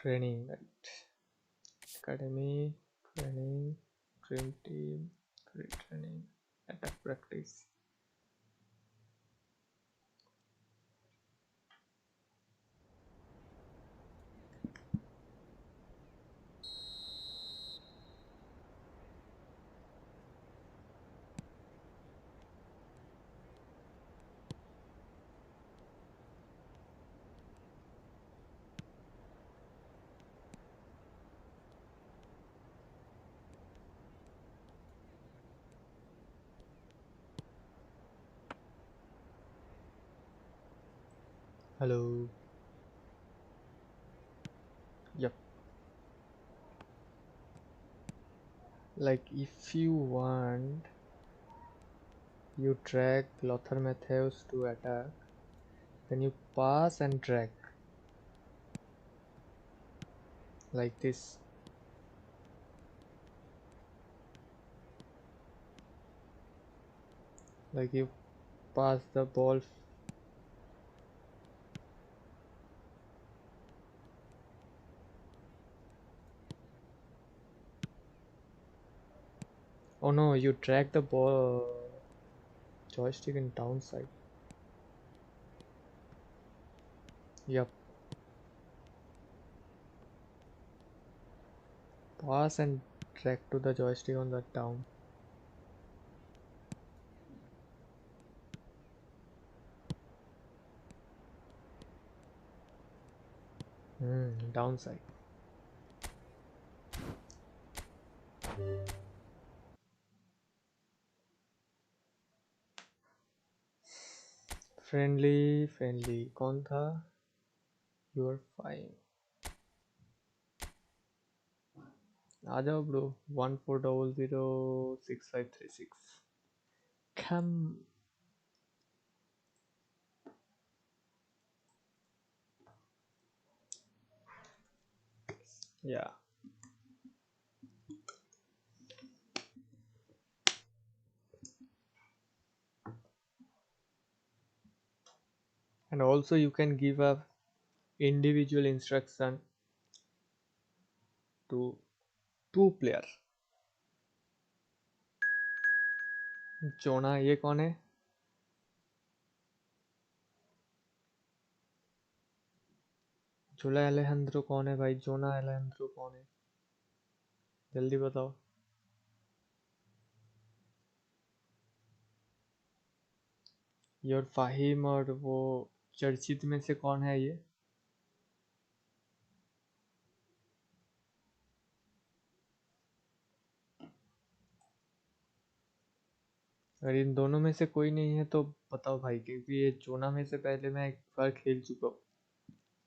training, academy, training, dream team, training, attack practice. Hello. Yep. Like if you want, you drag Lothar Matthäus to attack, then you pass and drag like this. Like you pass the ball. Oh no, you drag the ball joystick in downside. Yep. Pass and drag to the joystick on the down. Downside. Friendly कौन था? You are fine. आ जाओ bro. 14006536. Come. Yeah. And also you can give a individual instruction to 2 player. जोना ये कौन है? जोला Alessandro कौन है भाई? जोना एलेजेंड्रो कौन है? जल्दी बताओ. योर फाहिम और वो चर्चित में से कौन है ये? अगर इन दोनों में से कोई नहीं है तो बताओ भाई, क्योंकि ये जोना में से पहले मैं एक बार खेल चुका हूँ.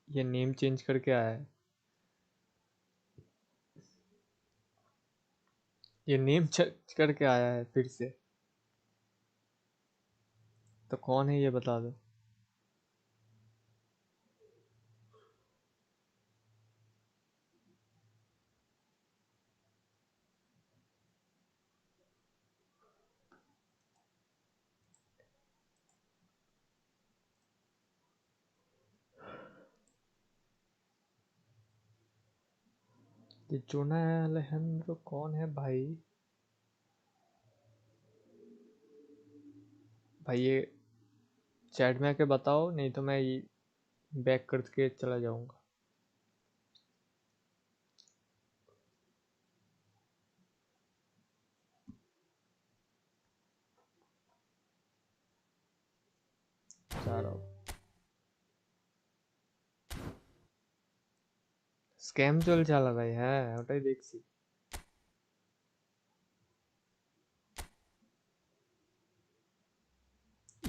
ये नेम चेंज करके आया है. ये नेम चेंज करके आया है फिर से. तो कौन है ये बता दो. ये जोना एलेजेंड्रो कौन है भाई? भाई ये चैट में आके बताओ, नहीं तो मैं बैक करके चला जाऊंगा. जा रहा हूँ. স্ক্যাম চলছে ভাই. হ্যাঁ ওটাই দেখছি.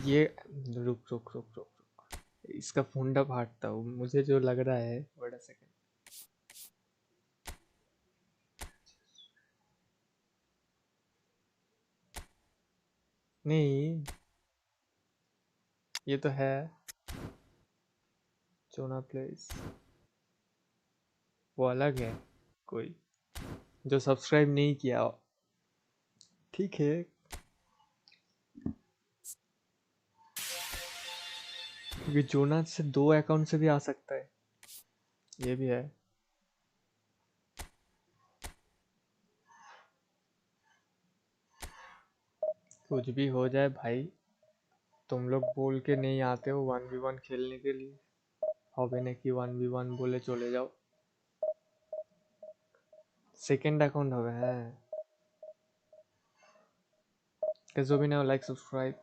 ये रुक रुक रुक रुक रुक, इसका फुंडा फाड़ता हूँ. मुझे जो लग रहा है, वेट अ सेकंड. नहीं ये तो है जोना प्लेस. वो अलग है कोई जो सब्सक्राइब नहीं किया. ठीक है. क्योंकि जोना से 2 अकाउंट से भी आ सकता है. ये भी है. कुछ भी हो जाए भाई, तुम लोग बोल के नहीं आते हो 1v1 खेलने के लिए, হবে নাকি 1v1 बोले चले जाओ। सेकंड अकाउंट হবে, হ্যাঁ। जो भी ना like subscribe.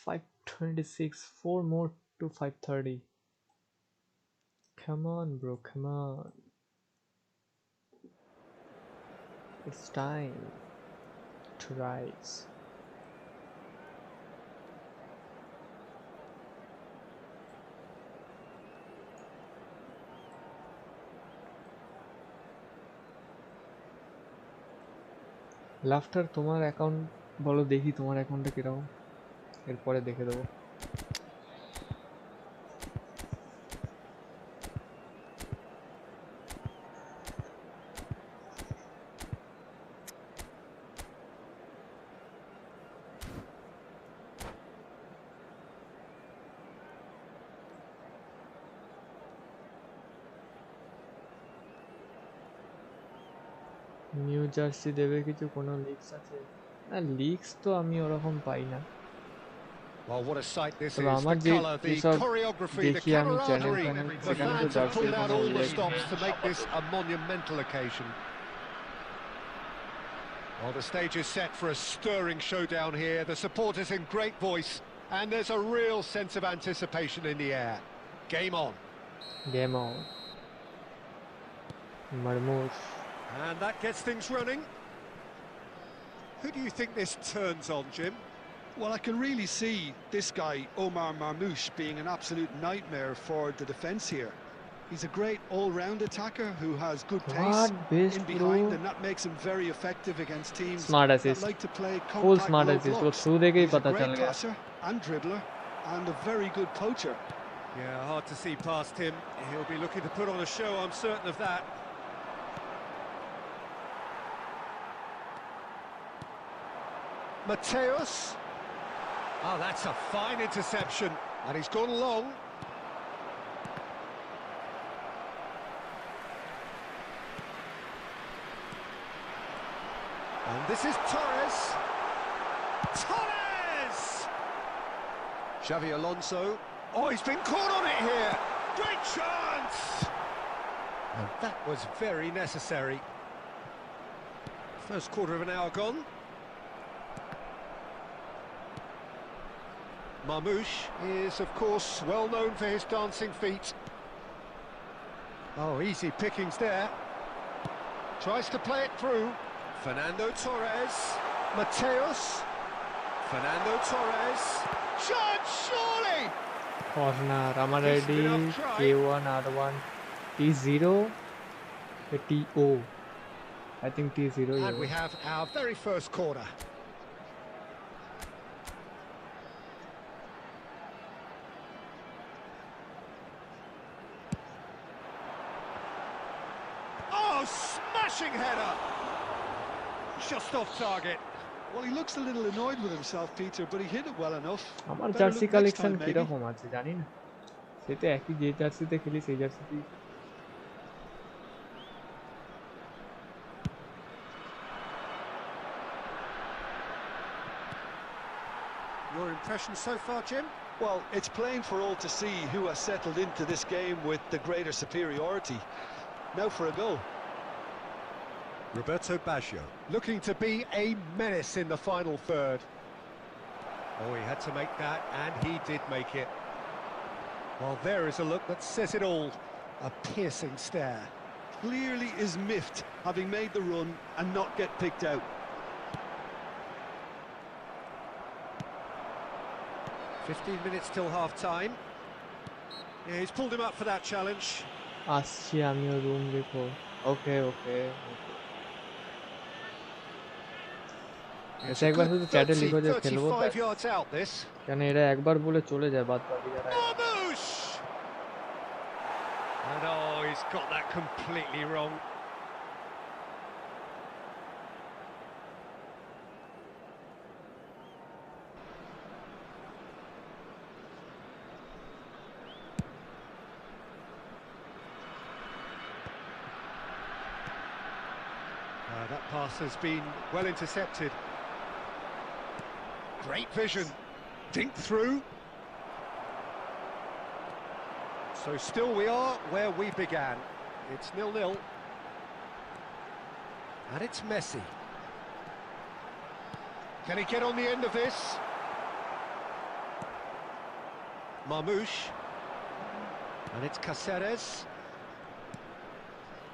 $526, 4 more to 530. Come on, bro, come on. It's time to rise. Laughter তোমার অ্যাকাউন্ট বলো দেখি, তোমার অ্যাকাউন্টটা কিরকম, এরপরে দেখে দেবো। নিউ জার্সি দেবে কিছু, কোনো লিক্স আছে না? লিক্স তো আমি ওরকম পাই না। Well, what a sight this is. তবে আমার The যে colour, the যেসব choreography, the দেখি আমি চ্যানেল camaraderie. চ্যানেল, The সেখানে তো fans have জার্সির pulled out কোনো all the ইয়ে stops to make this a monumental occasion. Well, the stage is set for a stirring showdown here. The supporters in great voice, and there's a real sense of anticipation in the air. Game on. Game on. মারমুশ। And that gets things running. Who do you think this turns on, Jim? Well, I can really see this guy, Omar Marmoush, being an absolute nightmare for the defence here. He's a great all-round attacker who has good pace in behind, and that makes him very effective against teams that like to play full compact smart low assist, वो blocks. Through देके ही He's a पता चल great गया। passer and dribbler, and a very good poacher. Yeah, hard to see past him. He'll be looking to put on a show, I'm certain of that. Mateus. Oh, that's a fine interception. And he's gone long. And this is Torres. Torres! Xavi Alonso. Oh, he's been caught on it here. Great chance! And that was very necessary. First quarter of an hour gone. Marmoush is, of course, well known for his dancing feet. Oh, easy pickings there. Tries to play it through. Fernando Torres. Mateus. Fernando Torres. Shot, surely! Corner, আমার ID K1 R1 T0 TO, I think T0. And we have our very first corner. Oh, smashing header! Just off target. Well, he looks a little annoyed with himself, Peter, but he hit it well enough. আমার Better jersey look next collection time, maybe. কিরকম আছে জানি না, সেটা একই, যে জার্সিতে খেলি সেই জার্সিতেই। Your impression so far, Jim? Well, it's plain for all to see who has settled into this game with the greater superiority. Now for a goal. Roberto Baggio, looking to be a menace in the final third. Oh, he had to make that, and he did make it. Well, there is a look that says it all. A piercing stare. Clearly is miffed, having made the run and not get picked out. "15 minutes till half-time." Yeah, he's pulled him up for that challenge. আসছি আমিও room দেখো। ওকে ওকে ওকে, It's এসে a একবার good শুধু চ্যাটে 30, লিখো যে খেলবো, 35 yards out, this. কেন এরা একবার বলে চলে যায়, বাদ বাকি যারা। Marmoush! And oh, he's got that completely wrong. that pass has been well intercepted. Great vision. Dink through. So still we are where we began. It's 0-0. And it's Messi. Can he get on the end of this? Marmouche. And it's Cáceres.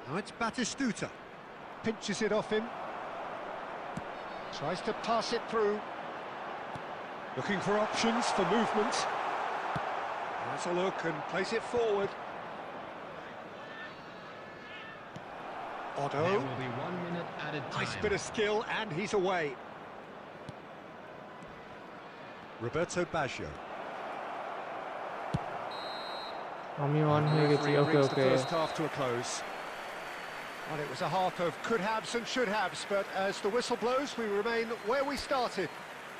Now it's Batistuta. Pinches it off him. Tries to pass it through. Looking for options for movement. Has a look and plays it forward. Otto. There will be 1 minute added time. Nice bit of skill, and he's away. Roberto Baggio. আমি on হয়ে গেছি ওকে Brings the okay first half to a close. Well, it was a half of could-haves and should-haves, but as the whistle blows, we remain where we started.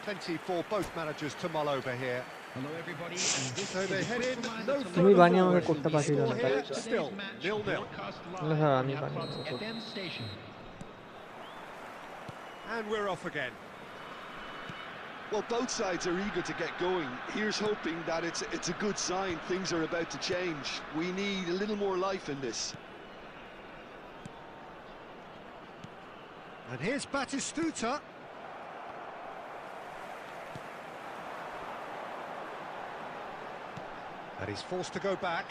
Plenty for both managers to mull over here. Hello everybody, and this So is they the head in, Profanity no to তুমি further বানিয়ে আমাকে forward. করতে পারছিলে না Score তাই here, তো? still match 0-0. broadcast live হ্যাঁ on আমি our বানিয়ে club's দেবো। FM station. And we're off again. Well, both sides are eager to get going. Here's hoping that it's a good sign. Things are about to change. We need a little more life in this. And here's Batistuta. And he's forced to go back.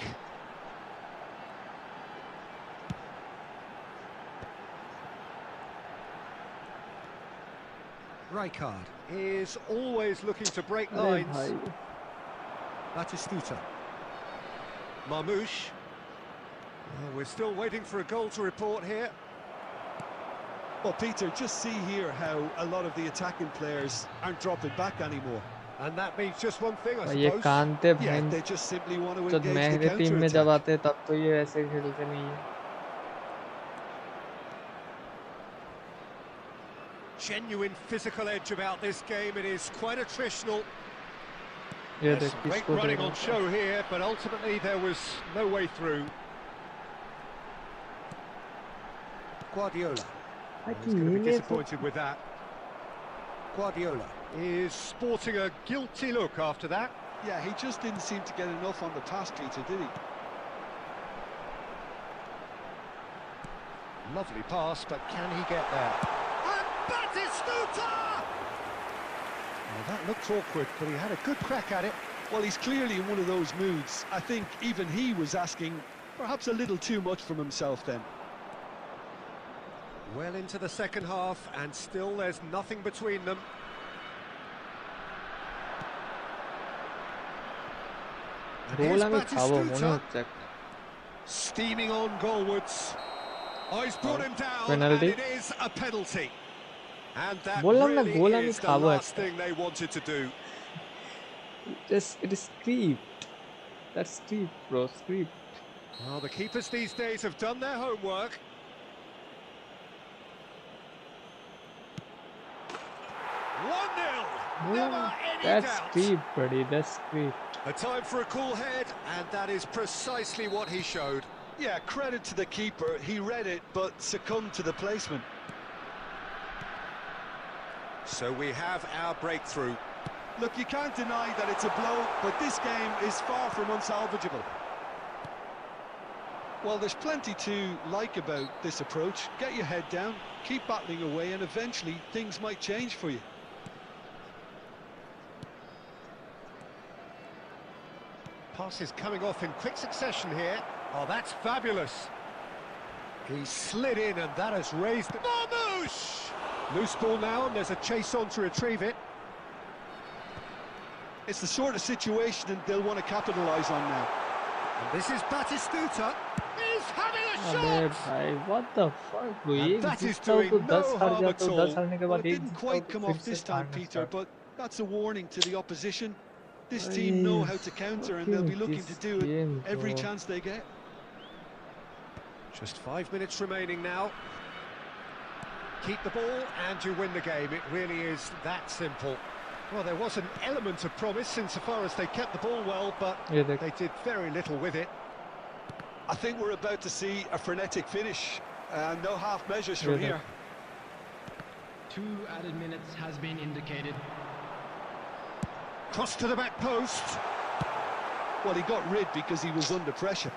Rijkaard is always looking to break আরে lines. ভাই Batistuta. Marmouche. We're still waiting for a goal to report here. Well, Peter, just see here how a lot of the attacking players aren't dropping back anymore. And that means just one thing, I भाई ये suppose. कानते Yeah, बहन they just simply want to जब engage the मेरे team में जब counter-attack. आते हैं तब तो ये ऐसे खेलते नहीं है Genuine physical edge about this game. It is quite attritional. ये Yes, देख great किसको running दे on रहा show here, but ultimately there was no way through. Guardiola. है He's going to be disappointed with that. Guardiola is sporting a guilty look after that. Yeah, he just didn't seem to get enough on the pass, Peter, did he? Lovely pass, but can he get there? And Batistuta! Well, that looked awkward, but he had a good crack at it. Well, he's clearly in one of those moods. I think even he was asking perhaps a little too much from himself then. Well into the second half, and still there's nothing between them. And goal here's আমি খাবো মনে Batistuta, হচ্ছে একটা steaming on goalwards. Oh, he's brought him down, Penalty. and it is a penalty. And that বললাম না, really গোল আমি is the খাবো last একটা। thing they wanted to do. it is script that's script bro script Well, the keepers these days have done their homework. Never any that's doubt. script buddy that's script A time for a cool head, and that is precisely what he showed. Yeah, credit to the keeper. He read it, but succumbed to the placement. So we have our breakthrough. Look, you can't deny that it's a blow, but this game is far from unsalvageable. Well, there's plenty to like about this approach. Get your head down, keep battling away, and eventually things might change for you. Passes coming off in quick succession here. Oh, that's fabulous. He slid in, and that has raised... Marmouche! Loose ball now, and there's a chase on to retrieve it. It's the sort of situation that they'll want to capitalise on now. And this is Batistuta. He's having a अबे shot! भाई what the fuck bro And एक that is जीतता हो तो doing no 10 हार harm जाता at हो all. 10 हारने के Well, बाद it एक didn't जीतता हो quite तो come फिर off से this time, हारना Peter, start। but that's a warning to the opposition. This team know how to counter, and they'll be looking to do it every chance they get. Just 5 minutes remaining now. Keep the ball and you win the game. It really is that simple. Well, there was an element of promise insofar as they kept the ball well, but ये देख they did very little with it. I think we're about to see a frenetic finish, and no half measures from Yeah, here. 2 added minutes has been indicated. Cross to the back post. Well, he got rid because he was under pressure.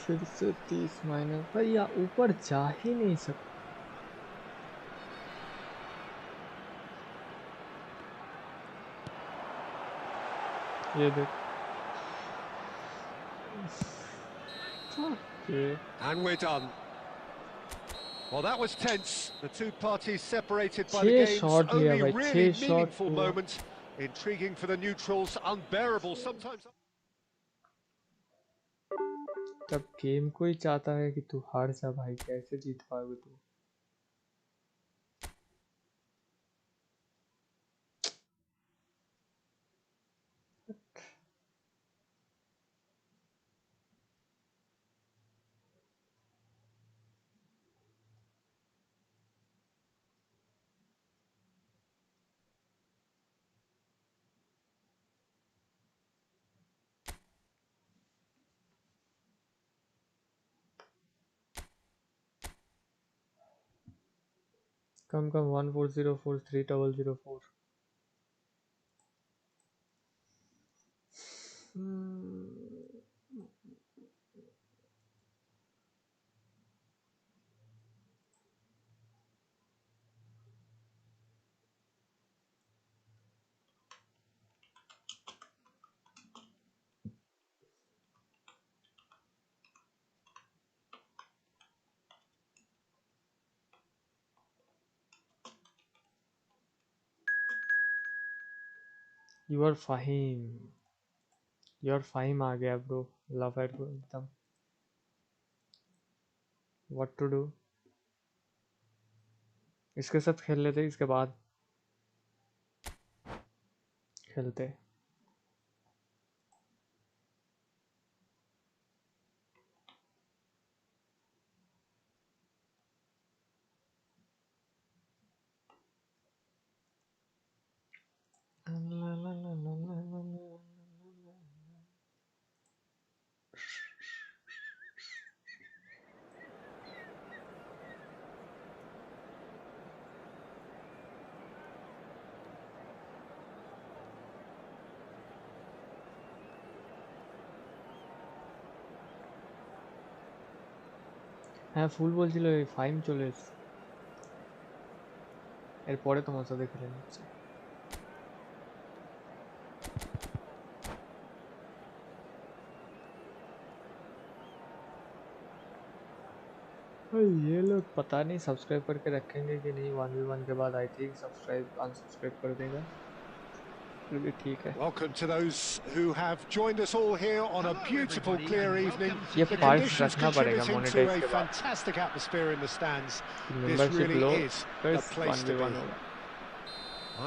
फिर से 30 minus भाई या ऊपर जा ही नहीं सकता। ये देख। And we're done. Well, that was tense. The two parties separated by the छह game's shot लिया only भाई, really छह shot meaningful हुआ। moment. Intriguing for the neutrals, unbearable sometimes. तब गेम को ही चाहता है कि तू हार जा भाई, कैसे जीत पाओगे तू। कम 14043004। योर फाहिम आ गया ब्रो, लव एट को एकदम। व्हाट टू डू, इसके साथ खेल लेते, इसके बाद खेलते। হ্যাঁ ফুল বলছিল এই ফাইম চলে এসছে, এরপরে তোমার সাথে খেলে নিচ্ছে। ये लोग पता नहीं सब्सक्राइब करके रखेंगे कि नहीं, 1v1 के बाद आई थिंक सब्सक्राइब अनसब्सक्राइब कर देगा, फिर भी ठीक है। Welcome to those who have joined us all here on a beautiful, clear evening. ये The पार्ट्स conditions रखना पड़ेगा contributing to मोनेटाइज a के बाद। fantastic atmosphere in the stands. This membership really low, is फिर the place to be. 1v1 होगा।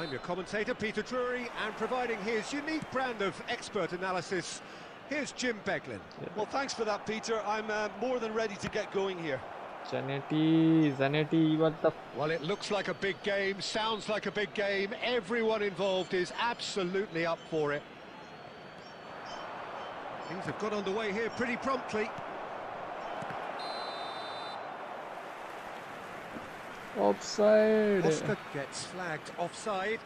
I'm your commentator, Peter Drury, and providing his unique brand of expert analysis, here's Jim Beglin. Well, thanks for that, Peter. I'm more than ready to get going here. Zanetti, what the... Well, it looks like a big game, sounds like a big game. Everyone involved is absolutely up for it. Things have got underway here pretty promptly. Offside. Oscar gets flagged offside.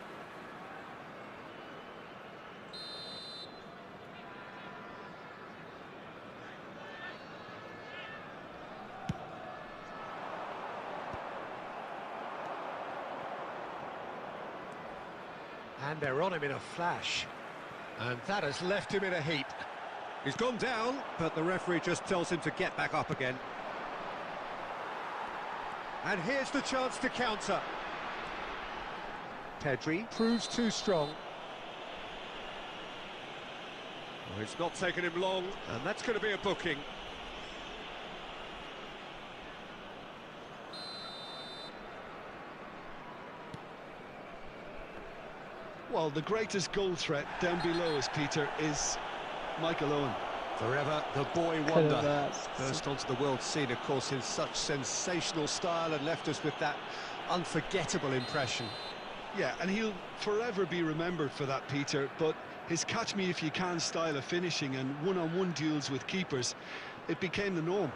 And they're on him in a flash. And that has left him in a heap. He's gone down, but the referee just tells him to get back up again. And here's the chance to counter. Pedri proves too strong. Well, it's not taken him long, and that's going to be a booking. Well, the greatest goal threat down below us, Peter, is Michael Owen. Forever the boy wonder. Burst onto the world scene, of course, in such sensational style and left us with that unforgettable impression. Yeah, and he'll forever be remembered for that, Peter, but his catch-me-if-you-can style of finishing and one-on-one duels with keepers, it became the norm.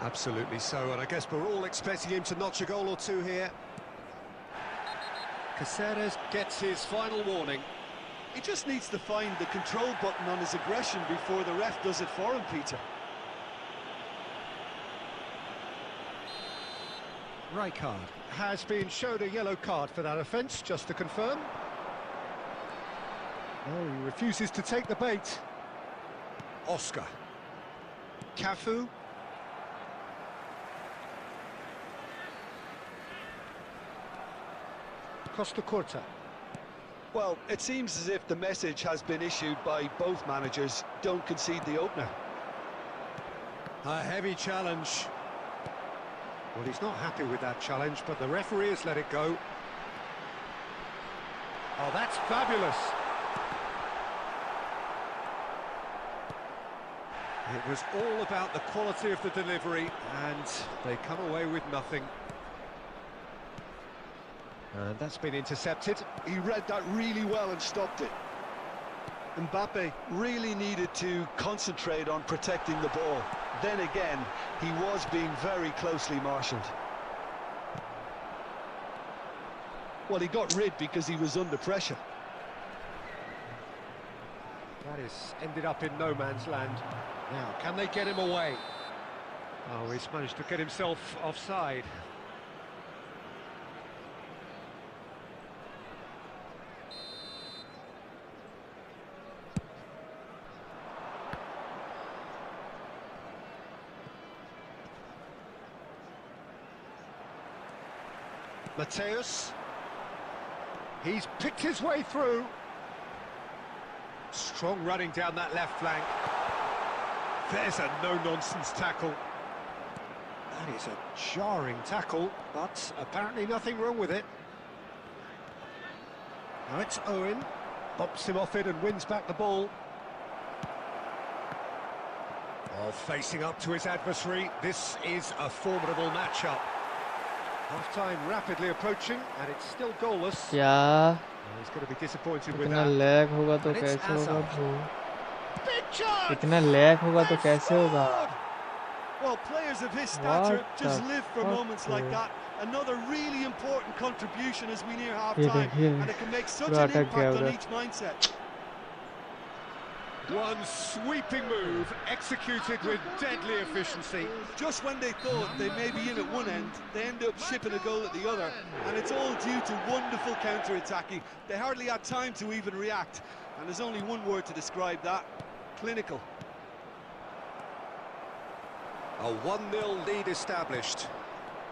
Absolutely so, and I guess we're all expecting him to notch a goal or two here. CORSAIR gets his final warning. He just needs to find the control button on his aggression before the ref does it for him, Peter. Rijkaard has been showed a yellow card for that offence, just to confirm. Oh, he refuses to take the bait. Oscar. Cafu. Costa Curta. Well, it seems as if the message has been issued by both managers: don't concede the opener. A heavy challenge. Well, he's not happy with that challenge, but the referee has let it go. Oh, that's fabulous. It was all about the quality of the delivery, and they come away with nothing. And that's been intercepted. He read that really well and stopped it. Mbappe really needed to concentrate on protecting the ball. Then again, he was being very closely marshalled. Well, he got rid because he was under pressure. That is ended up in no man's land. Now, can they get him away? Oh, he's managed to get himself offside. Mateus. He's picked his way through. Strong running down that left flank. There's a no-nonsense tackle. That is a jarring tackle, but apparently nothing wrong with it. Now it's Owen. Bumps him off it and wins back the ball. While facing up to his adversary, this is a formidable matchup. Half-time rapidly approaching, and it's still goalless. क्या He's going to be disappointed with इतना that. Lag होगा तो And it's कैसे होगा Hazard. Bro Big chance! इतना lag होगा तो कैसे होगा Well, players of his stature What just the live for fuck, moments like bro? that. Another really important contribution as we near ये half-time, देखिए and it can make such पूरा an अटक गया impact on उधर each mindset. One sweeping move, executed with deadly efficiency. Just when they thought they may be in at one end, they end up shipping a goal at the other, and it's all due to wonderful counter-attacking. They hardly had time to even react, and there's only one word to describe that: clinical. A 1-0 lead established.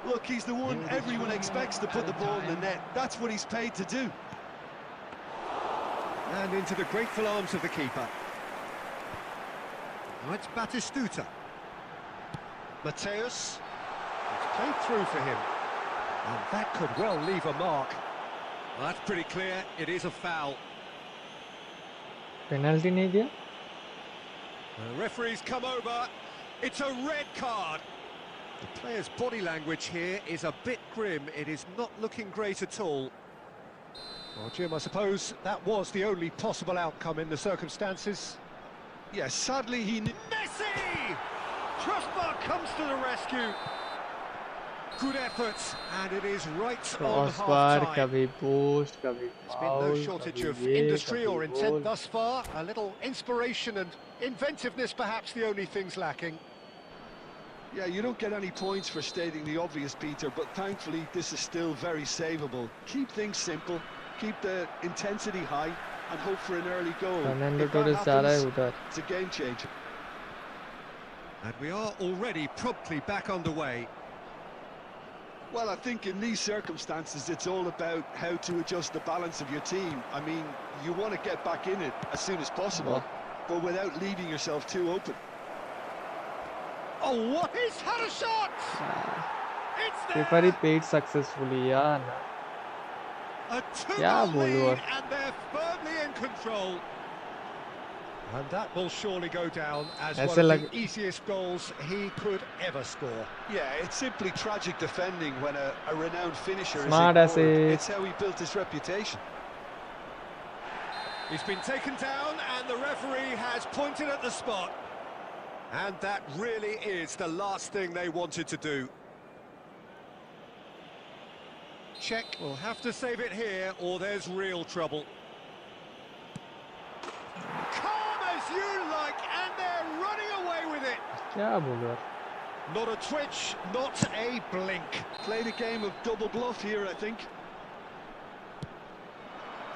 Look, he's the one everyone expects to put the ball in the net. That's what he's paid to do. And into the grateful arms of the keeper. Now it's Batistuta. Mateus. It's played through for him. And that could well leave a mark. Well, that's pretty clear. It is a foul. Penalty नहीं दिया The referee's come over. It's a red card. The player's body language here is a bit grim. It is not looking great at all. Well, Jim, I suppose that was the only possible outcome in the circumstances. Yes, sadly he knew. Messi! Crossbar comes to the rescue. Good effort, and it is right on crossbar half-time. कभी post कभी There's been no foul shortage कभी of ये industry or कभी intent goal thus far. A little inspiration and inventiveness, perhaps the only things lacking. Yeah, you don't get any points for stating the obvious, Peter, but thankfully this is still very savable. Keep things simple, keep the intensity high, and hope for an early goal. Fernando If that Torres जा रहा है happens, उधर it's a game changer. And we are already promptly back underway. Well, I think in these circumstances it's all about how to adjust the balance of your team. I mean, you want to get back in it as soon as possible, but without leaving yourself too open. Oh, what? He's had a shot! It's paper he there! Paid successfully यार A क्या 2-0 बोलूं lead, अब and they're firmly in control. And that will surely go down as ऐसे one of लग the easiest goals he could ever score. Yeah, it's simply tragic defending when a renowned finisher Smart is ignored. assist. It's how he built his reputation. He's been taken down, and the referee has pointed at the spot. And that really is the last thing they wanted to do. Check. We'll have to save it here, or there's real trouble. Calm as you like, and they're running away with it. क्या बोल रहा? Not a twitch, not a blink. Played a game of double bluff here, I think.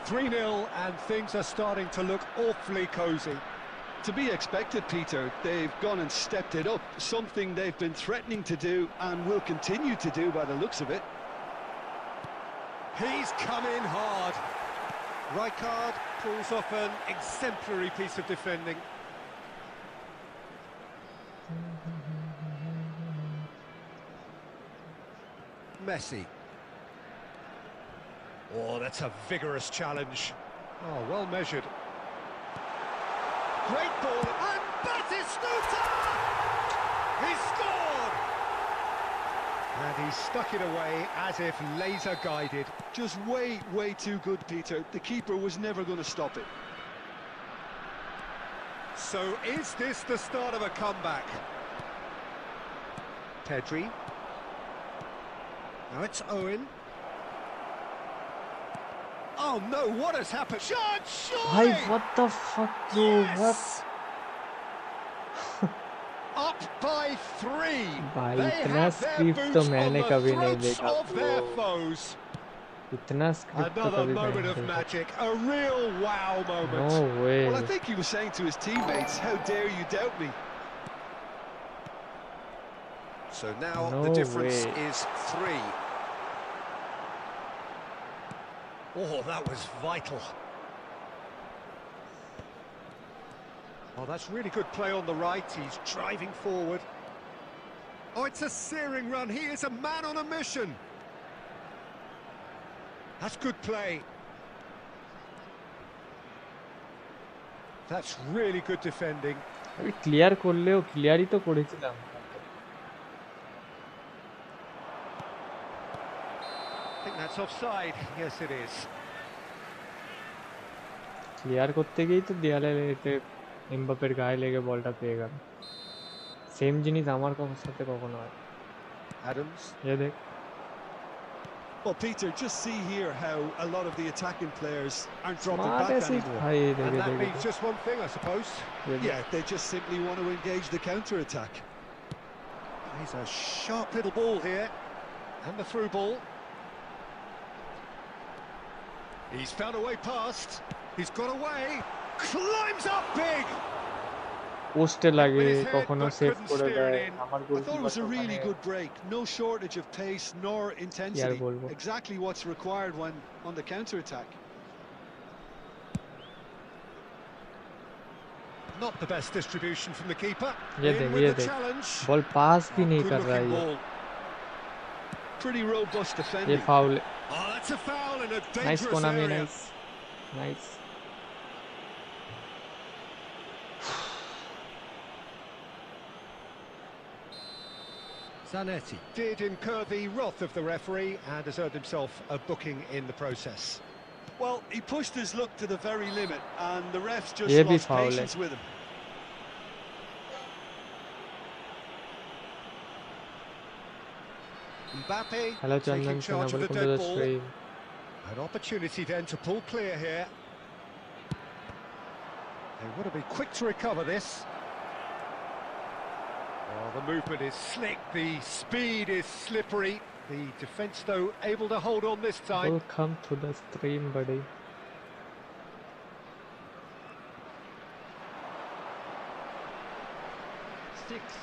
3-0, and things are starting to look awfully cosy. To be expected, Peter. They've gone and stepped it up, something they've been threatening to do and will continue to do by the looks of it. He's come in hard. Rijkaard pulls off an exemplary piece of defending. Messi. Oh, that's a vigorous challenge. Oh, well measured. Great ball, and Batistuta! He scored! And he stuck it away as if laser-guided. Just way too good, Peter. The keeper was never going to stop it. So is this the start of a comeback? Pedri. Now it's Owen. Oh no, what has happened? Shot, भाई what the fuck bro? Yes! Up by 3. भाई They इतना have their script तो boots on मैंने the कभी नहीं throats देखा of their bro. foes. इतना script तो Another कभी moment नहीं of देखा. magic, a real wow moment. No way. Well, I think he was saying to his teammates, how dare you doubt me? So now No the difference way. is 3. Oh, that was vital. Oh, that's really good play on the right. He's driving forward. Oh, it's a searing run. He is a man on a mission. That's good play. That's really good defending. अभी clear করলেও ক্লিয়ারই তো করেছিলাম. I think that's offside. Yes, it is. Clear করতে গিয়েই তো দেয়ালে এতে এমবাপ্পের গায়ে লেগে বলটা পেয়ে গেল. সেম জিনিস আমার সাথে কখনো হয়. Adams. ये देख. Well, Peter, just see here how a lot of the attacking players aren't dropping Smart back as it. anymore. भाई And that देख means just one thing, I suppose. Yeah, they just simply want to engage the counter-attack. He's a sharp little ball here. And the through ball. He's found a way past. He's got away. Climbs up big. পোস্টে লাগে কখনো save করে দেয় আমার I thought it was a really good break. No shortage of pace nor intensity. Exactly what's required when on the counter-attack. Not the best distribution from the keeper. ये देख challenge. Ball pass भी नहीं कर रहा है ये. Pretty robust ये defending. Foul. Oh, that's a foul in a nice dangerous Konami. area. Nice. Zanetti did incur the wrath of the referee and has earned himself a booking in the process. Well, he pushed his luck to the very limit and the refs just ये भी lost foul है. patience with him. Mbappe Hello taking Chandan, charge of the welcome to dead the ball. stream. An opportunity then to pull clear here. They want to be quick to recover this. Oh, the movement is slick, the speed is slippery. The defence, though, able to hold on this time. Welcome to the stream, buddy.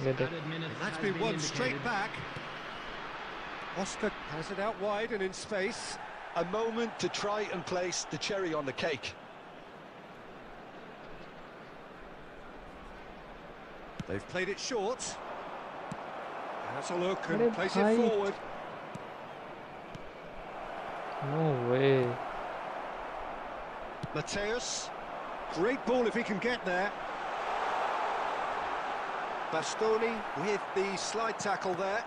Added minutes That's has been won indicated. straight back. Oscar has it out wide and in space. A moment to try and place the cherry on the cake. They've played it short. Has a look and What a plays fight. it forward. No way. Mateus, great ball if he can get there. Bastoni with the slide tackle there.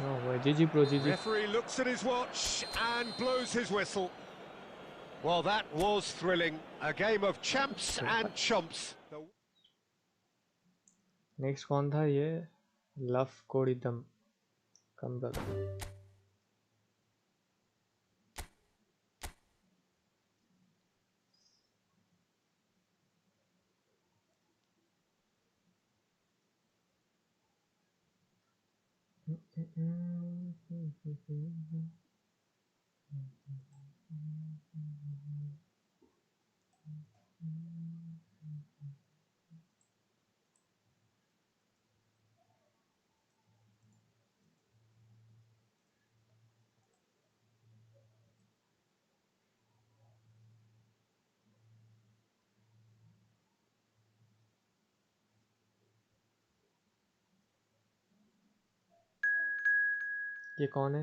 No way. GG bro, GG. Referee looks at his watch and blows his whistle. Well, that was thrilling. A game of champs and chumps. Next कौन था ये? Love कोडिदम कम brother. ये कौन है?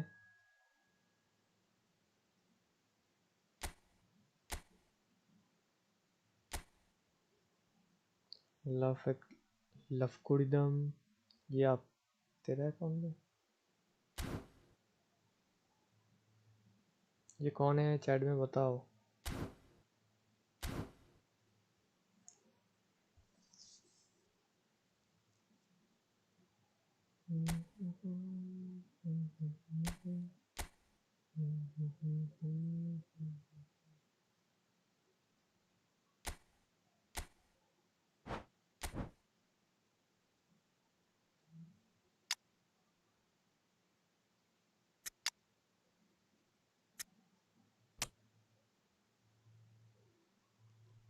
Love कोडिदम, ये आप तेरा account है? ये कौन है? चैट में बताओ।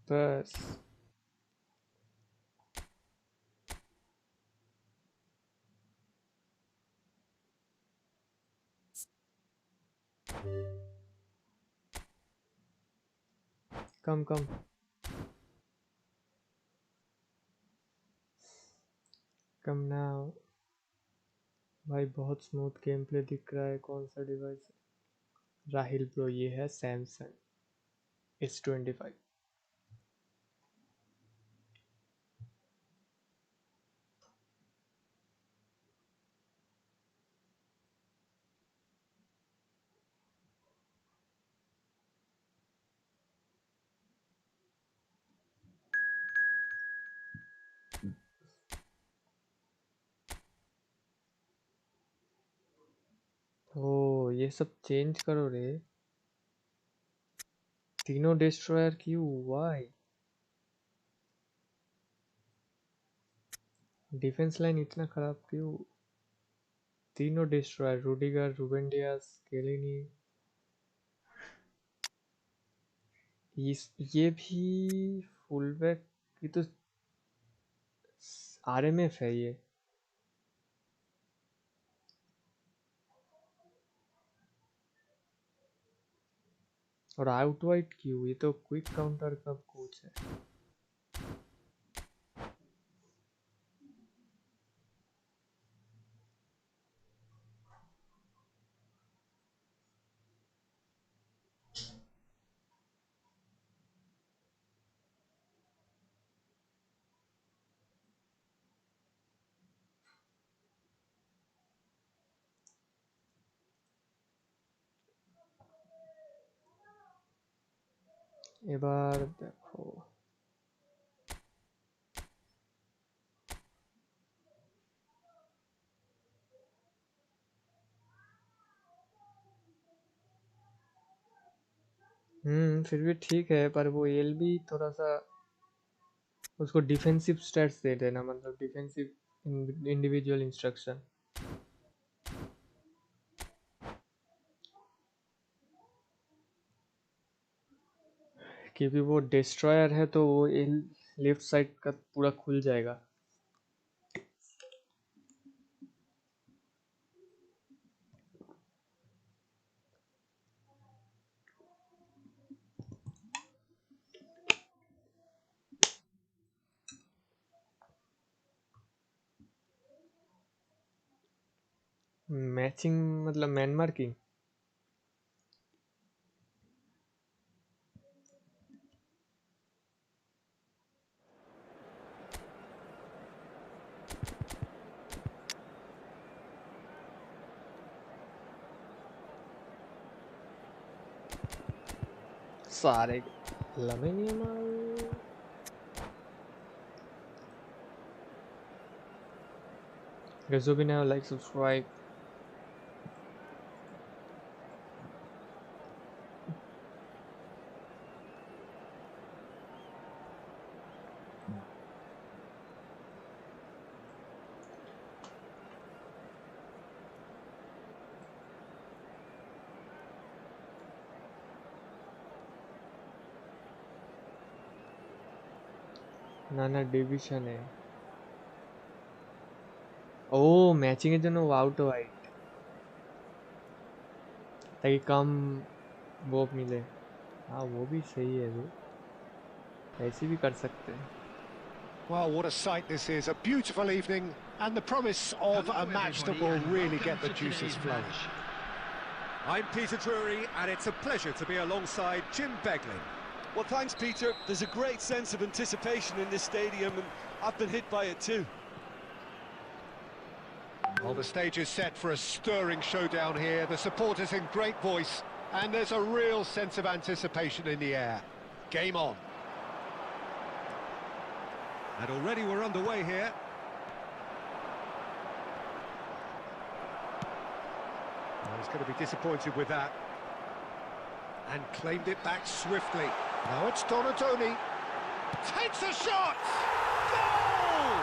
बस कम कम कम ना भाई, बहुत स्मूथ गेम प्ले दिख रहा है। कौन सा डिवाइस है? राहिल ब्रो, ये है सैमसंग S25। ओ ये सब चेंज करो रे। तीनों डिस्ट्रॉयर क्यों? वाई? डिफेंस लाइन इतना खराब क्यों? तीनों डिस्ट्रॉयर, रूडिगर, रूबेन डियास, केलिनी। ये भी फुलबैक की तो RMF है ये। और आउट वाइट क्यों? ये तो क्विक काउंटर का कोच है। এবার দেখো फिर भी ठीक है, पर वो एलबी थोड़ा सा उसको डिफेंसिव स्टैट्स दे देना, मतलब डिफेंसिव इंडिविजुअल इंस्ट्रक्शन। क्योंकि वो डिस्ट्रॉयर है तो वो लेफ्ट साइड का पूरा खुल जाएगा। मैचिंग मतलब मैन मार्किंग। सारे Lamine Yamal. Guys, hope you now like, subscribe. না ডিভিশনে ও ম্যাচিং এর জন্য আউট হোয়াইট ताकि कम वो मिले हाँ वो भी सही है भी ऐसे भी कर सकते हैं Well, what a sight this is, a beautiful evening and the promise of a match that will really get the juices flowing. I'm Peter Drury and it's a pleasure to be alongside Jim Beglin. Well, thanks, Peter. There's a great sense of anticipation in this stadium, and I've been hit by it too. Well, the stage is set for a stirring showdown here. The supporters in great voice, and there's a real sense of anticipation in the air. Game on. And already we're underway here. Well, he's going to be disappointed with that. And claimed it back swiftly. Now it's Donatoni. Takes a shot! Goal!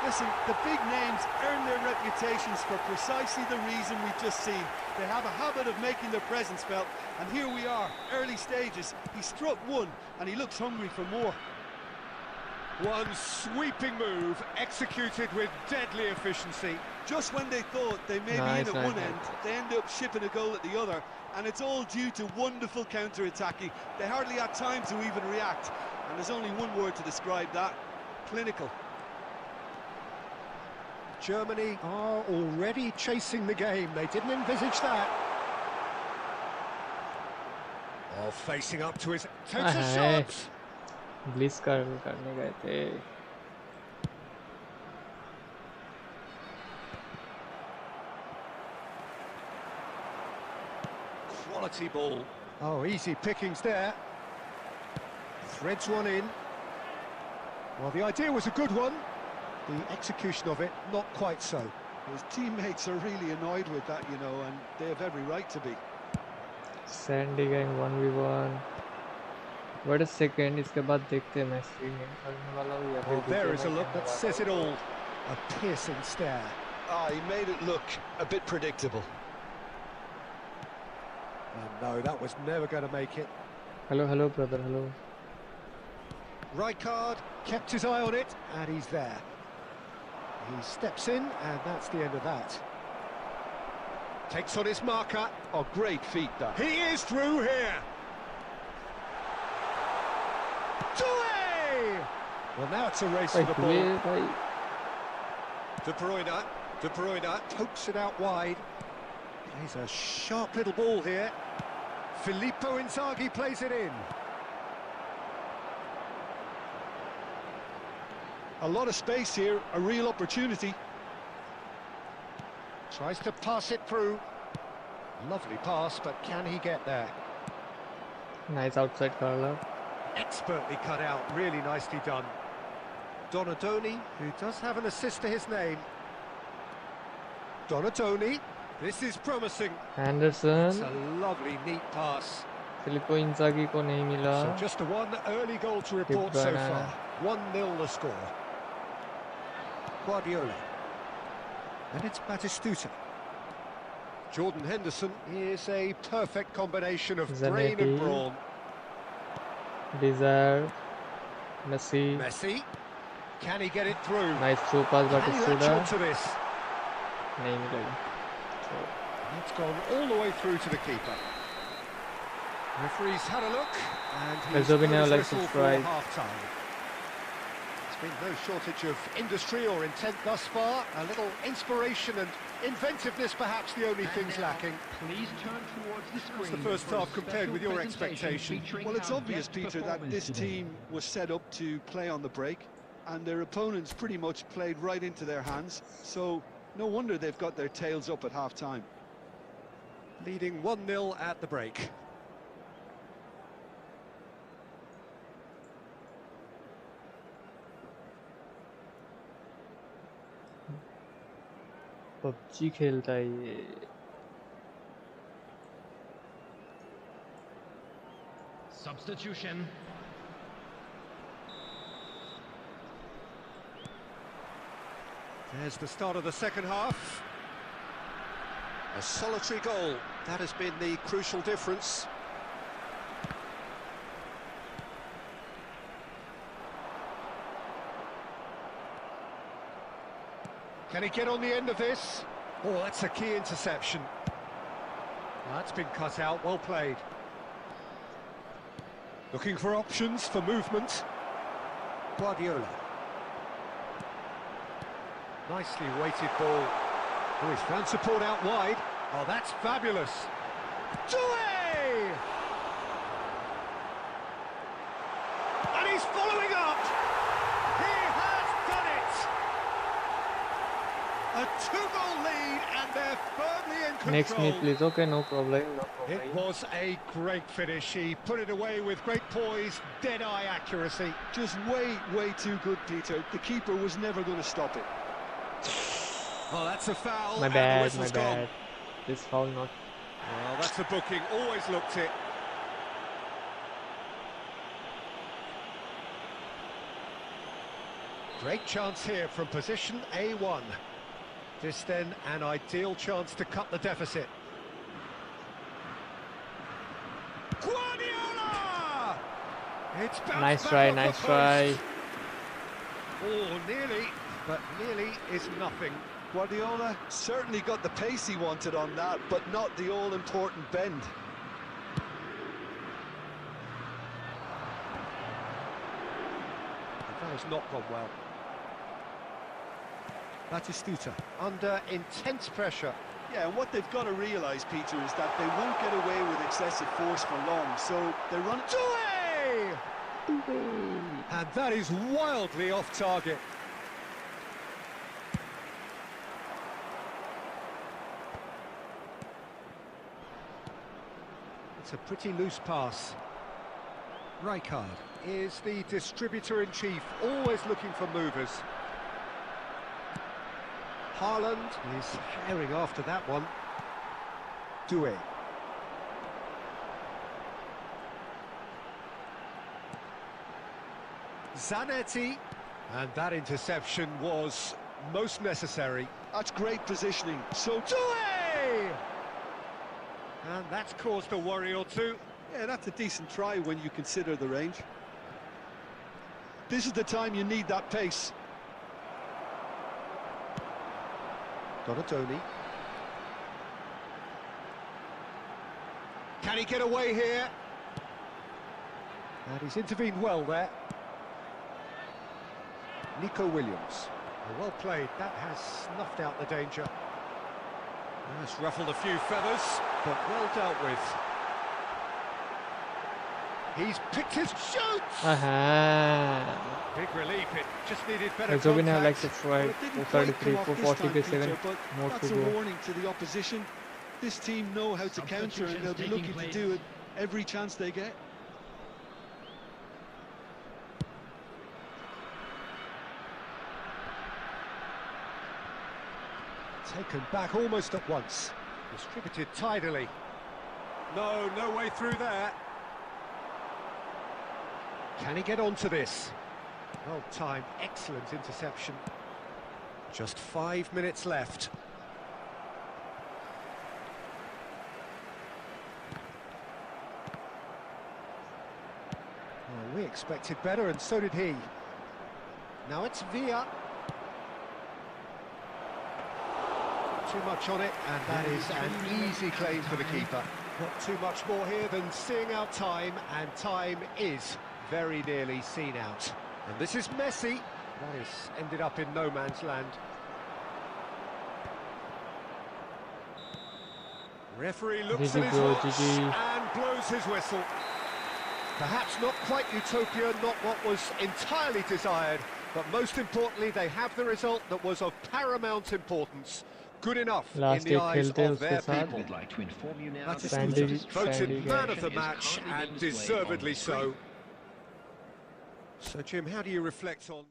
Listen, the big names earn their reputations for precisely the reason we've just seen. They have a habit of making their presence felt, and here we are, early stages. He struck one, and he looks hungry for more. One sweeping move, executed with deadly efficiency. Just when they thought they may be in at one end, they end up shipping a goal at the other, and it's all due to wonderful counter-attacking. They hardly had time to even react, and there's only one word to describe that: clinical. Germany are already chasing the game. They didn't envisage that. Oh, facing up to his... takes a shot! Bliss करने गए थे Quality ball. Oh, easy pickings there. Threads one in. Well, the idea was a good one. The execution of it, not quite so. His teammates are really annoyed with that, you know, and they have every right to be. Sandy going 1v1. Wait a second, इसके बाद देखते हैं मैं streaming करने वाला हूँ या Well, there is a look that says it all. A piercing stare. Ah, he made it look a bit predictable. And no, that was never going to make it. Hello brother, hello. Rijkaard kept his eye on it, and he's there. He steps in, and that's the end of that. Takes on his marker. Oh, great feat that. He is through here. Well, now it's a race for the ball. De Bruyne pokes it out wide. Plays a sharp little ball here. Filippo Inzaghi plays it in. A lot of space here, a real opportunity. Tries to pass it through. Lovely pass, but can he get there? Nice outside curler. Expertly cut out, really nicely done. Donatoni, who does have an assist to his name. Donatoni, this is promising. Anderson. It's a lovely, neat pass. Filippo Inzaghi को नहीं मिला. So just one early goal to report so far. 1-0 the score. Guardiola. And it's Batistuta. Jordan Henderson is a perfect combination of brain and brawn. Desire. Messi. Can he get it through? Nice through pass, but it's to this. नहीं मिलेगा. It's gone all the way through to the keeper. Referee's had a look, and he's like subscribe. Half-time. There's been no shortage of industry or intent thus far. A little inspiration and inventiveness, perhaps the only things lacking. Please turn towards the screen. What's the first half compared with your expectation? Well, it's obvious, Peter, that this team was set up to play on the break, and their opponents pretty much played right into their hands. So no wonder they've got their tails up at half-time. Leading 1-0 at the break. PUBG खेलता है ये। Substitution. There's the start of the second half. A solitary goal. That has been the crucial difference. Can he get on the end of this? Oh, that's a key interception. That's been cut out, well played. Looking for options for movement. Guardiola. Nicely weighted ball. Oh, he's found support out wide. Oh, that's fabulous. Doué! And he's following up. He has done it. A two-goal lead, and they're firmly in control. Next me please. Okay, no problem, no problem. It was a great finish. He put it away with great poise, dead-eye accuracy. Just way too good, Peter. The keeper was never going to stop it. Oh, that's a foul. My and bad, the my whistle's gone. bad. This foul not. Well, that's a booking. Always looked it. Great chance here from position A1. This then an ideal chance to cut the deficit. Guardiola! It's bounced Nice back try, off the nice try. post. Oh, nearly, but nearly is nothing. Guardiola certainly got the pace he wanted on that, but not the all-important bend. That has not gone well. Batistuta under intense pressure. Yeah, and what they've got to realise, Peter, is that they won't get away with excessive force for long, so they run... Doué! And that is wildly off target. It's a pretty loose pass. Rijkaard is the distributor-in-chief, always looking for movers. Haaland is herring after that one. Doué. Zanetti, and that interception was most necessary. That's great positioning. So... Doué! And that's caused a worry or two. Yeah, that's a decent try when you consider the range. This is the time you need that pace. Donatoni. Can he get away here? And he's intervened well there. Nico Williams. Well played, that has snuffed out the danger. That's ruffled a few feathers, but well dealt with. He's picked his shoots! Aha. Big relief, it just needed better Also we have like contact. 65, 433, 440, 7 more that's to a go. warning to the opposition. This team know how to counter, and they'll be looking to do it every chance they get. Taken back almost at once. Distributed tidily. No way through there. Can he get onto this? Well timed, excellent interception. Just 5 minutes left. Well, we expected better, and so did he. Now it's Villa. Too much on it, and that is an easy claim for the keeper. Not too much more here than seeing out time, and time is very nearly seen out. And this is Messi. That has ended up in no man's land. Referee looks at his watch and blows his whistle. Perhaps not quite utopia, not what was entirely desired, but most importantly, they have the result that was of paramount importance. Good enough Last in the eyes खेलते of their उसके people. I'd like to inform you now That is Sandy voted man of the is match, currently and being displayed on deservedly the screen. so. So, Jim, how do you reflect on...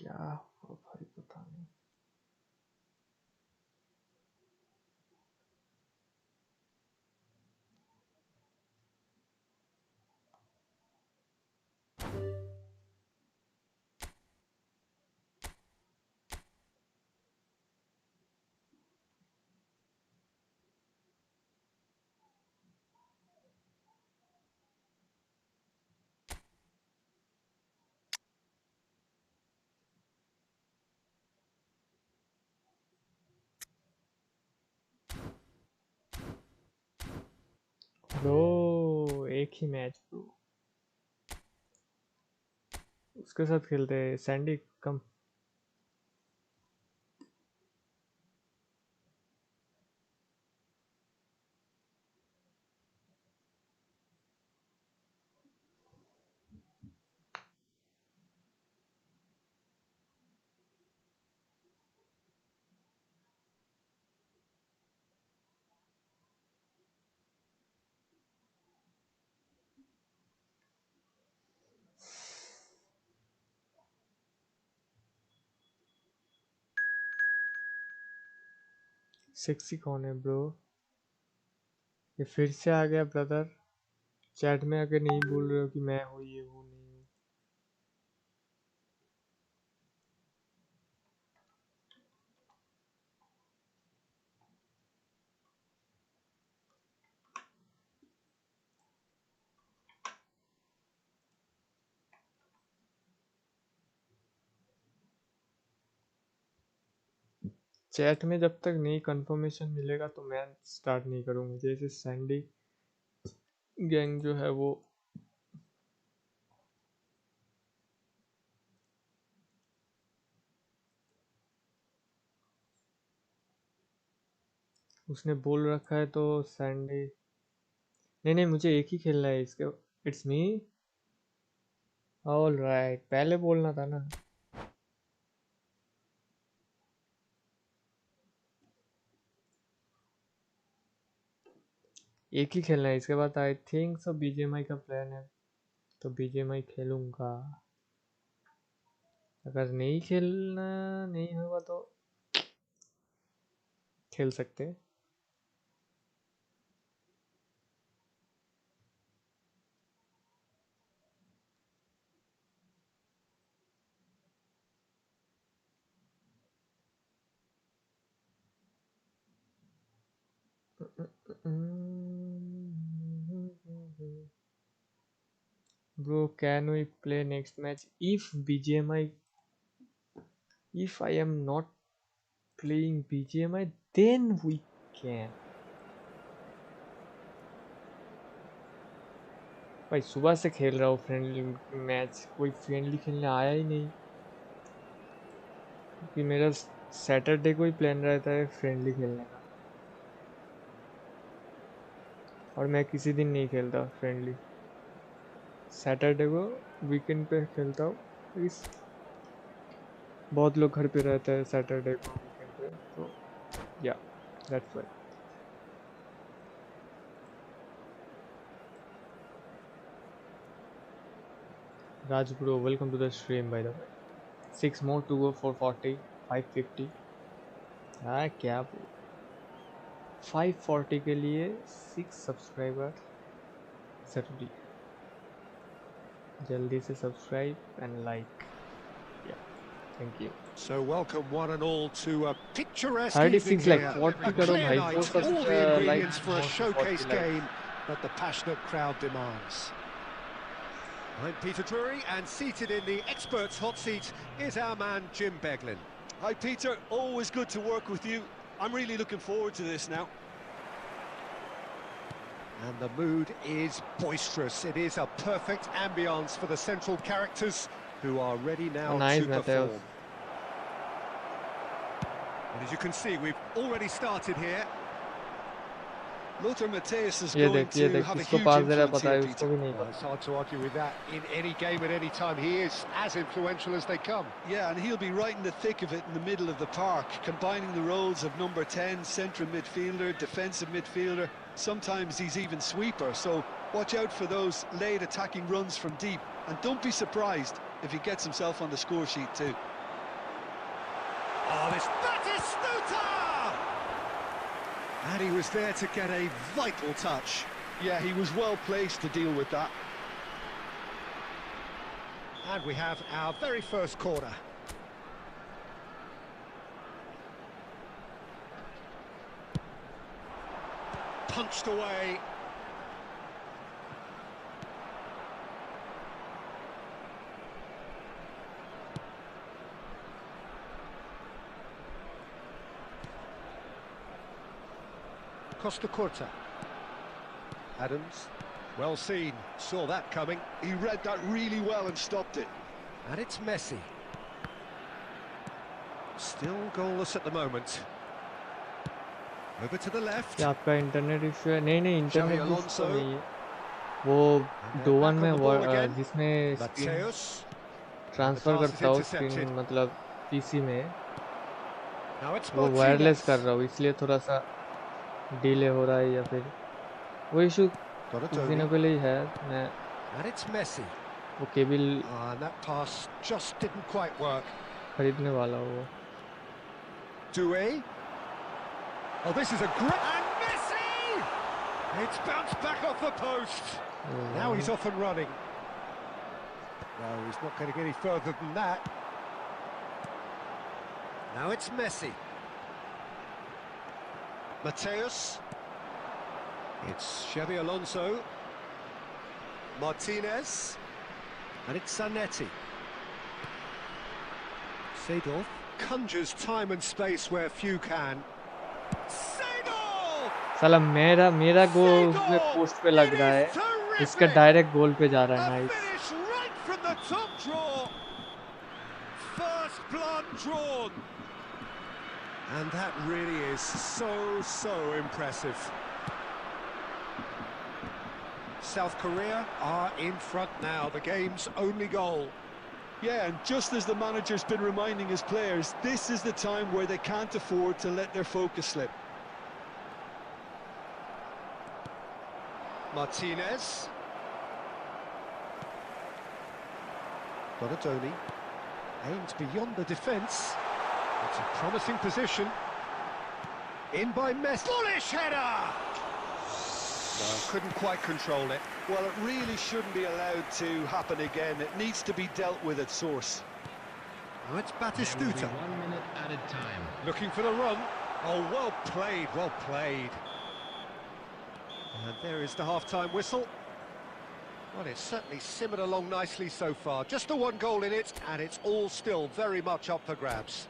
क्या हुआ भाई पता नहीं। Bro एक ही match bro, उसके साथ खेलते हैं। सैंडी कम। सेक्सी कौन है ब्रो? ये फिर से आ गया ब्रदर। चैट में आके नहीं बोल रहे हो कि मैं हूँ ये हूँ नहीं हूँ। चैट में जब तक नहीं कंफर्मेशन मिलेगा तो मैं स्टार्ट नहीं करूँगा। जैसे सैंडी गैंग जो है वो उसने बोल रखा है तो सैंडी नहीं नहीं मुझे एक ही खेलना है इसके। It's me. ऑल राइट पहले बोलना था ना। एक ही खेलना है इसके बाद। आई थिंक सो बीजीएमआई का प्लान है तो बीजीएमआई खेलूंगा। अगर नहीं खेलना नहीं होगा तो खेल सकते हैं। Bro, can we play next match? If BGMI, if I am not playing BGMI, then we can. भाई सुबह से खेल रहा हूँ फ्रेंडली मैच, कोई फ्रेंडली खेलने आया ही नहीं क्योंकि मेरा सैटरडे को ही प्लान रहता है फ्रेंडली खेलने का और मैं किसी दिन नहीं खेलता फ्रेंडली। सैटरडे को वीकेंड पे खेलता हूँ। इस बहुत लोग घर पे रहते हैं सैटरडे को वीकेंड पे तो या that's why. Raj bro, welcome to the stream by the way. 6 more to go for 40, 550. हाँ क्या बोल 540 के लिए 6 सब्सक्राइबर जरूरी है। जल्दी से सब्सक्राइब एंड लाइक। या thank you. So welcome one and all to a picturesque 36 evening like here. 40 A करो clear भाई night, वो all the ingredients like for a more to showcase 40 game that the passionate crowd demands. I'm Peter Drury, and seated in the experts' hot seat is our man Jim Beglin. Hi Peter, always good to work with you. I'm really looking forward to this now. And the mood is boisterous. It is a perfect ambience for the central characters who are ready now nice to Mateus. perform. And as you can see, we've already started here. Lothar Matthäus is ये going देख to have a किसको huge पास दे रहा है influence पता है here, उसको Peter. भी नहीं Well, पता। it's hard to argue with that. In any game at any time, he is as influential as they come. Yeah, and he'll be right in the thick of it in the middle of the park, combining the roles of number 10, central midfielder, defensive midfielder. Sometimes he's even sweeper, so watch out for those late attacking runs from deep. And don't be surprised if he gets himself on the score sheet too. Oh, this Batistuta! And he was there to get a vital touch. Yeah, he was well placed to deal with that. And we have our very first corner. Punched away. Costa Corta. Adams. Well seen. Saw that coming. He read that really well and stopped it. And it's Messi. Still goalless at the moment. Over to the left. क्या आपका internet issue है? नहीं internet issue Alonso. नहीं है वो डोवन में जिसमें Mateus. Transfer करता हूँ स्क्रीन मतलब पीसी में Now it's वो Martinez. वायरलेस कर रहा हूँ इसलिए थोड़ा सा डिले हो रहा है या फिर वो इशू कुछ दिनों के लिए है मैं And it's Messi. वो cable And that pass just didn't quite work. खरीदने वाला हूँ वो Doué. Oh, this is a great... And Messi! It's bounced back off the post. Now he's off and running. No, he's not going to get any further than that. Now it's Messi. Mateus. It's Xabi Alonso. Martinez. And it's Zanetti. Seedorf conjures time and space where few can. साला मेरा गोल उसमें post पे लग रहा है इसका direct goal पे जा रहा है nice Right from the top draw. First blood drawn. And that really is so impressive. South Korea are in front now, the game's only goal. Yeah, and just as the manager's been reminding his players, this is the time where they can't afford to let their focus slip. Martinez. Donatoni aims beyond the defence. It's a promising position. In by Messi. Bullish header! No, couldn't quite control it. Well, it really shouldn't be allowed to happen again. It needs to be dealt with at source. Now it's There will be Batistuta. 1 minute added time. Looking for the run. Oh, well played, well played. And there is the half-time whistle. Well, it's certainly simmered along nicely so far. Just the one goal in it, and it's all still very much up for grabs.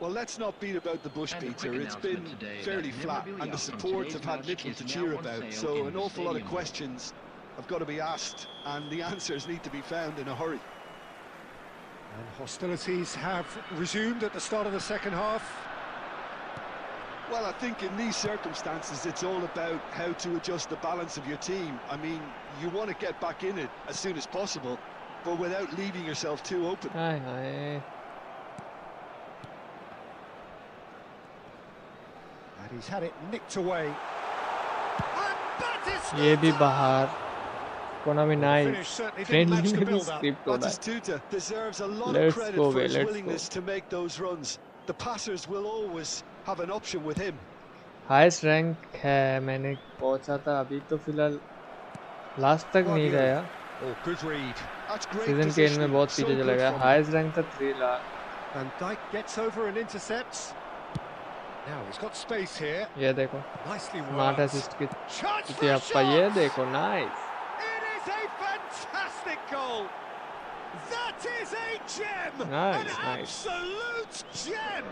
Well, let's not beat about the bush, And a Peter. quick It's been announcement today fairly that flat, memorabilia and the from supports have today's had match little is to now cheer on about. sale So in an the awful lot of stadium. questions have got to be asked, and the answers need to be found in a hurry. And hostilities have resumed at the start of the second half. Well, I think in these circumstances, it's all about how to adjust the balance of your team. I mean, you want to get back in it as soon as possible, but without leaving yourself too open. Hi hi And he's had it nicked away. And ये भी Batistuta! बाहर Konami The nice finish certainly didn't friendly match the में भी build-up. Script होना है Batistuta deserves a lot Let's of credit go, for mate, his let's willingness go. to make those runs. The passers will always have an option with him. Highest rank है मैंने पहुंचा था अभी तो फिलहाल last तक नहीं गया Oh, good read. That's great season के एंड में positioning. बहुत So पीछे चला good गया from him. हाईएस्ट रैंक था 3 lakh And Dyke gets over and intercepts. Now he's got space here. ये देखो Nicely स्मार्ट worked. असिस्ट की Chance कितनी for a आपका ये shot! देखो nice It is a fantastic goal. That is a gem. Nice, An nice. absolute gem.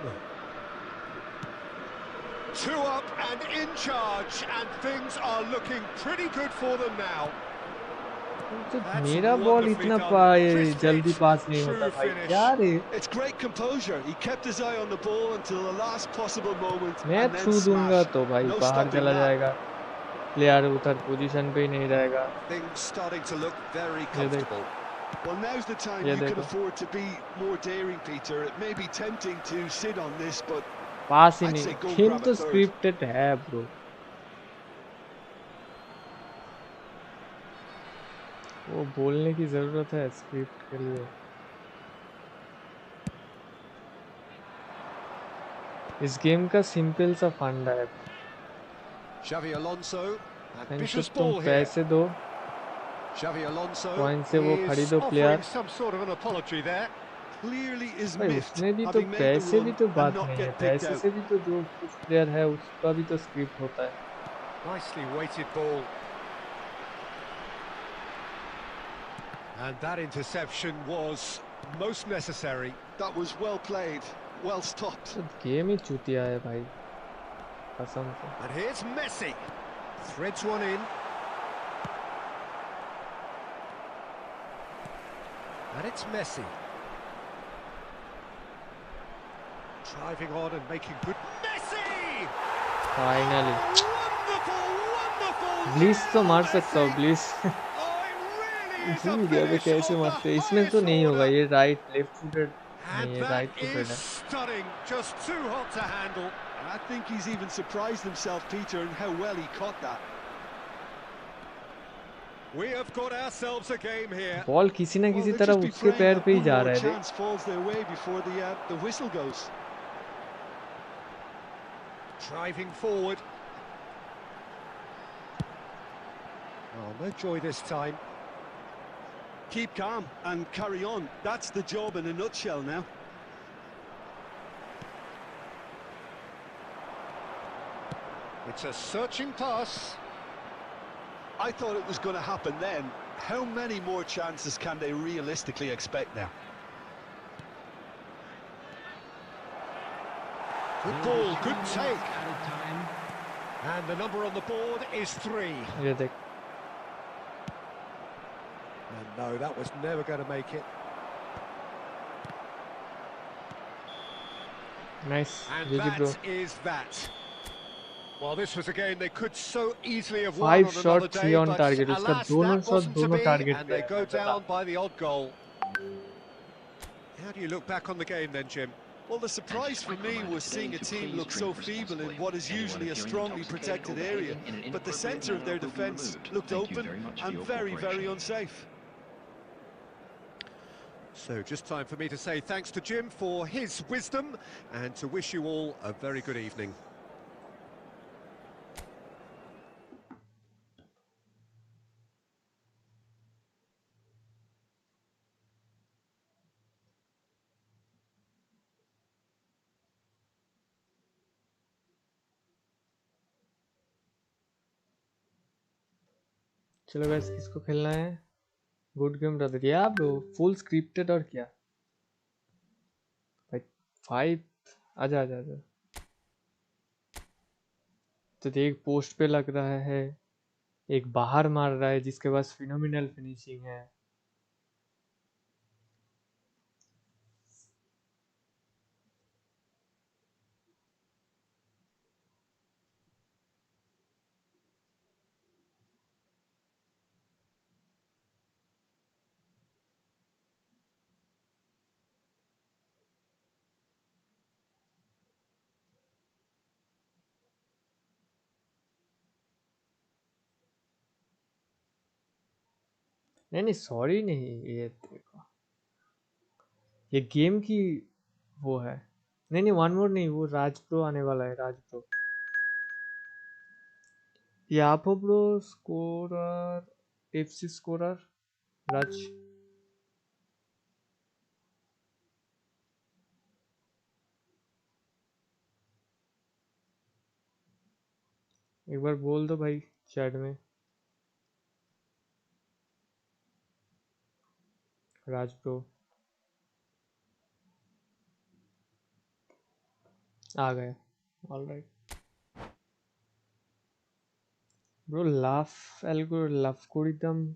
2 up and in charge, and things are looking pretty good for them now. मेरा ball इतना जल्दी पास नहीं होता भाई यार It's great composure. He kept his eye on the ball until the last possible moment. मैं and then छू दूंगा smashed. तो भाई No बाहर stopping चला that. जाएगा प्लेयर उधर पोजीशन पे ही नहीं रहेगा Things starting to look very ये देख comfortable. Well, now's the time ये you can देखो afford to be more daring, Peter. It may be tempting to sit on this, but pass he I'd नहीं say go game grab तो a third. Scripted है bro वो बोलने की जरूरत है स्क्रिप्ट के लिए इस गेम का सिंपल सा फंडा है। Xavi Alonso, इनको ambitious तुम ball here. पैसे दो, Xavi Alonso पॉइंट से वो is खरीदो offering player. some sort of an apology there. Clearly is भाई miffed, उसमें भी तो having made the पैसे भी run तो and बात not नहीं है, get picked पैसे out. से भी तो जो कुछ प्लेयर है उसका भी तो स्क्रिप्ट होता है। Nicely weighted ball. And that interception was most necessary. That was well played, well stopped. तो गेम ही चूतिया है भाई, कसम से। And here's Messi. Threads one in. And it's Messi. Driving on and making good. Messi! Finally Wonderful, wonderful! Bliss तो मार Messi! सकता हूँ, bliss. Oh, it really is a भूल गया मैं finish कैसे of the मारते हैं। इसमें तो highest नहीं होगा, order. ये राइट लेफ्ट फुटेड नहीं And है, that राइट फुटेड is है। stunning. Just too hot to handle. I think he's even surprised himself, Peter, in how well he caught that. We have got ourselves a game here. Ball किसी ना Well, किसी they'll तरह just be उसके praying पैर that पे ही one जा more रहा है रे। chance falls their way before the whistle goes. Driving forward. Oh, no joy this time. Keep calm and carry on. That's the job in a nutshell now. It's a searching pass. I thought it was going to happen then. How many more chances can they realistically expect now? Good ball, good take. Added time. And the number on the board is 3. ये देख, And no, that was never going to make it. Nice And जीजी bro. that is that. Well, this was a game they could so easily have won 5 on shot another 3 day, on but target, उसका alas, दोनों that shot wasn't to दोनों be, target and पे they है, go मैं बता down दूं। by the odd goal. How do you look back on the game then, Jim? Well, the surprise for me was seeing a team look so feeble in what is usually a strongly protected area. But the centre of their defence looked open and very, very unsafe. So just time for me to say thanks to Jim for his wisdom and to wish you all a very good evening. चलो guys, किसको खेलना है? Good game brother, या bro full scripted और क्या भाई। 5 आजा आजा आजा। तो देख पोस्ट पे लग रहा है, एक बाहर मार रहा है जिसके पास फिनोमिनल फिनिशिंग है। नहीं नहीं सॉरी नहीं, ये देखो ये गेम की वो है। नहीं नहीं वन मोर नहीं, वो राज प्रो आने वाला है, राज प्रो। ये आप हो ब्रो, स्कोरर एफसी स्कोरर राज। एक बार बोल दो भाई चैट में, राज प्रो आ गए। ऑलराइट ब्रो, लाफ एल्गोरिथम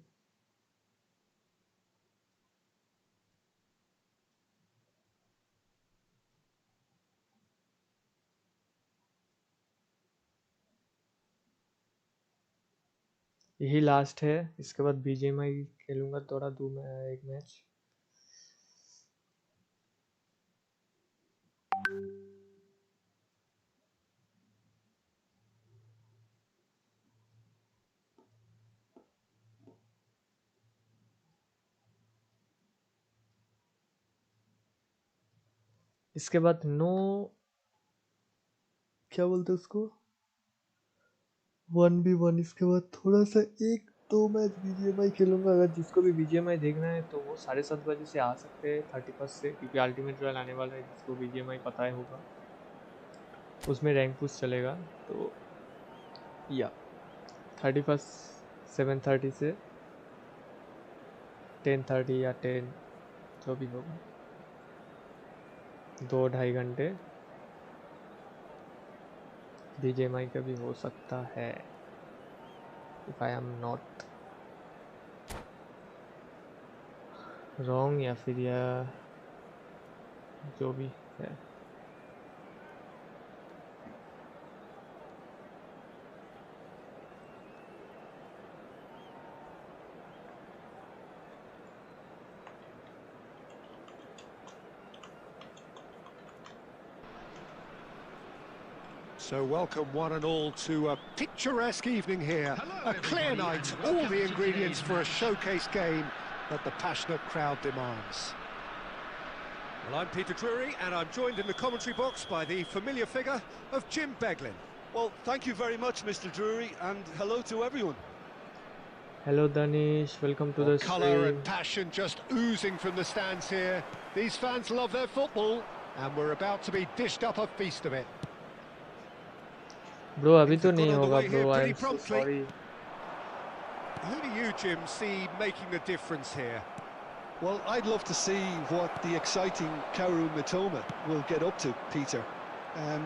यही लास्ट है, इसके बाद बीजीएमआई खेलूंगा थोड़ा एक मैच। इसके बाद नो क्या बोलते उसको 1v1। इसके बाद थोड़ा सा 1-2 मैच बीजीएमआई खेलूंगा। अगर जिसको भी बीजीएमआई देखना है तो वो 7:30 बजे से आ सकते हैं 31 से, क्योंकि अल्टीमेट रॉयल आने वाला है। जिसको बीजीएमआई पता है होगा उसमें रैंक पुश चलेगा। तो या 31 7:30 से 10:30 या 10 जो भी होगा 2-2.5 घंटे बीजीएमआई का भी हो सकता है, if I am not wrong, या फिर यह जो भी है। So welcome one and all to a picturesque evening here. A clear night, all the ingredients for a showcase game that the passionate crowd demands. Well, I'm Peter Drury, and I'm joined in the commentary box by the familiar figure of Jim Beglin. Well, thank you very much, Mr. Drury, and hello to everyone. Hello Danish, welcome to the Colour stream. and passion just oozing from the stands here. These fans love their football, and we're about to be dished up a feast of it. Bro, अभी तो नहीं होगा bro, I am so sorry. Who do you, Jim, see making the difference here? Well, I'd love to see what the exciting KREO Mitoma will get up to, Peter.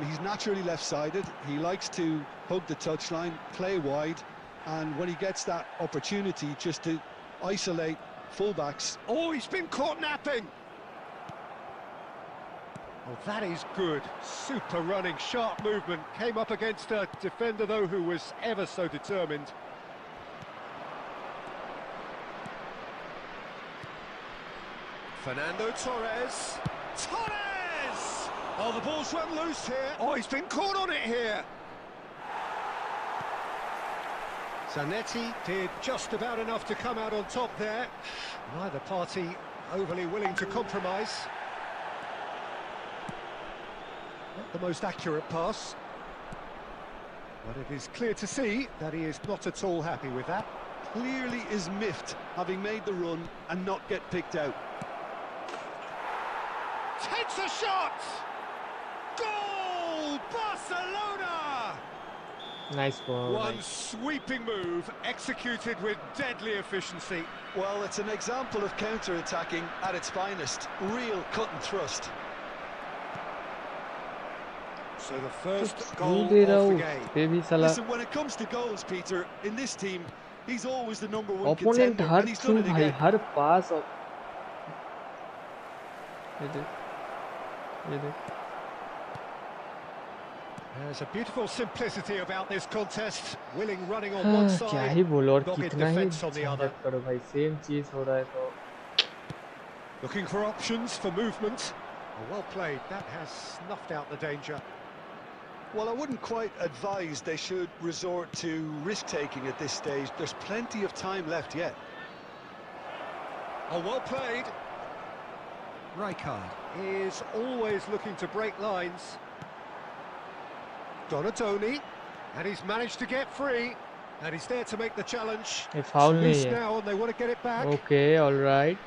He's naturally left-sided. He likes to hug the touchline, play wide, and when he gets that opportunity just to isolate fullbacks. Oh, he's been caught napping! Oh, that is good. Super running, sharp movement. Came up against a defender, though, who was ever so determined. Fernando Torres. Torres! Oh, the ball's run loose here. Oh, he's been caught on it here. Zanetti did just about enough to come out on top there. Neither party overly willing to compromise. Not the most accurate pass, but it is clear to see that he is not at all happy with that. Clearly is miffed, having made the run and not get picked out. Takes a shot! Goal! Barcelona! Nice ball. One Nice. sweeping move, executed with deadly efficiency. Well, it's an example of counter-attacking at its finest. Real cut and thrust. So the first goal नहीं of दे रहा the हूँ game. पे भी साला Listen, when it comes to goals, Peter, in this team, he's always the number one opponent contender, her and he's through done it भाई again. हर पास और ये देख ये देख There's a beautiful simplicity about this contest. Willing running on one क्या side, ही बोलो और dogged कितना ही defence on the other. झंझट करो भाई, सेम चीज हो रहा है तो Looking for options for movement. Oh, well played. That has snuffed out the danger. Well, I wouldn't quite advise they should resort to risk-taking at this stage. There's plenty of time left yet. Oh, well played. Rijkaard is always looking to break lines. Donatoni, and he's managed to get free, and he's there to make the challenge. ये foul नहीं Loose है। now, and they want to get it back. Okay alright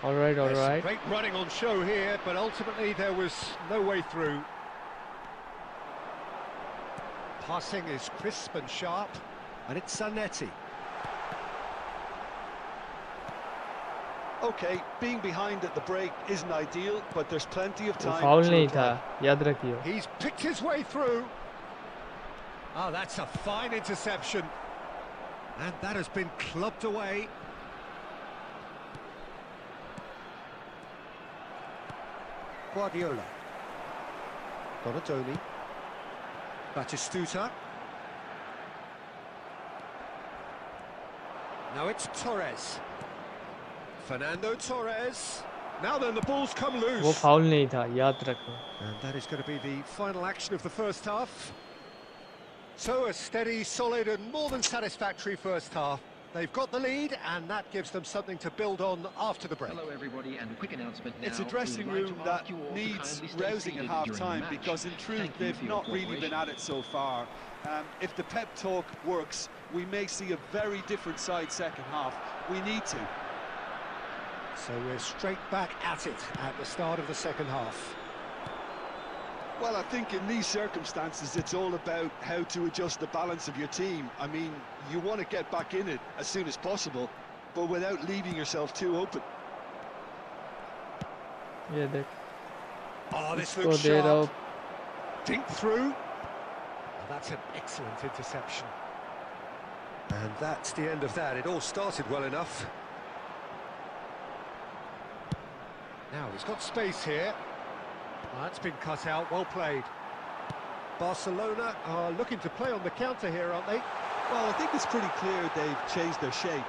alright There's some alright great running on show here, but ultimately there was no way through. Passing is crisp and sharp, and it's Zanetti. Okay, being behind at the break isn't ideal, but there's plenty of वो time foul to नहीं reply. था, याद रखियो। He's picked his way through. Oh, that's a fine interception. And that has been clubbed away. Guardiola. Donatoni. Batistuta. Now it's Torres. Fernando Torres. Now then, the ball's come वो loose. Foul नहीं था, याद रखो। And that is going to be the final action of the first half. So a steady, solid and more than satisfactory first half. They've got the lead, and that gives them something to build on after the break. Hello everybody, and a quick announcement now. It's a dressing We would room like to that ask you all to needs kindly stay rousing at seated during the half-time match. because in truth Thank you they've for your not really been cooperation. at it so far. If the pep talk works, we may see a very different side second half. We need to. So we're straight back at it at the start of the second half. Well, I think in these circumstances it's all about how to adjust the balance of your team. I mean, you want to get back in it as soon as possible, but without leaving yourself too open. ये देख Oh, this इसको looks दे रहा हूँ. sharp. Dink through. Oh, that's an excellent interception. And that's the end of that. It all started well enough. Now he's got space here. That's been cut out. Well played. Barcelona are looking to play on the counter here, aren't they? Well, I think it's pretty clear they've changed their shape,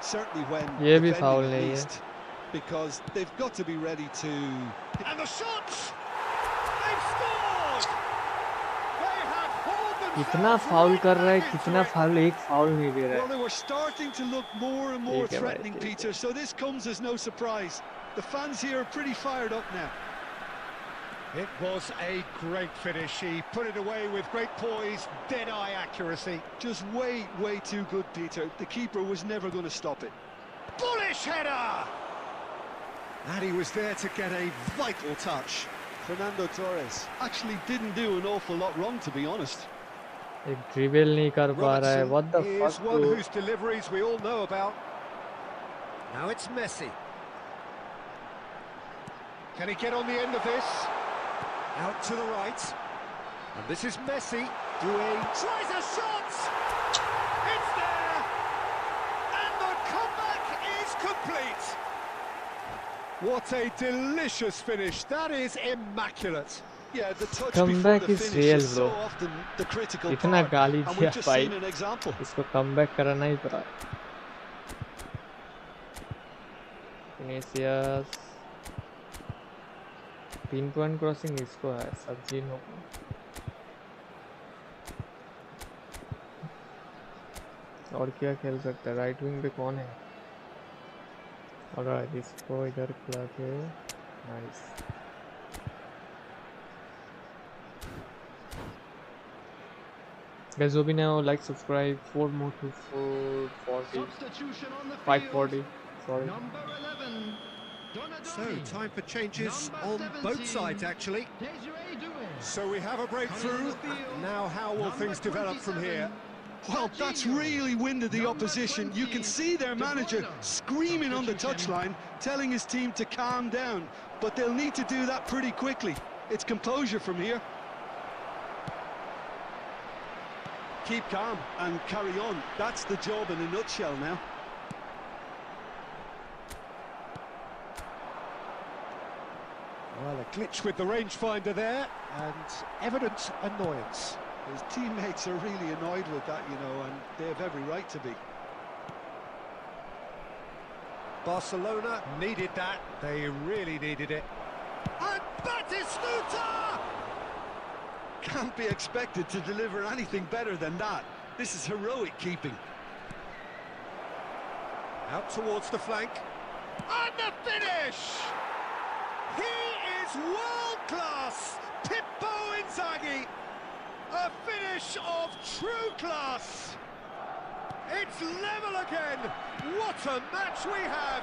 certainly when ये भी defending foul at नहीं है. least, because they've got to be ready to... And the shots! They've scored! They have hauled कितना themselves foul right कर रहा है, back into कितना it. Foul, एक फाउल नहीं दे रहा Well, है. they were starting to look more and more ठीक है भाई, threatening, ठीक है. Peter, so this comes as no surprise. The fans here are pretty fired up now. It was a great finish. He put it away with great poise, dead-eye accuracy. Just way, way too good, Peter. The keeper was never going to stop it. Bullish header! And he was there to get a vital touch. Fernando Torres actually didn't do an awful lot wrong, to be honest. एक dribble नहीं कर पा रहा है. Robertson What the is fuck, one bro? whose deliveries we all know about. Now it's Messi. Can he get on the end of this? Out to the right. And this is Messi doing... Tries a shot! It's there! And the comeback is complete! What a delicious finish. That is immaculate. Yeah, the touch Comeback before the is finish real, is so bro. often the critical इतना part, गाली and दिया we've just भाई. seen an example. इसको comeback कराना ही पड़ा. Vinicius 3 point crossing इसको है, सर्जिनो को. और क्या खेल सकता है? राइट विंग पे कौन है? ऑलराइट, इसको इधर खिला के. Nice. Guys, hope you now like, subscribe, 4 more to 440, Substitution on the 540. field. Sorry. Number 11, So, Donadoni. time for changes Number on 17, both sides, actually. Desiree Doué. So we have a breakthrough. Now, how will Number things develop from 27, here? Well, that's really winded the opposition. You can see their manager screaming on the touchline, telling his team to calm down. But they'll need to do that pretty quickly. It's composure from here. Keep calm and carry on. That's the job in a nutshell now. Well, a glitch with the rangefinder there, and evident annoyance. His teammates are really annoyed with that, you know, and they have every right to be. Barcelona needed that. They really needed it. And Batistuta! Can't be expected to deliver anything better than that. This is heroic keeping. Out towards the flank. And the finish! He is world-class! Pippo Inzaghi! A finish of true class! It's level again! What a match we have!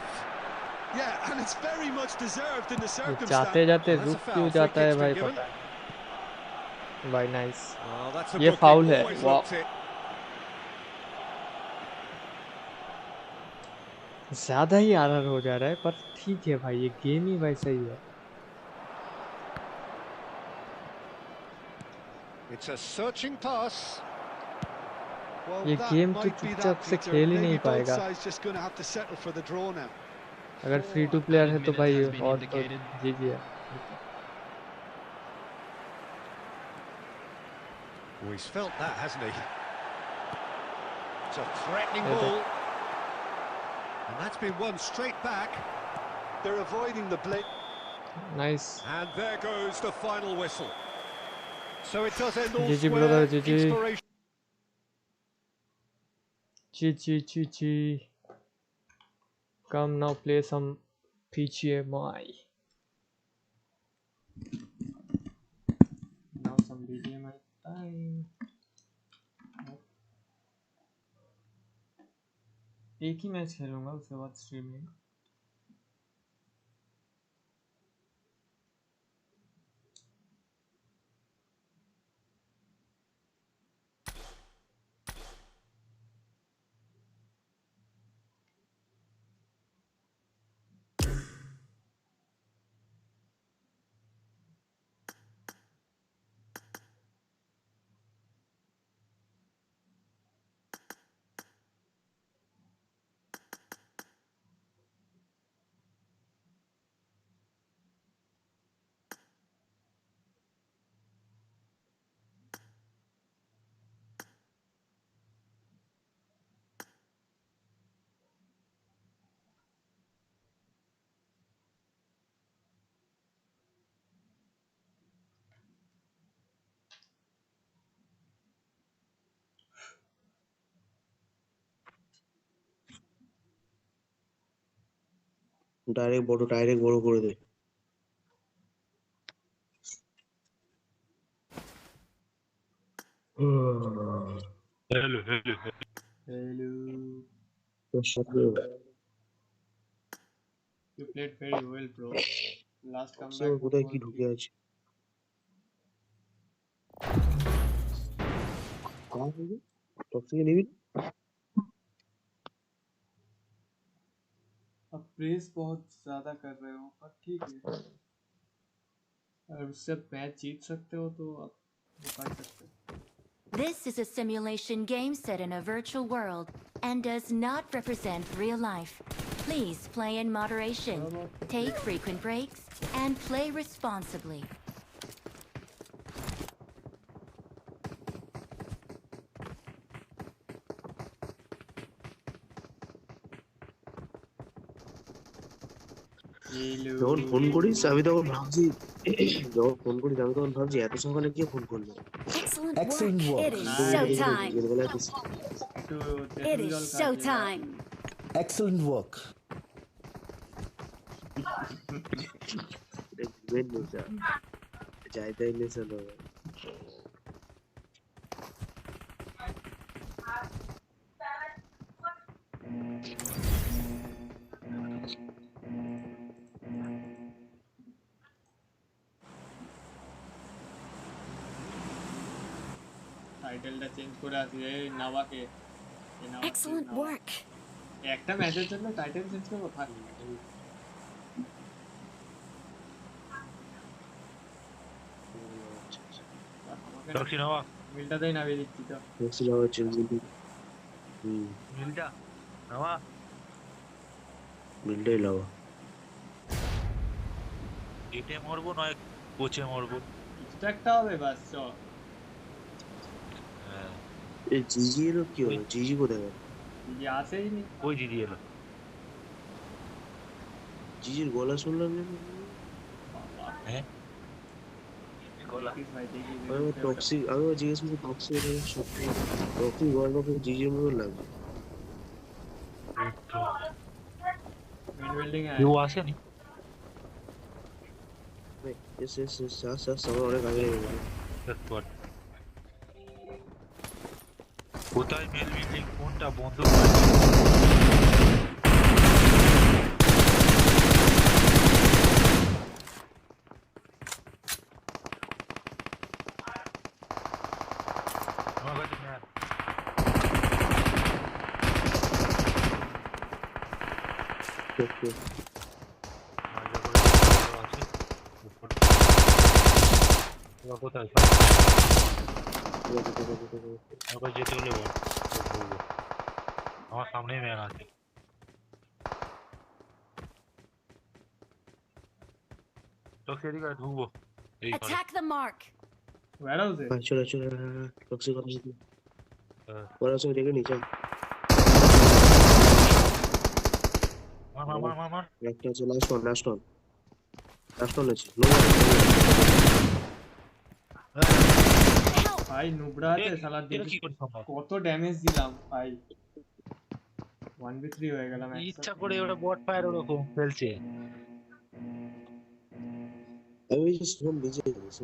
Yeah, and it's very much deserved in the ये circumstance. जाते जाते That's a रुक foul. क्यों Free जाता है kick's भाई? been given. पता है भाई. नाइस. Oh, that's a ये booking. foul है. Always वाह. looked it. ज्यादा ही आरआर हो जा रहा है, पर ठीक है भाई, ये गेम ही वैसा ही है. It's a searching pass. Well, ये that गेम तो might be चुपचाप that, से Peter. खेल ही Maybe नहीं both पाएगा. sides just going to have to settle for the draw now. अगर फ्री टू प्लेयर है तो भाई Minute has been और तो indicated. जीजी है. Oh, he's felt that, hasn't he? It's a threatening Yeah, ball. And that's been won straight back. They're avoiding the blitz. Nice. And there goes the final whistle. So it does end all GG square. brother, GG. Inspiration. Chi. Come now, play some PGMI. Now some BGMI time. एक ही match खेलूंगा उसके बाद streaming. Direct বড় করে দে। Hello. তোর সাথে You played very well, bro. Last oxygen comeback কোথায় was কি ঢুকে আছে? অক্সিজেন নিবি? अब प्रेस बहुत ज्यादा कर रहे हो पर ठीक है. अगर उससे मैच जीत सकते हो तो आप वो कर सकते हो. This is a simulation game set in a virtual world and does not represent real life. Please play in moderation, take frequent breaks, and play responsibly. যখন ফোন করিস আমি তখন ভাবছি এত সকালে কে ফোন করলো? Excellent work. It is showtime. तो It is showtime. Excellent work. টাইটেলটা চেঞ্জ করে আসি এই নাওয়াকে. Excellent work. একটা ম্যাচের জন্য টাইটেল চেঞ্জ করব থাক. টক্সি নাওয়া মিলটাতেই নামিয়ে দিচ্ছি তো. মিলটা নাওয়া মিলটাই লাওয়া। এটে মরবো নয় কোচে মরবো, কিছু তো একটা হবে বাস. চ এই জিজি এলো কি হলো? জিজি কোথায় গেল? যে আসেই নি. ওই দিদি এলো। জিজির গলা শুনলাম না। হ্যাঁ গলা আমি টক্সিক আমি জিজ্ঞেস করছি টক্সিক সত্যি টক্সিক গল্পকে জিজির মতো লাগে। মিড বিল্ডিং এ কেউ আসেনি। আমার অনেক আগে লেগে গেছে। কোথায় মেল বিল্ডিং কোনটা বন্ধ? কোথায় যেতে হলে বল, আমার সামনেই ম্যান আছে। তো সেদিকে ঢুকবো। Attack the mark. Where was it? চলে টক্সিক কথা শুনি ওরা সব দেখে নিচে মার একটা আছে লাস্ট অন আছে ভাই নুবড়া আছে শালা. দেখি কত ড্যামেজ দিলাম ভাই. 1v3 হয়ে গেলাম ইচ্ছা করে ওটা বট ফায়ার ওরকম ফেলছে। আমি যে ফোন বেঁচে গেছে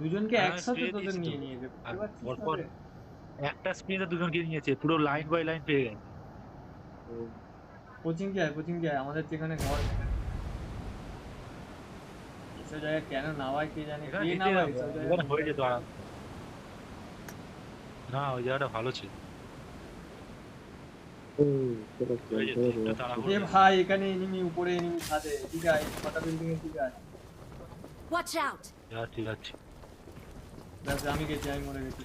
দুজনকে হ্যাঁ, একসাথে স্প্রে তোদের দিয়েছি তো। নিয়ে নিয়েছে বুঝতে আর পারছিস পরপর তাহলে? একটা স্প্রেতে দুজনকে নিয়েছে, পুরো লাইন বাই লাইন পেয়ে গেছে। কোচিং কি আয় আমাদের যেখানে ঘর সেখানে এসব জায়গায় কেন নামায় কে জানে, এখানে কে দিতে নামায় হবে, এসব এখানে জায়গায়। হয়ে যেত আরাম। না, ওই জায়গাটা ভালো ছিল, হয়ে যেত একটা তাড়াহুড়ো। এ ভাই এখানে এনিমি, উপরে এনিমি ছাদে, ঠিক আছে কটা বিল্ডিং এর দিকে আছে। Watch out! ঠিক আছে। ব্যাস আমি গেছি, আমি মরে গেছি।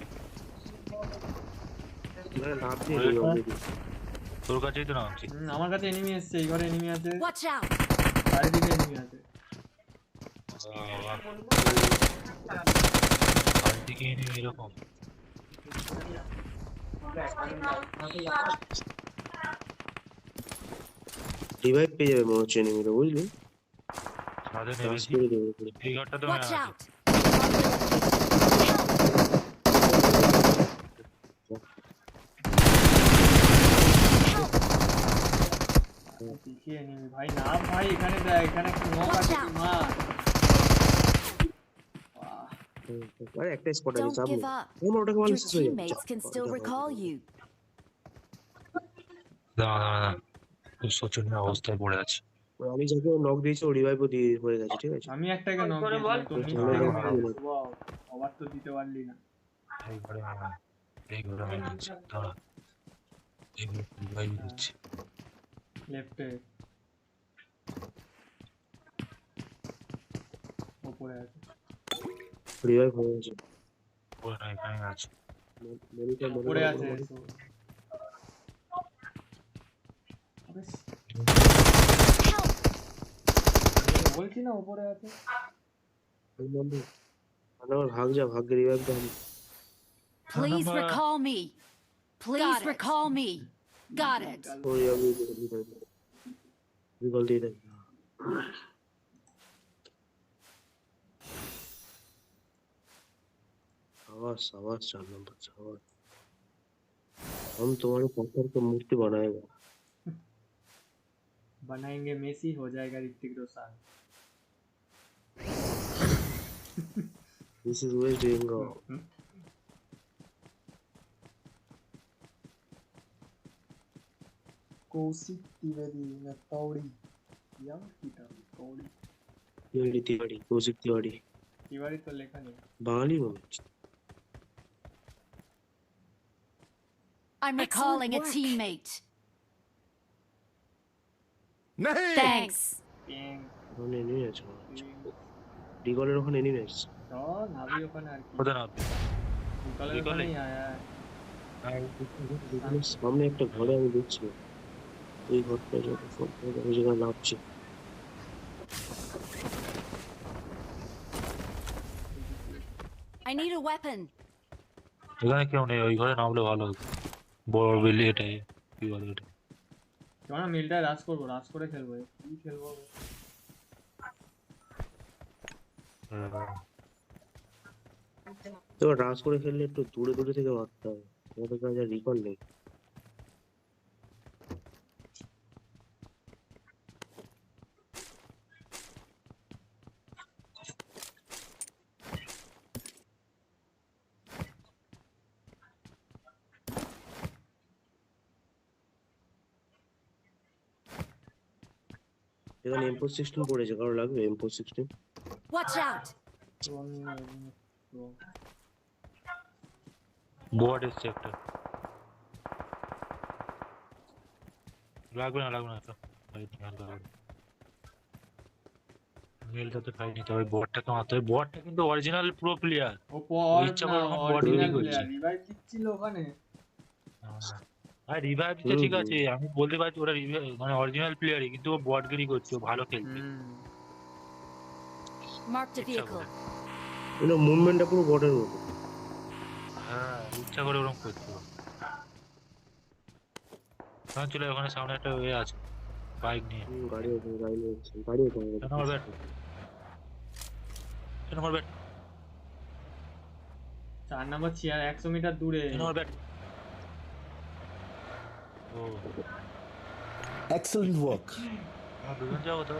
তোর কাছেই তো নামছি। আমার কাছে এনিমি এসছে, এই ঘরে এনিমি আছে, Watch out! চারিদিকে এনিমি আছে। চারিদিকে এনিমি এরকম। রিভাইভ পেয়ে যাবে মনে হচ্ছে এনিমিটা, বুঝলি? ছাদে নেমেছি, এই ঘরটা তো Watch out! দেখি এনিমি ভাই, না ভাই এখানে দেখ, এখানে একটা নক আছে মা। আরে একটা স্পট আছে Don't সামনে, give up. আমার ওটাকে মারলে Your শেষ হয়ে যাবে। teammates can still recall you. দাঁড়া, খুব শোচনীয় অবস্থায় পড়ে আছে। আমি যাকে নক দিয়েছি ও রিভাইভও দিয়ে হয়ে গেছে, ঠিক আছে? আমি একটাকে নক দিয়েছিলাম তো, নিচ থেকে মেরেছি। ওয়াও, ওভার তো দিতে পারলি না। এই ঘরে আমি দিচ্ছি, দাঁড়া, এই ঘরে রিভাইভ দিচ্ছি। লেফটে উপরে আছে, রিভাইভ হয়ে গেছে, ওরে না, এখানে আছে। উপরে আছে। বলছি না উপরে আছে। ভাগ্যে রিভাইভ দাও। Please recall me. Please recall me. Got it. ওই আমি রিকল দিয়ে দেন। आवाज 4 नंबर आवाज। हम तुम्हारे पत्थर की मूर्ति बनाएगा, बनाएंगे मेसी, हो जाएगा Hrithik Roshan. This is West Bengal. Kaushik Tiwari ना तौड़ी या तौड़ी तिवारी कौशिक तिवारी तिवारी तो लेखा नहीं बांगाली हो। I'm recalling a teammate. नहीं। Thanks. ওখানে নেই আছে, রিকলের ওখানে নেই আছে। तो नाभी ओखाনে আর কি কোথায় নামবি? রিকলের ওখানেই আয়া। সামনে একটা ঘরে আমি দেখছি, ওই ঘরটা যত ফটো ওই জায়গায় নামছে। I need a weapon. এখানে কেউ নেই, ওই ঘরে নামলে ভালো হতো। বড় বিলি এটাই, কি বলে এটা? চল না মিলটা রাশ করবো, রাশ করে খেলবো। কি খেলবো? তো রাশ করে খেললে একটু দূরে দূরে থেকে মারতে হবে, আমাদের কাছে রিকল নেই। এখানে M416 পড়েছে, কারো লাগবে M416? Watch out. বোর্ড এসছে একটা, লাগবে না তো মেলটা তো খাই নিতে হবে, বোর্ডটাকে মারতে হবে। বোর্ডটা কিন্তু অরিজিনাল প্রো প্লেয়ার, ও পর ইচ্ছা না করে বোর্ড অরিজিনাল রেডি করছে। প্লেয়ার রিভাইভ দিচ্ছিল ওখানে। আর রিভাইভ দিতে ঠিক আছে, আমি বলতে পারছি ওরা রিভাইভ মানে অরিজিনাল প্লেয়ারই, কিন্তু ও বটগিরি করছে, ও ভালো খেলছে। Marked a vehicle. এটা মুভমেন্টটা পুরো বটের মতো। হ্যাঁ, ইচ্ছা করে ওরকম করছে। এখন চলে ওখানে সামনে একটা ওয়ে আছে বাইক নিয়ে, গাড়ি আছে। আমার ব্যাট, আমার ব্যাট, 4 নম্বর চেয়ার 100 মিটার দূরে। আমার ব্যাট। Excellent work. দুজন যাবো তো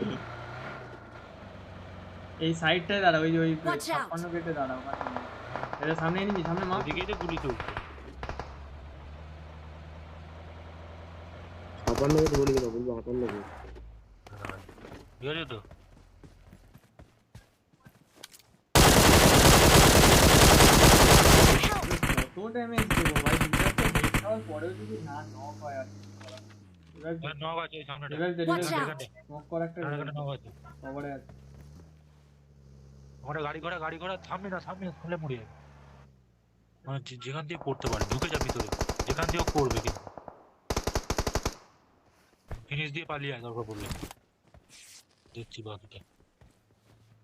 এই সাইডটায় দাঁড়াও, ওই যে ওই Watch out! 56 গেটে দাঁড়াও। এটা সামনে এনিমি, সামনে মার। ওদিকেই তো গুলি চলছে 56 গেট বলি না, বলবো 58 গেট। ঠিক আছে তো কত ড্যামেজ দেবো ভাই, দুটাকে হেড খাওয়ার পরেও যদি না নক হয় আর কি করা। এবার নক আছে এই সামনেটা Watch out! নক করা একটা এখানে নক আছে কভারে আছে। ওখানে গাড়ি ঘোড়া সামনে না থামলে মরে যাবে মানে যেখান দিয়ে পড়তে পারে ঢুকে যাবে ভিতরে যেখান দিয়েও পড়বে কিন্তু ফিনিশ দিয়ে পালিয়ে আয় দরকার পড়লে দেখছি বাকিটা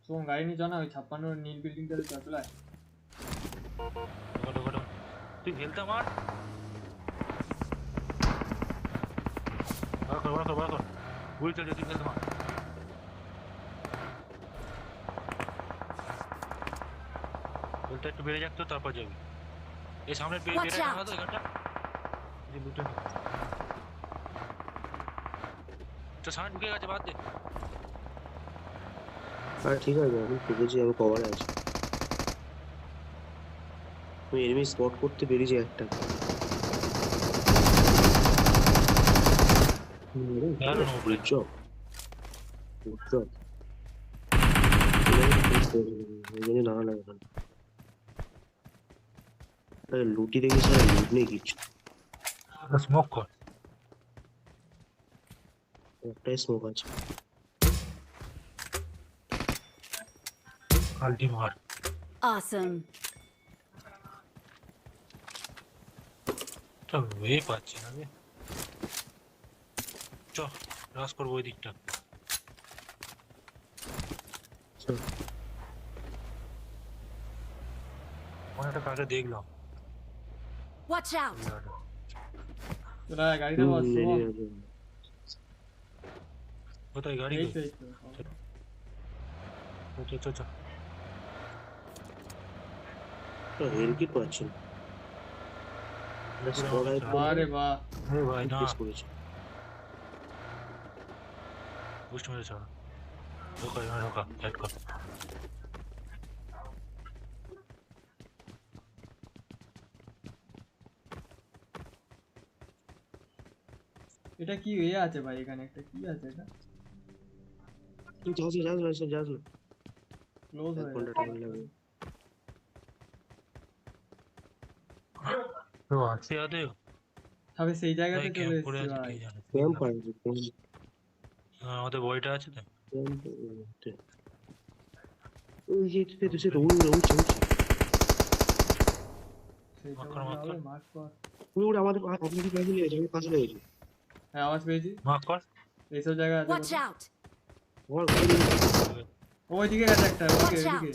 শোন গাড়ি নিয়ে জানা ওই 56 নীল বিল্ডিংটাতে চলে আয়। তুই খেলতে মার বার কর গুলি চলছে তুই খেলতে মার বলতে একটু বেড়ে যাক তো তারপর যাবি এই সামনে বেড়ে যাওয়া তো এখানটা যে লুটে তো সামনে ঢুকে গেছে বাদ দে আর ঠিক আছে আমি খুঁজেছি, আমি কভারে আছি। আমি এনিমি স্পট করতে পেরেছি একটা। লুটি দেখি স্যার, লুট নেই কিছু। স্মোক কর একটাই স্মোক আছে। আলটি মার Awesome. তো ওয়ে পাচ্ছি না রে চ রাস করবো ওই দিকটা মনে একটা কাকে দেখলাম Watch out! তোরা গাড়িটা বস। কোথায় গাড়ি এই তো চ হেলকিট পাচ্ছি না। আরে বাহ আরে ভাই না করেছি বুস্ট মেরে ছাড়া ঢোকা হেড কর এটা কি এ আছে ভাই, এখানে একটা কি আছে এটা যাস না ক্লোজ হয়ে ঘন্টা টাইম লাগবে। তো আছে আদে তবে সেই জায়গাতে চলে এসেছি ভাই। ক্যাম্প পাইছি আমাদের বইটা আছে তো ওই যে তুই রোল মার্ক কর। পুরো আমাদের আপনাদের কাছে নিয়ে যাবে, কাছে লেগেছে। হ্যাঁ আওয়াজ পেয়েছি, মার্ক কর এইসব জায়গা আছে। Watch out! ওইদিকে গেছে একটা, ওইদিকে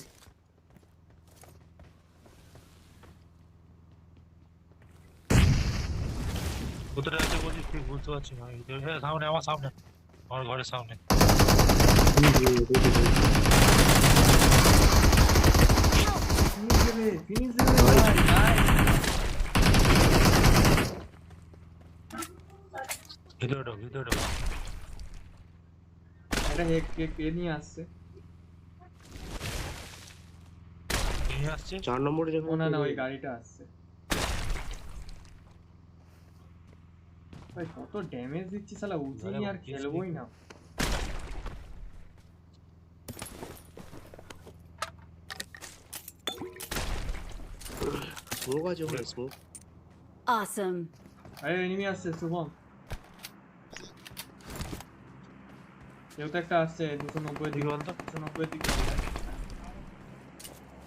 কোথায় আছে বলছিস তুই বুঝতে পারছি না হ্যাঁ সামনে আমার ঘরের সামনে ফিনিশ দেবে ভাই। ভিতরে ঢোক এটা কে নিয়ে আসছে 4 নম্বরে যখন না ওই গাড়িটা আসছে ভাই। কত ড্যামেজ দিচ্ছি শালা, উঠিনি আর খেলবোই না। স্মোক আছে ওখানে স্মোক। Awesome. আরে এনিমি আসছে শুভম, কেউ তো একটা আসছে 290 দিকে বলতো, 290 দিকে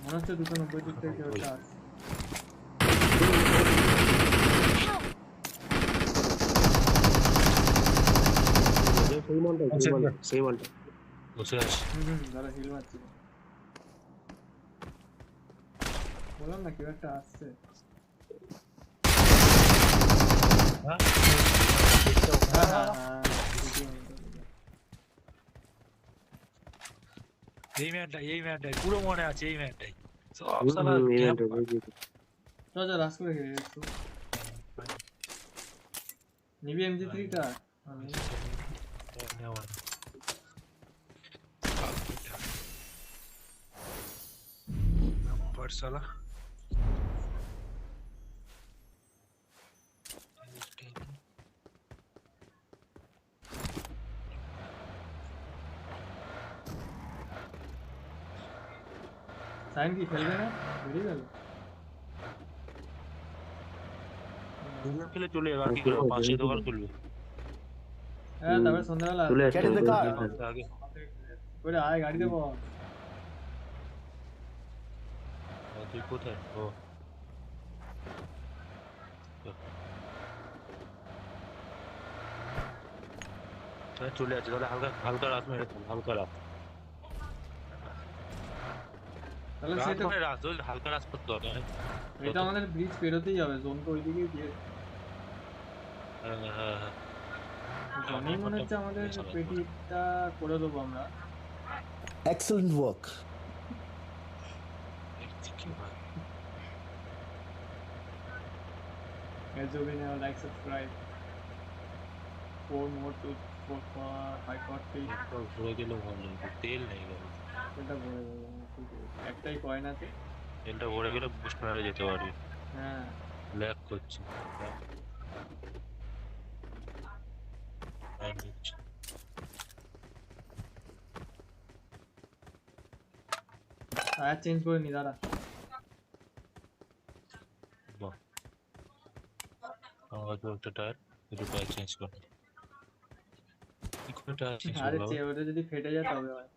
মনে হচ্ছে 290 দিক থেকে কেউ একটা আসছে। সেই মানটা বসে আছে দাদা হিল মারছি, বললাম না কেউ একটা আসছে। এই ম্যানটাই পুরো মনে আছে এই ম্যানটাই সব রাস করে গেছে নিবি MG3 টা पर साला সাইন কি খেলবে না বেরিয়ে গেল দুজন খেলে চলে যাবে কি করব 500 দোকান খুলবে হ্যাঁ তারপর সন্ধ্যাবেলা চলে আসছে আগে ওরে আয় গাড়ি দেবো তুই কোথায় ও চলে যাচ্ছে তাহলে হালকা হালকা রাত মেরে হালকা রাত তাহলে সেটা রাত হালকা রাত করতে হবে এটা আমাদের ব্রিজ পেরোতেই হবে জোন তো ওইদিকেই দিয়ে জনেই মনে হচ্ছে আমাদের পেটিটা করে দেবো আমরা Excellent work. As you will now like subscribe 4 more to 540 ঘুরে গেলেও ভালো লাগবে তেল নেই গাড়ি এটা ভরে দেবো একটাই কয়েন আছে তেলটা ভরে গেলে বুস্ট মারে যেতে পারবি হ্যাঁ ল্যাগ করছে টায়ার চেঞ্জ করে নি দাঁড়া বাহ আমার তো একটা টায়ার দুটো টায়ার চেঞ্জ করে কি করে টায়ার চেঞ্জ আরে করব ওটা যদি ফেটে যায় তবে হয়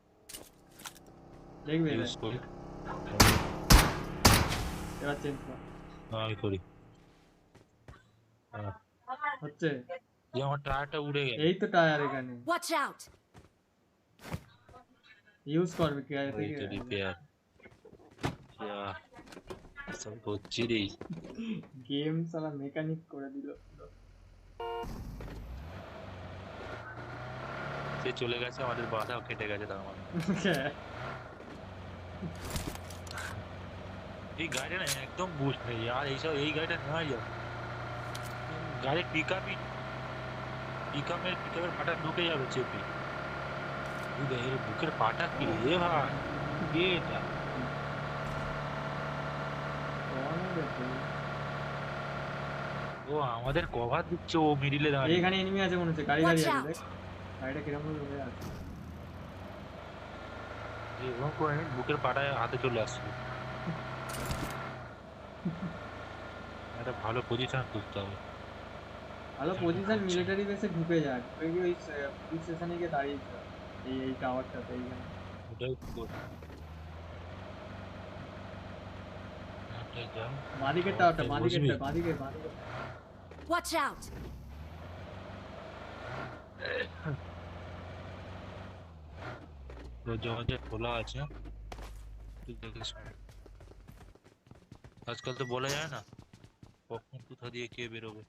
দেখবে ইউজ করি এবার চেঞ্জ কর আমি করি হচ্ছে এই আমার টায়ারটা উড়ে গেল এই তো টায়ার এখানে Watch out! ইউজ করবে কি আর এই তো রিপেয়ার ইয়া সব হচ্ছে রে গেম সালা মেকানিক করে দিল সে চলে গেছে আমাদের বাধাও কেটে গেছে তার মানে এই গাড়িটা না একদম বুস্ট নেই यार এইসব এই গাড়িটা না यार গাড়ির পিকআপের পাটা ঢুকে যাবে চেপে এই বুকের পাটা কি রে ভাই এটা ও আমাদের কভার দিচ্ছে ও মিডিলে দাঁড়িয়ে এখানে এনিমি আছে মনে হচ্ছে গাড়ি আছে দেখ গাড়িটা কিরকম ভাবে আছে এবং করে বুকের পাটায় হাতে চলে আসছে একটা ভালো পজিশন করতে হবে ভালো পজিশন মিলিটারি বেসে ঢুকে যায় ওই পুলিশ স্টেশনে গিয়ে দাঁড়িয়েছে এই টাওয়ারটাতে এইখানে ওটাই কর বাদিকের টাওয়ারটা বাদিকে Watch out! দরজা খোলা আছে তুই দেখিস আজকাল তো বলা যায় না কখন কোথা দিয়ে কে বেরোবে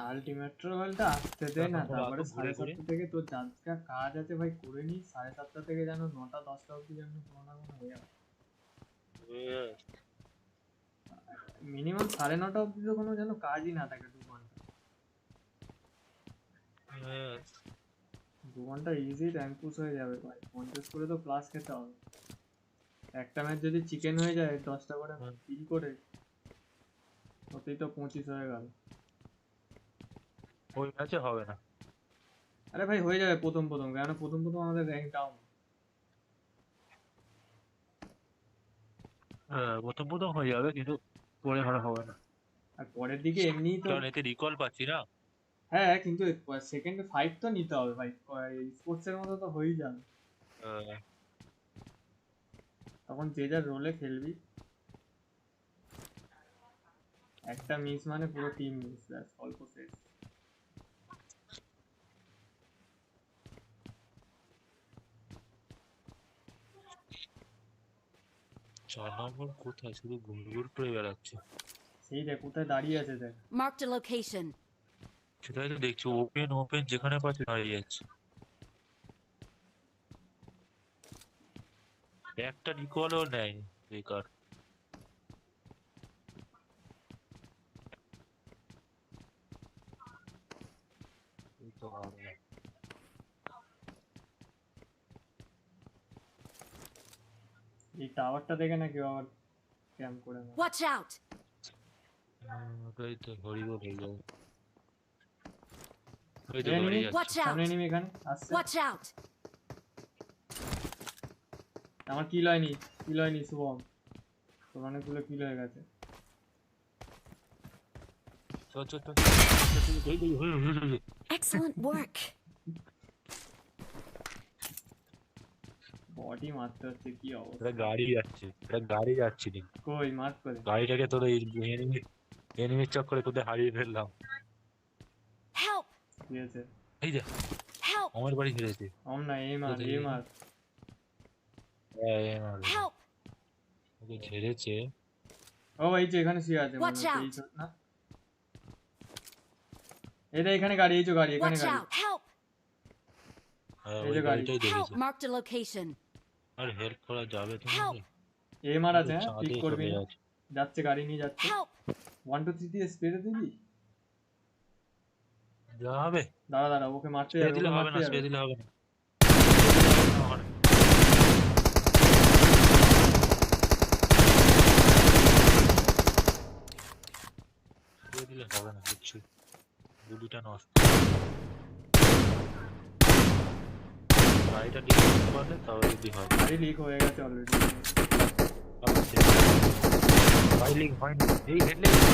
আলটিমেট ট্রাভেলটা আসতে দে না তারপরে 7:30 থেকে তোর যা কাজ আছে ভাই করে নি 7:30 থেকে যেন 9টা 10টা অবধি যেন কোনো না কোনো হয়ে যাবে মিনিমাম 9:30 অবধি তো কোনো যেন কাজই না থাকে 2 ঘন্টা 2 ঘন্টা ইজি র্যাঙ্ক পুশ হয়ে যাবে ভাই 50 করে তো প্লাস খেতে হবে একটা ম্যাচ যদি চিকেন হয়ে যায় 10টা করে কিল করে ওতেই তো 25 হয়ে গেল ওই ম্যাচে হবে না আরে ভাই হয়ে যাবে প্রথম কারণ প্রথম আমাদের র্যাঙ্ক ডাউন প্রথম হয়ে যাবে কিন্তু পরে ভালো হবে না আর পরের দিকে এমনি তো কারণ এতে রিকল পাচ্ছি না হ্যাঁ কিন্তু সেকেন্ডে 5 তো নিতে হবে ভাই স্পোর্টস এর মতো তো হয়েই যাবে তখন যে যার রোলে খেলবি একটা মিস মানে পুরো টিম মিস ব্যাস অল্প শেষ চার নম্বর কোথায় শুধু ঘুরঘুর করে বেড়াচ্ছে সেই দেখ কোথায় দাঁড়িয়ে আছে দেখ Marked a location. সেটাই তো দেখছি ওপেন যেখানে পাচ্ছে দাঁড়িয়ে যাচ্ছে একটা রিকলও নেই বেকার। এই তো হবে। এই টাওয়ারটা দেখে না কেউ আবার ক্যাম্প করে না। Watch out! ওটাই তো হরিবল হয়ে যাবে। ওই তো গাড়ি এনিমি Watch যাচ্ছে। সামনে out! এনিমি এখানে আসছে। Watch out! আমার কিল হয়নি শুভম, তোর অনেকগুলো কিল হয়ে গেছে। চল চল চল। Excellent work! বডি মারতে হচ্ছে, কি অবস্থা। এটা গাড়ি যাচ্ছে নি। কই মার করে গাড়িটাকে তোর এই এনিমির চক্করে তোদের হারিয়ে ফেললাম। Help! কি আছে? এই যে Help! আমার বাড়ি ফিরেছে। না এই মার এই মার Help! ওকে ঝেড়েছে। ও এই যে এখানে শুয়ে আছে মনে Watch হচ্ছে, out! এই তো না, এটা এখানে গাড়ি, এই যে গাড়ি এখানে Watch গাড়ি, out! Help! এই ওই যে গাড়ি। গাড়িটাই Help! দেখেছে। Marked a location. আর হেল্প করা যাবে Help! তোমাকে? এই মার আছে, হ্যাঁ চাঁদে পিক করবি চলে না। যাচ্ছে। যাচ্ছে গাড়ি নিয়ে যাচ্ছে। Help! 1 2 3 দিয়ে স্প্রে দিবি। যাবে দাঁড়া ওকে মারতে স্প্রে যাবে, দিলে ওকে হবে না, মারতে স্প্রে যাবে। দিলে হবে না। স্প্রে দিলে হবে না কিচ্ছু, গুলিটা নষ্ট। গাড়িটা লিক করতে পারলে তবে যদি হয়। গাড়ি লিক হয়ে গেছে অলরেডি। গাড়ি লিক হয়নি, এই হেড লেগেছে।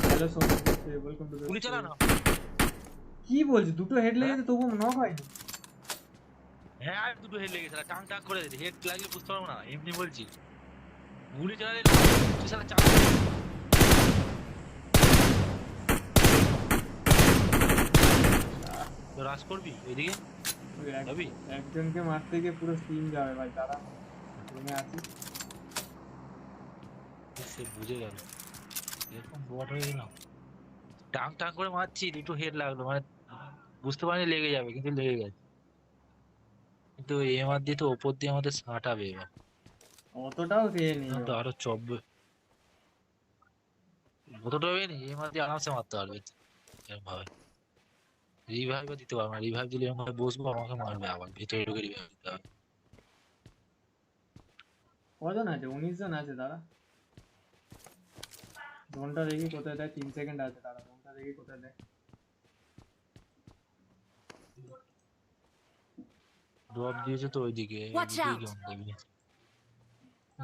Hello Sonu, welcome to the গুলি চালা না। কি বলছিস, দুটো হেড লেগেছে তবু নক হয়নি? হ্যাঁ আর দুটো হেড লেগেছে, টাং টাং করে দিতে। হেড লাগলে বুঝতে পারবো না, এমনি বলছি। গুলি চালালে তুই শালা চালা। তো রাজ করবি এদিকে? যাবি? একজনকে মারতে গিয়ে পুরো টিম যাবে ভাই, তারা রুমে আছি। সে বুঝে গেল এরকম বট হয়ে গেলাম। টাং টাং করে মারছি, দুটো হেড লাগলো, মানে বুঝতে পারিনি লেগে যাবে, কিন্তু লেগে গেছে। কিন্তু এমআর দিয়ে তো ওপর দিয়ে আমাদের সাঁটাবে এবার। অতটাও দিয়ে নেই তো আরো চব্বে অতটা নেই, এমআর দিয়ে আরামসে মারতে পারবে এরকম ভাবে। রিভাইভও দিতে পারবো না, রিভাইভ দিলে এরকম ভাবে বসবো, আমাকে মারবে আবার, ভিতরে ঢুকে রিভাইভ দিতে হবে। কজন আছে? 19 জন আছে। তারা জোনটা দেখি কোথায় দেয়, 3 সেকেন্ড আছে। তারা জোনটা দেখি কোথায় দেয়। ড্রপ দিয়েছে তো ওইদিকে, Watch এইদিকেই out! জোন দেবে,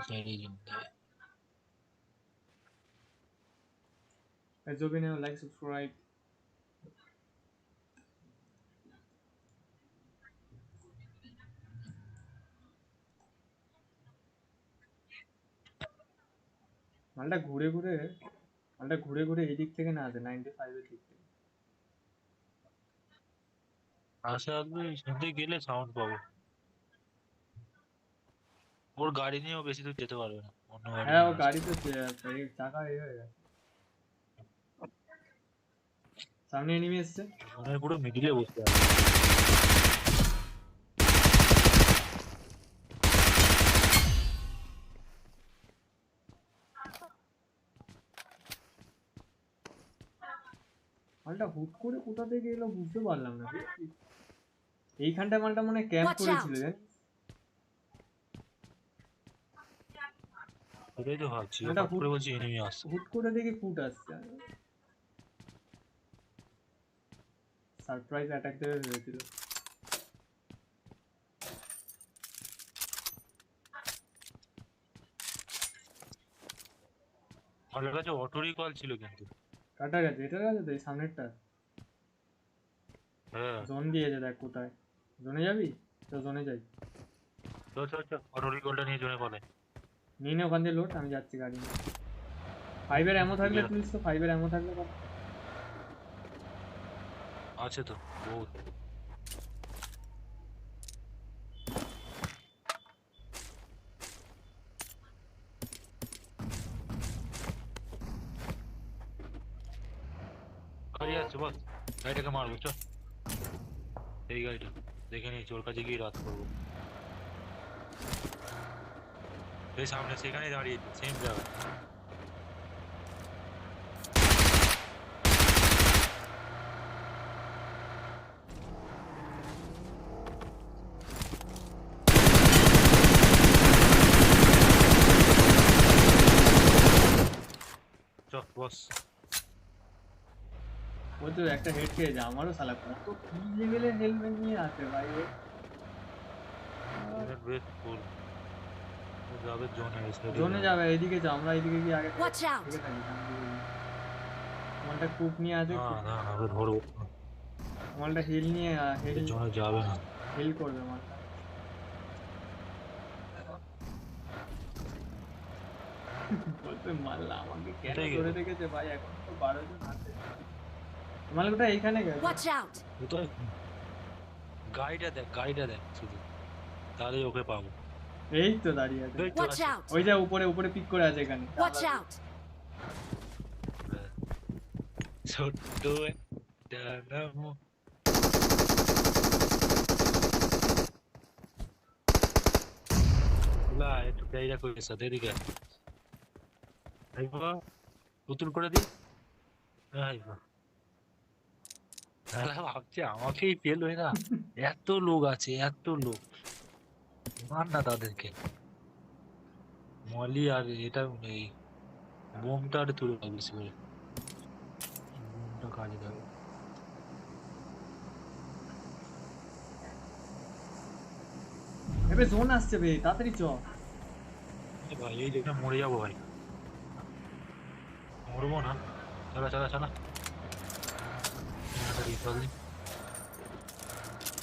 সাইডেই জোন দেবে। জবিনে লাইক সাবস্ক্রাইব। মালটা ঘুরে ঘুরে এই দিক থেকে না আসে, 95 এর দিক থেকে। আসবে শুনতে গেলে সাউন্ড পাবো। ওর গাড়ি নিয়েও বেশি দূর যেতে পারবে না, অন্য গাড়ি হ্যাঁ ও নিয়ে গাড়ি তো চাকা এই হয়ে গেছে। সামনে এনিমি এসছে, আসবে। পুরো মিডিলে বসতে হবে। মালটা হুট করে কোথা থেকে এলো বুঝতে পারলাম না। এইখানটা মালটা মনে ক্যাম্প Watch করেছিল out! জানিস? সেটাই তো ভাবছি, মালটা হঠাৎ করে বলছি এনিমি আসছে। হুট করে দেখি ফুট আসছে, সারপ্রাইজ অ্যাটাক দেবে ভেবেছিল। আমার কাছে অটো রিকল ছিল কিন্তু। কাটা গেছে, এটার কাছে তো এই সামনেরটা হ্যাঁ জোন দিয়েছে, দেখ কোথায়। জোনে যাবি তো? জোনে যাই, চল চল চল, অটো রিকলটা নিয়ে জোনে পড়ে। নিয়ে নে ওখান দিয়ে লোড, আমি যাচ্ছি গাড়ি নিয়ে। 5 এর অ্যামো থাকলে তুই তো, 5 এর অ্যামো থাকলে কর। আছে তো বহুত। গাড়ি যাচ্ছে বস, গাড়িটাকে মারবো চল। এই গাড়িটা দেখে নিয়েছি, ওর কাছে গিয়ে রাত করবো। এই সামনে সেখানেই দাঁড়িয়ে সেম জায়গায়। চল বস, ও তো একটা হেড খেয়েছে, আমারও শালা কত কি লেভেলের হেলমেট নিয়ে আছে ভাই ও। বেশ ফুল যাবে জোনে, জোনে যাবে, এইদিকে যাও, আমরা এইদিকে গিয়ে আগে Watch out! থেকে থাকি। আমারটা কুপ নিয়ে আছে, না না না ধরবো, আমারটা হিল নিয়ে হিল জোনে যাবে না। হিল করবে আমারটা। বলতে মারলা আমাকে কেন কোথায় ধরে গেল? রেখেছে ভাই, এখন তো 12 জন আছে। মালগুটা এইখানে গেছে। Watch out! কোথায়? গাড়িটা দেখ শুধু, তাহলে ওকে পাবো। এই তো দাঁড়িয়ে আছে, এই তো Watch আছে। out! ওই যে উপরে উপরে পিক করে আছে এখানে। Watch out! ছোট্ট একটা নাম। লা একটু গাড়িটা করে সাথে এদিকে আইবা, পুতুল করে দি আইবা। তাহলে ভাবছি আমাকেই ফেল হয় না, এত লোক আছে, এত লোক, মার না তাদেরকে। মলি আর এটা এই বোমটা আর তুলে দাও বেশি করে, বোমটা কাজে দেবে। এবে জোন আসছে বে, তাড়াতাড়ি চ। ভাই এই যেখানে মরে যাবো ভাই, মরবো না, চলা চলা চলা।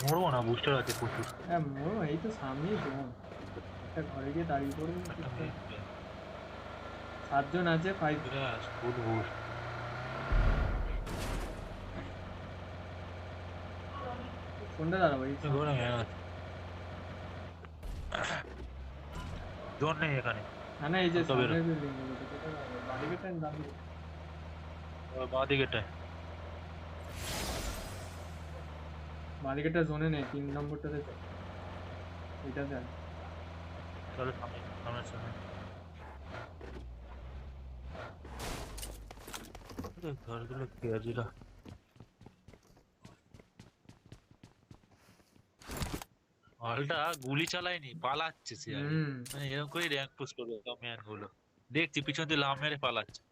মরবো না, বুস্টার আছে প্রচুর। হ্যাঁ মোর এই তো সামনেই জোন, একটা ঘরে গিয়ে দাঁড়িয়ে পড়বো। 7 জন আছে, 5 ফুল বুস্ট। কোনটা দাঁড়াবো? এই জোন নেই এখানে। না না, এই যে তো বেরো। সামনের বিল্ডিং গুলো, কোথায় দাঁড়াবো? বাড়িতে টাইম দাঁড়িয়ে বাঁদিকেটায়। মালিকেটা জোনে নেই, 3 নম্বরটাতে চল, এটাতে আছে। চলো সামনে সামনে সামনে। ঘরগুলো কেয়াজিরা হলটা গুলি চালায়নি, পালাচ্ছে সে আগে। মানে এরকম করে র্যাঙ্ক পুশ করবে ম্যান গুলো, দেখছি পিছন দিয়ে লাভ মেরে পালাচ্ছে।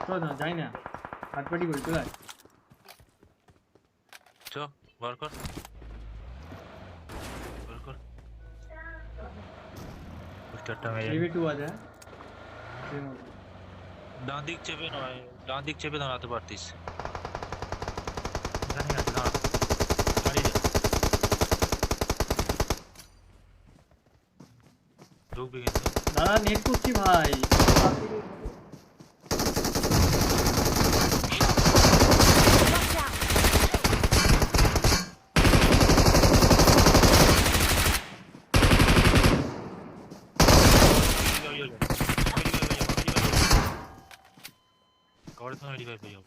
চল না, যাই না, হাটপাটি করি, চলে আয়। চ বার কর বার কর। পোস্টারটা মেরে লিভি 2 আছে, সেই মতো। ডান দিক চেপে নয়, ডান দিক চেপে দাঁড়াতে পারতিস। এখানে আছে, দাঁড়া গাড়ি যা, ঢুকবি কিন্তু। দাদা নেট করছি ভাই। Watch out! কভারের সময় রিভাইভ হয়ে যাবো।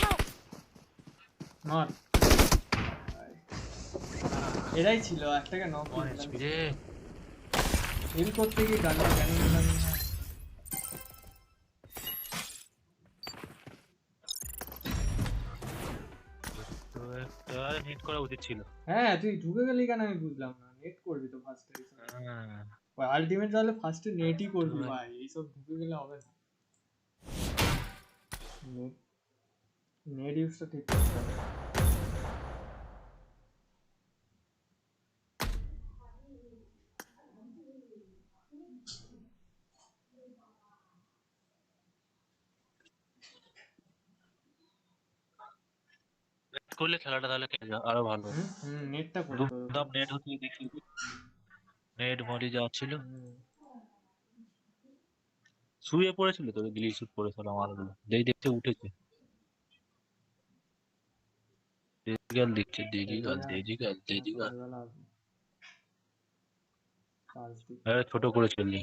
Help! মার, এরাই ছিল, একটাকে নক ওয়ান এইচপি রে। হিল করতে গিয়ে গানটা কেন নিলাম না? তো একটা নেট করা উচিত ছিল। হ্যাঁ তুই ঢুকে গেলি কেন আমি বুঝলাম না, নেট করবি তো ফার্স্টে। হ্যাঁ ওই আলটিমেট তাহলে ফার্স্টে নেটই করবি ভাই, এইসব ঢুকে গেলে হবে না। নেট নেট ইউজটা ঠিক করতে হবে। করলে খেলাটা তাহলে আরো ভালো হতো। নেটটা করতে হবে। দুম নেট হচ্ছে দেখি, নেট মলি যা ছিল। শুয়ে পড়েছিল তো, গ্লিচ শুট পড়েছিল মালগুলো, যেই দেখতে উঠেছে। ডিজিটাল দিচ্ছে, ডিজিটাল ডিজিটাল ডিজিটাল। সকালবেলা আসবো। ছোট করে চললি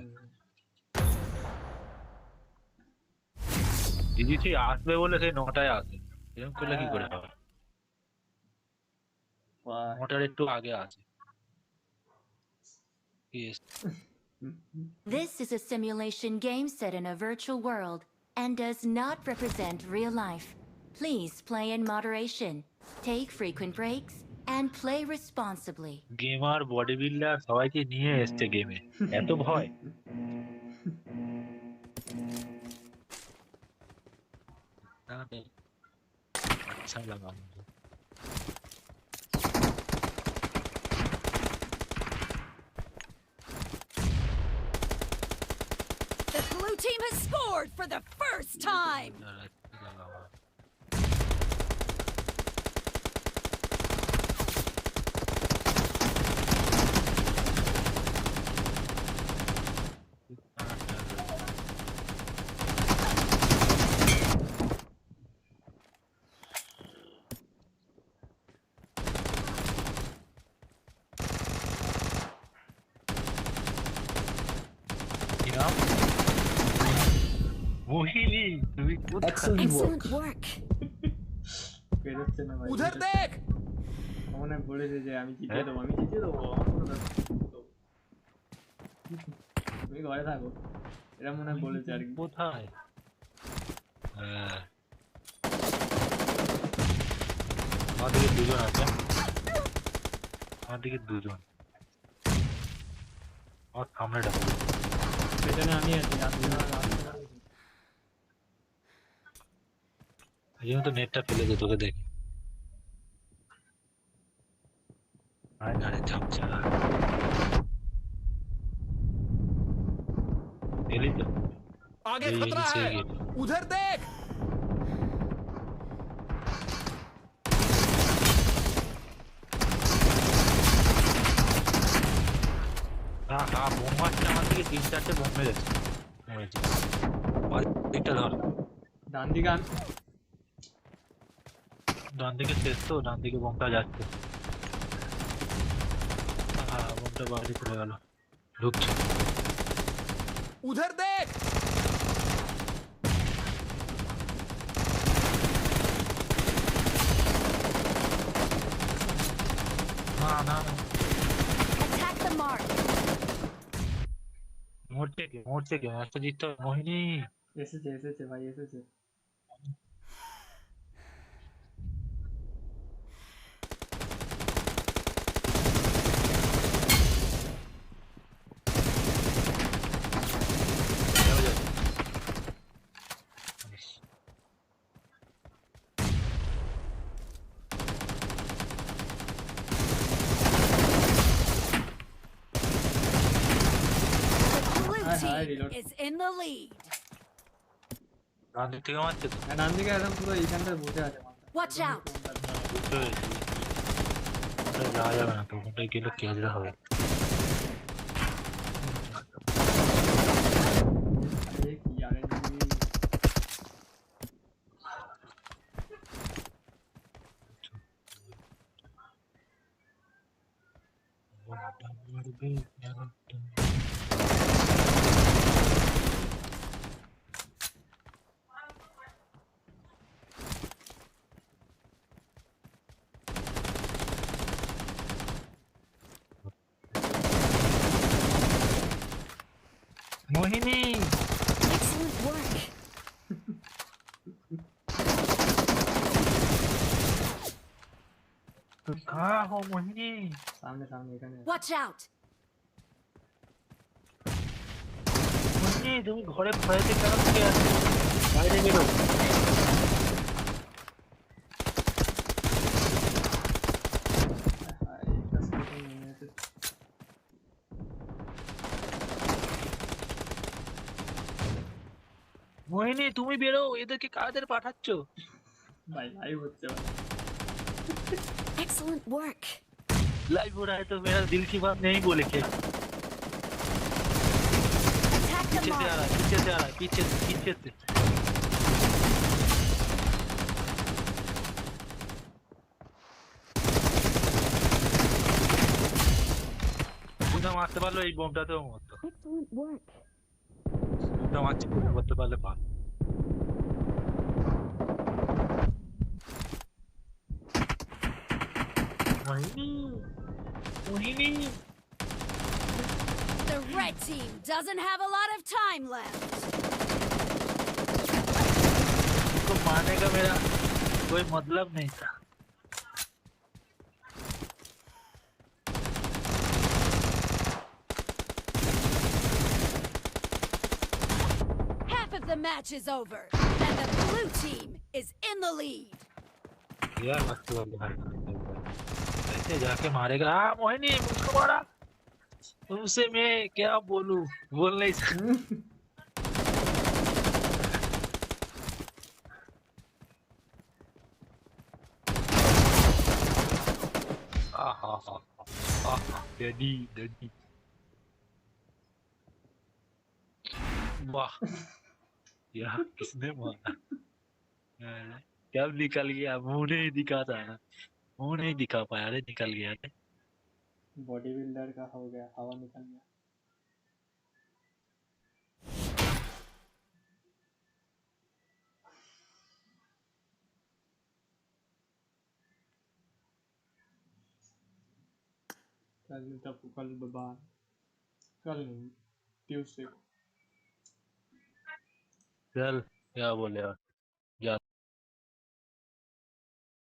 দিদি তুই আসবে বলে সেই 9টায় আসে এরকম করলে কি করে হবে 9টার একটু আগে আসে This is a simulation game set in a virtual world and does not represent real life. Please play in moderation, take frequent breaks, and play responsibly. Gamer body builder সবাইকে নিয়ে এসছে গেমে এত ভয় আচ্ছা লাগা The blue team has scored for the first time. মোহিনী তুমি Excellent work. বেরোচ্ছে না ভাই उधर देख মনে বলেছে যে আমি জিতে দেবো তুমি ঘরে থাকো এরা মনে বলেছে আর কি কোথায় আমাদের দুজন আছে আমাদের দুজন আর সামনে ডাকো পেছনে আমি আছি এই জন্য তো নেটটা ফেলে দে তোকে দেখি আয় না রে চামচা এলি তো आगे खतरा है उधर देख হ্যাঁ বোম মারছে আমার দিকে 3-4টে বোম মেরেছে দিকটা ধর ডান দিকে শেষ তো ডান দিকে বোমটা যাচ্ছে বোমটা বাইরে চলে গেল ঢুকছে उधर देख না Attack the mark. মরছে কে ম্যাচটা জিততে হবে মোহিনী এসেছে ভাই এসেছে Is in the lead. ডান দিক থেকে মারছে তো ডান দিকে একদম পুরো এইখানটায় বসে আছে Watch out. যাওয়া যাবে না তো ওটাই গেলে কেজরা হবে মোহিনী Excellent work. तो कहाँ हो मोहिनी सामने এখানে Watch out. মোহিনী তুমি ঘরে ভয়েতে কেন ঢুকে আছো বাইরে বেরো মোহিনী তুমি বেরো এদেরকে কাদের পাঠাচ্ছো ভাই লাইভ হচ্ছে Excellent work. लाइव हो रहा है तो मेरा दिल की बात नहीं बोले क्या Attack the पीछे से आ mark. रहा है पीछे से आ रहा है पीछे से মারতে পারলো এই বোমটাতেও মরতো। Excellent work. বোমটা মারছি পুরো করতে পারলে পা। The red team doesn't have a lot of time left. तो मारने का मेरा कोई मतलब नहीं था। Half of the match is over, and the blue team is in the lead. यार मस्त वाली भाई ऐसे जाके मारेगा। हाँ मोहिनी मुझको मारा। तुमसे मैं क्या बोलूं, बोल नहीं सकता। डैडी डैडी वाह यार किसने मारा कब निकल गया, मुंह नहीं दिखा था ना, मुंह नहीं दिखा पाया रे, निकल गया रे। बॉडी बिल्डर का हो गया, हवा निकल गया। कल तब कल बाबा कल नहीं ट्यूसडे को चल क्या बोले यार।